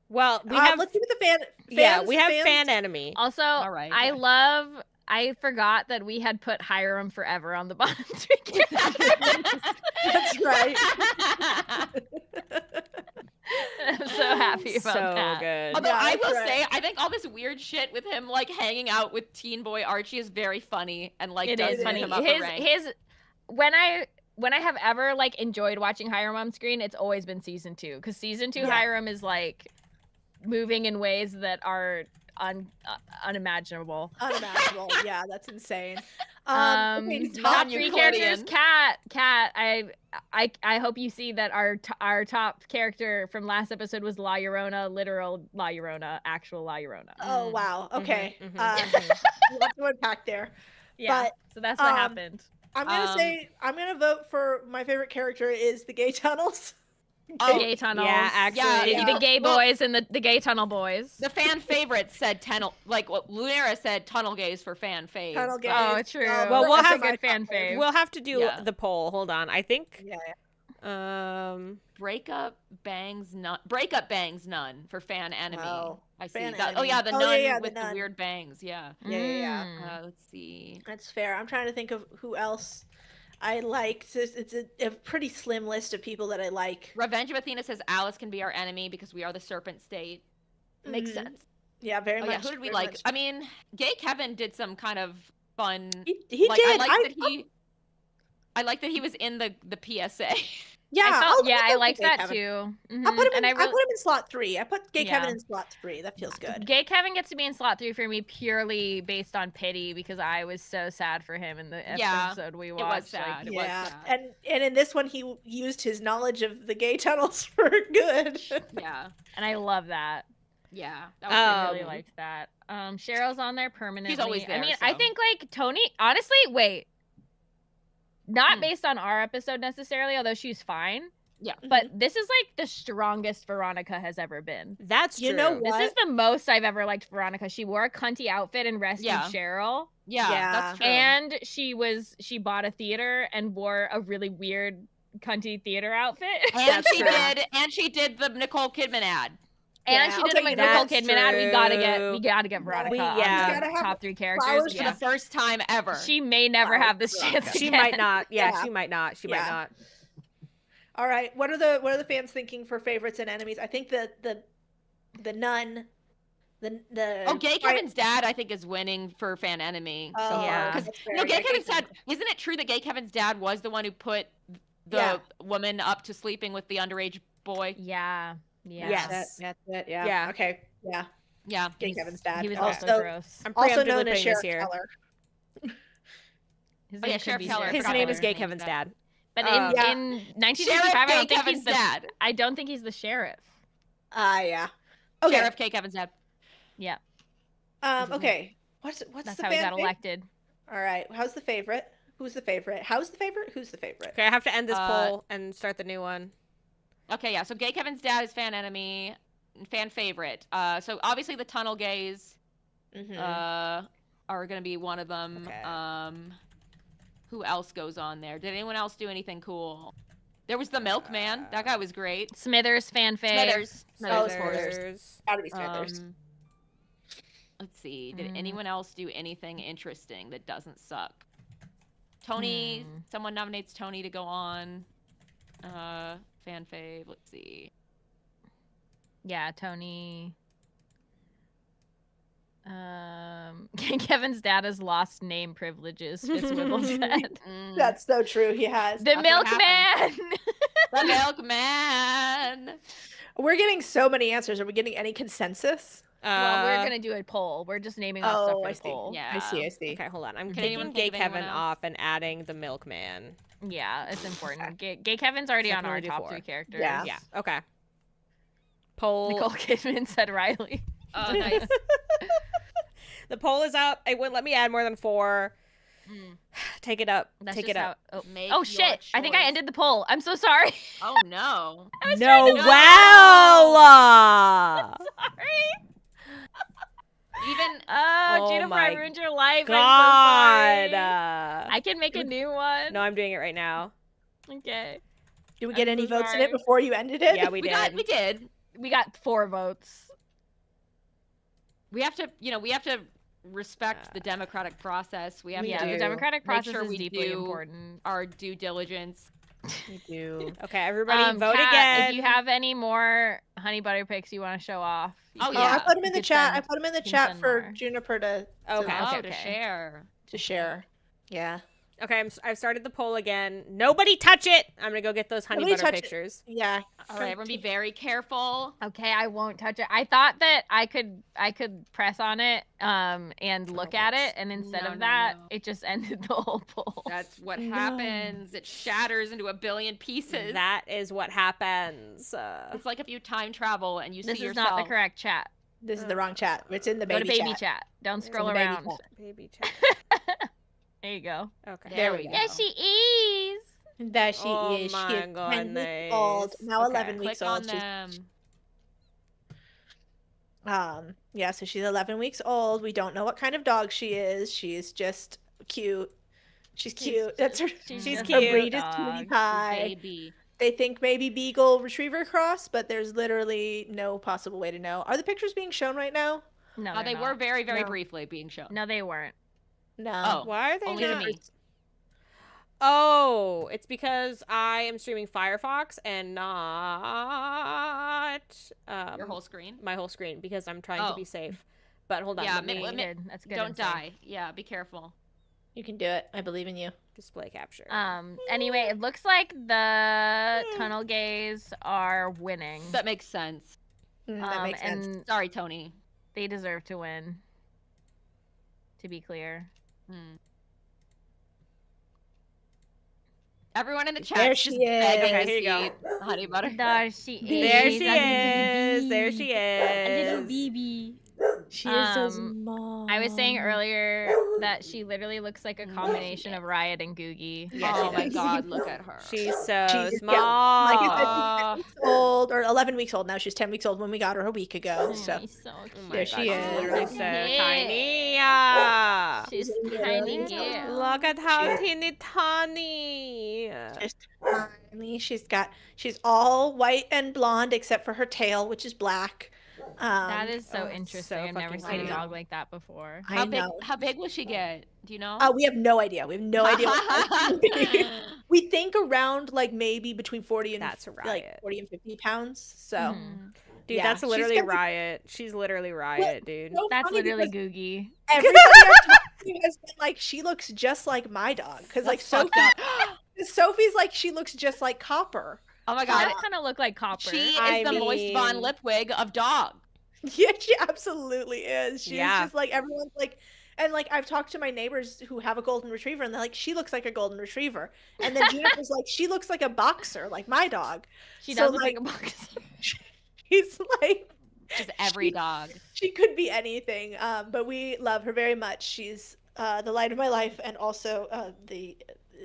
Well, we have. Let's do the fan. We have fan enemy. Also, all right. I forgot that we had put Hiram Forever on the bottom 3 characters. That's right. I'm so happy about that. So good. Although I will say, I think all this weird shit with him like hanging out with teen boy Archie is very funny and like it does is funny. Him up a rank. When I have ever like enjoyed watching Hiram on screen, it's always been season 2, because season 2 Hiram is like moving in ways that are unimaginable. Unimaginable. Yeah, that's insane. Okay, top 3 characters. Kat, I hope you see that our top character from last episode was La Llorona, literal La Llorona, actual La Llorona. Oh wow. Okay. Lots to unpack there. Yeah. But, so that's what happened. I'm gonna vote for my favorite character is the gay tunnels. Gay tunnels. Yeah, actually. The gay boys and the gay tunnel boys. The fan favorites said tunnel, like what Lunera said, tunnel gays for fan faves. Tunnel gays. Oh, true. Well, we'll have a good fan fave. We'll have to do the poll. Hold on. I think. Breakup bangs none for fan enemy. Oh, I see. fan Oh yeah, the nun with the weird bangs. Yeah. Yeah. Let's see. That's fair. I'm trying to think of who else I like. It's a pretty slim list of people that I like. Revenge of Athena says Alice can be our enemy because we are the serpent state. Makes sense. Yeah, very much. Yeah, who did we like? I mean, Gay Kevin did some kind of fun. He did. I like that he was in the PSA. Yeah, I like that too. I put him in slot 3. I put Gay Kevin in slot 3. That feels good. Gay Kevin gets to be in slot 3 for me purely based on pity, because I was so sad for him in the episode we watched. It was sad. It was sad. And in this one, he used his knowledge of the gay tunnels for good. Yeah, and I love that. Yeah, I really liked that. Cheryl's on there permanently. She's always there. I mean, I think like Tony. Honestly, wait. Not based on our episode necessarily, although she's fine. Yeah. But this is like the strongest Veronica has ever been. That's true. You know what? This is the most I've ever liked Veronica. She wore a cunty outfit and rescued Cheryl. Yeah, that's true. And she bought a theater and wore a really weird cunty theater outfit. And she did the Nicole Kidman ad. And she did a Nicole Kidman ad. We gotta get Veronica on the top 3 characters for the first time ever. She may never have this chance. She might not. Yeah, she might not. She might not. All right. What are the fans thinking for favorites and enemies? I think the nun. Gay Kevin's dad, I think, is winning for fan enemy. Because Gay Kevin's dad. Isn't it true that Gay Kevin's dad was the one who put the woman up to sleeping with the underage boy? Yeah. Yeah. Yes. That's it. Yeah. Yeah. Okay. Yeah. Yeah. Gay Kevin's dad. He was also gross. I'm also known as Sheriff Keller. Sheriff Keller. His name is Gay Kevin's dad. But in 1965, I don't think he's the sheriff. Yeah. Okay. Sheriff Gay Kevin's dad. Yeah. Okay. What's That's the how he got elected. All right. How's the favorite? Who's the favorite? How's the favorite? Who's the favorite? Okay, I have to end this poll and start the new one. Okay, yeah. So Gay Kevin's dad is fan enemy, fan favorite. So obviously the tunnel gays are gonna be one of them. Okay. Who else goes on there? Did anyone else do anything cool? There was the milkman. That guy was great. Smithers fan fave. Smithers. Gotta be Smithers. Let's see. Did anyone else do anything interesting that doesn't suck? Tony. Someone nominates Tony to go on. Fan fave. Let's see. Yeah, Tony. Kevin's dad has lost name privileges. Fitzwiggle said. That's so true. He has. The milkman. The milkman. We're getting so many answers. Are we getting any consensus? Well, we're gonna do a poll. We're just naming off stuff for the poll. Yeah, I see. Okay, hold on. I'm taking Gay Kevin off and adding the milkman. Yeah, it's important. Gay Kevin's already on our top 3 characters. Yeah. Okay. Poll. Nicole Kidman said Riley. Oh, nice. The poll is up. It wouldn't let me add more than 4. Take it up. That's Take just it up. Oh shit! I think I ended the poll. I'm so sorry. Oh no. No, well. Sorry. Even Gina Fry ruined your life. God. I'm so sorry. I can make a new one. No, I'm doing it right now. Okay. Did we get any votes in it before you ended it? Yeah, we did. We did. We got 4 votes. We have to, we have to respect the democratic process. We have to the democratic process make sure is deeply important. Our due diligence. We do. Okay, everybody vote Kat, again. If you have any more honey butter picks you want to show off. I put them in the chat. I put them in the chat for Juniper to share. To share. Yeah. Okay, I've started the poll again. Nobody touch it. I'm gonna go get those honey butter pictures. Yeah. All right, everyone be very careful. Okay, I won't touch it. I thought that I could press on it and look at it, and instead of that, it just ended the whole poll. That's what happens. It shatters into a billion pieces. That is what happens. It's like if you time travel and you see yourself. This is not the correct chat. This is the wrong chat. It's in the Go baby to baby chat. Don't scroll around. Baby chat. There you go. Okay. There we go. There she is. There she is. My she is 10 weeks old. Now 11 weeks Click old. Yeah, so she's 11 weeks old. We don't know what kind of dog she is. She's just cute. She's cute. That's her. She's cute. Her breed is cutie pie. Baby. They think maybe Beagle Retriever cross, but there's literally no possible way to know. Are the pictures being shown right now? No, they were very, very briefly being shown. No, they weren't. No. Oh, why are they only not? to me. Oh, it's because I am streaming Firefox and not your whole screen. My whole screen because I'm trying to be safe. But hold on, that's good. Don't die. Yeah, be careful. You can do it. I believe in you. Display capture. Anyway, it looks like the tunnel gays are winning. That makes sense. That makes sense. Sorry, Tony. They deserve to win. To be clear. Everyone in the chat. There she is. Okay, here you go. Honey butter. There she is. There she is. There she is. A little baby. She is so small. I was saying earlier that she literally looks like a combination of Riot and Googie. Oh my god, look at her. She's so small. Like I said, she's 10 weeks old, or 11 weeks old now. She's 10 weeks old when we got her a week ago. So there she is. Literally so tiny. She's tiny. Look at how teeny tiny. Just tiny. She's all white and blonde except for her tail, which is black. That is so interesting. I've never seen a dog like that before. How big will she get? Do you know? We have no idea. We have no idea. We think around like maybe between 40 and that's a riot. Like 40 and 50 pounds. So, dude, that's literally Riot. She's literally Riot, dude. So that's literally Googie. Everybody I've talked to has been like, she looks just like my dog because like Sophie's like she looks just like Copper. Oh my god, that kind of look like Copper. She is the Moist Von Lipwig of dog. Yeah, she absolutely is. She's just like everyone's like, and like I've talked to my neighbors who have a golden retriever, and they're like, she looks like a golden retriever. And then Juniper's like, she looks like a boxer, like my dog. She does look like a boxer. She's like just every dog. She could be anything. But we love her very much. She's the light of my life, and also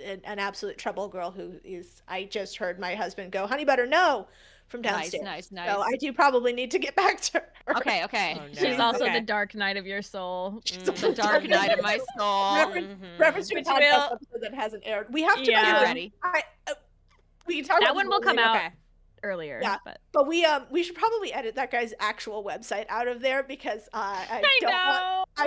an absolute trouble girl who is. I just heard my husband go, "Honey butter, no." From downstairs. Nice. So I do probably need to get back to her. Okay. Oh, no. She's also the dark night of your soul. The dark night of my soul. Reference to a podcast episode that hasn't aired. We have to. Yeah. Ready. We talk that about one will come out earlier. Yeah, but we should probably edit that guy's actual website out of there because I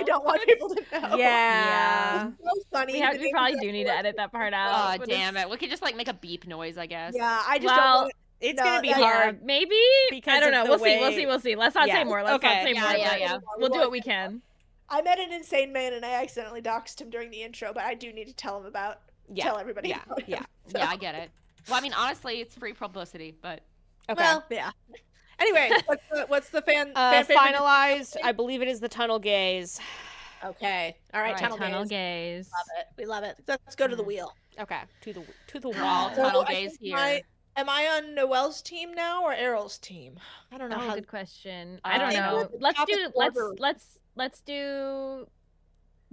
don't want people to know. Yeah. It's so funny. We probably do need to edit that part out. Oh damn it! We could just like make a beep noise, I guess. Yeah, I just don't want it's gonna be hard. Maybe because I don't know. We'll see. Let's not say more. Let's not say more. Yeah. We'll do what we can. I met an insane man and I accidentally doxed him during the intro, but I do need to tell him about. Yeah. Tell everybody. Yeah. So. Yeah, I get it. Well, I mean, honestly, it's free publicity, but okay. Well, yeah. Anyway, what's the fan finalized? I believe it is the Tunnel Gaze. Okay. All right. Tunnel Gaze. Love it. We love it. Let's go to the wheel. Okay. To the wall. Tunnel Gaze here. Am I on Noelle's team now or Errol's team? I don't know. Oh, good question. I don't know. Let's do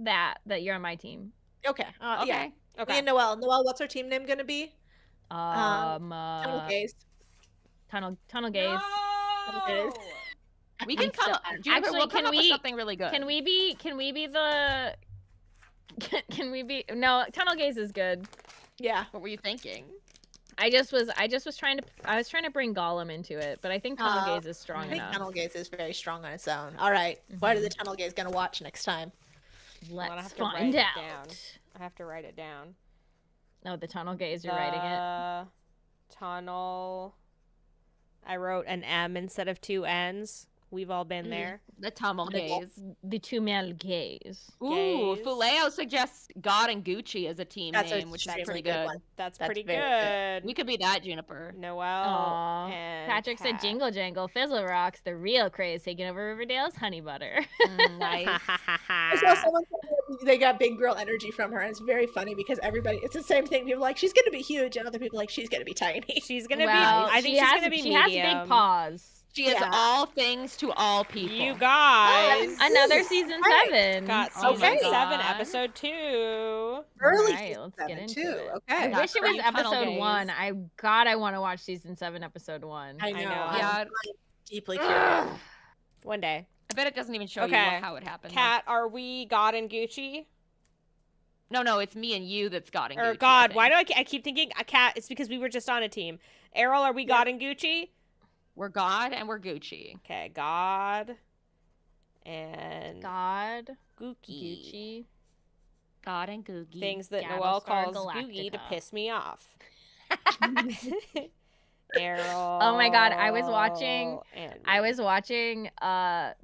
that you're on my team. Okay. Yeah. Okay. Me and Noelle. Noelle, what's our team name gonna be? Tunnel Gaze. Tunnel Gaze. No! Tunnel Gaze. We can come up. Actually, we'll come up with something really good. Can we be the? Can we be? No, Tunnel Gaze is good. Yeah. What were you thinking? I was trying to bring Gollum into it, but I think Tunnel Gaze is strong enough. I think Tunnel Gaze is very strong on its own. All right. What are the Tunnel Gaze gonna watch next time? Let's find out. I have to write it down. No, the Tunnel Gaze, you're writing it. Tunnel. I wrote an M instead of 2 N's. We've all been there. The Tunnel Gaze. The Tunnel Gaze. Ooh, Fuleo suggests God and Gucci as a team name, which is pretty good. That's pretty good. We could be that, Juniper. Noelle. And Patrick said Jingle Jangle, Fizzle Rocks, the real craze taking over Riverdale's Honey Butter. Nice. I saw someone say they got big girl energy from her, and it's very funny because it's the same thing. People are like, she's gonna be huge, and other people are like, she's gonna be tiny. She's gonna be, I think she's gonna be medium. She has big paws. She is all things to all people. You guys. Another season 7. Got season 7, episode 2. Early right, season let's 7 get into too. it. Okay. I wish it was episode 1. I want to watch season 7, episode 1. I know. Yeah. I'm deeply curious. One day. I bet it doesn't even show you how it happened. Kat, are we God and Gucci? No, it's me and you that's God and Gucci. Or God, why do I keep thinking Kat? It's because we were just on a team. Errol, are we God and Gucci? We're God and we're Gucci. Okay, God and Gucci. God and Googie. Things that Noelle calls Googie to piss me off. Errol. Oh my god, I was watching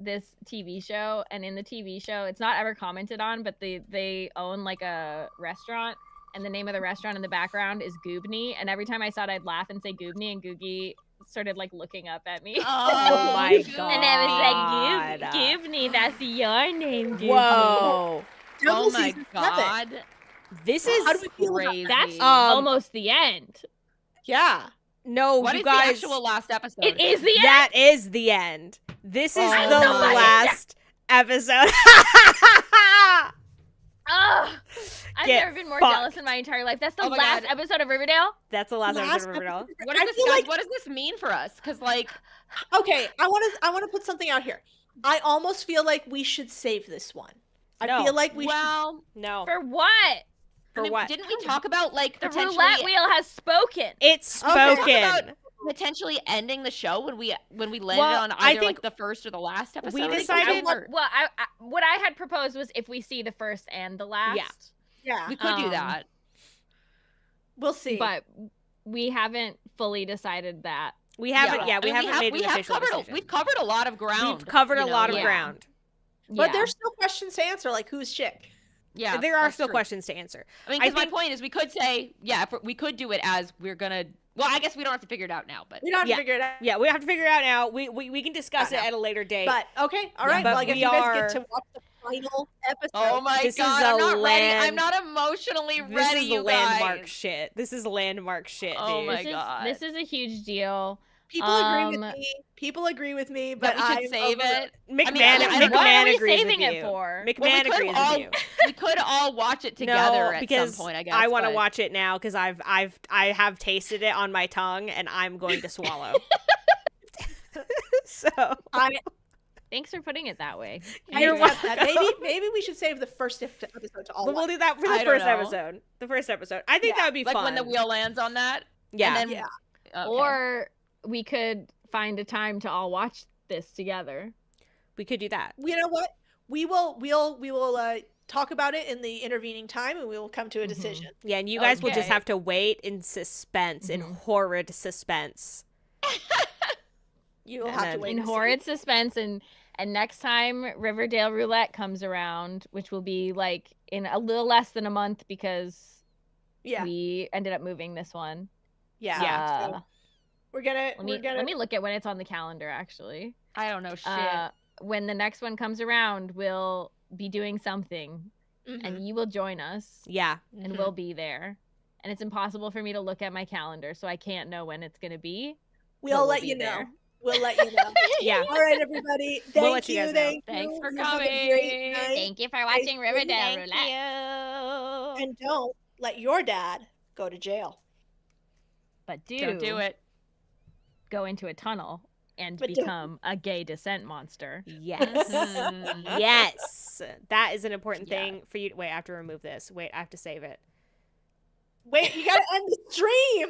this TV show, and in the TV show, it's not ever commented on, but they own like a restaurant, and the name of the restaurant in the background is Goobney, and every time I saw it, I'd laugh and say Goobney, and Googie started like looking up at me. Oh my god. And I was like, Goobney, that's your name, Goobney. Whoa. Oh my god. This is how do we feel crazy. about that? That's almost the end. Yeah. No, what you is guys, the actual last episode? It is the end. That is the end. This is the last episode. I've never been more jealous in my entire life. That's the last episode of Riverdale? That's the last episode of Riverdale. What does this, guys, what does this mean for us? Because like, okay, I want to put something out here. I almost feel like we should save this one. I feel like we should. No. For what? What? Didn't we talk about like the roulette wheel has spoken? It's spoken. About potentially ending the show when we landed on either like the first or the last episode. We decided. What I had proposed was if we see the first and the last. Yeah. We could do that. We'll see. But we haven't fully decided that. We haven't. Yeah, we haven't made an official decision. We've covered a lot of ground. We've covered a lot of ground. But there's still questions to answer, like who's chick. Yeah, there are still questions to answer. I mean, because my point is, we could say, we could do it as we're gonna. Well, I guess we don't have to figure it out now, but we don't have to figure it out. Yeah, we have to figure it out now. We can discuss it at a later date. But okay, all right. Well, I guess you guys get to watch the final episode. Oh my god, I'm not ready. I'm not emotionally ready. This is you landmark guys. shit. This is landmark shit, dude. Oh my god, this is a huge deal. People agree with me. But we should save it. McMahon, what are we agrees saving with it you. for? McMahon agrees with you. We could all watch it together at some point, I guess. I want to watch it now because I have tasted it on my tongue and I'm going to swallow. So thanks for putting it that way. Maybe we should save the first episode to all. We'll do that for the first episode. The first episode. I think that would be fun. Like when the wheel lands on that. Yeah. And then, Okay. Or we could find a time to all watch this together. We could do that. You know what? We will talk about it in the intervening time, and we will come to a decision. Yeah, and you guys will just have to wait in suspense, in horrid suspense. You will have to wait in horrid suspense, and next time Riverdale Roulette comes around, which will be like in a little less than a month because we ended up moving this one. Yeah. So let me look at when it's on the calendar, actually. I don't know shit. When the next one comes around, we'll be doing something and you will join us. Yeah. And we'll be there. And it's impossible for me to look at my calendar, so I can't know when it's going to be. We'll let you know. We'll let you know. Yeah. All right, everybody. We'll let you guys know. Thanks for coming. Thank you for watching Riverdale Roulette. And don't let your dad go to jail. But don't do it. Go into a tunnel and become a gay descent monster. Yes. Yes. That is an important thing for you. Wait, I have to remove this. Wait, I have to save it. Wait, you gotta end the stream.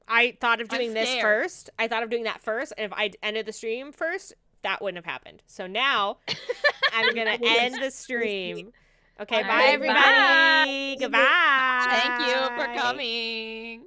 I thought of doing this first. I thought of doing that first. And if I ended the stream first, that wouldn't have happened. So now I'm going to end the stream. Okay, bye, everybody. Bye. Goodbye. Thank you for coming.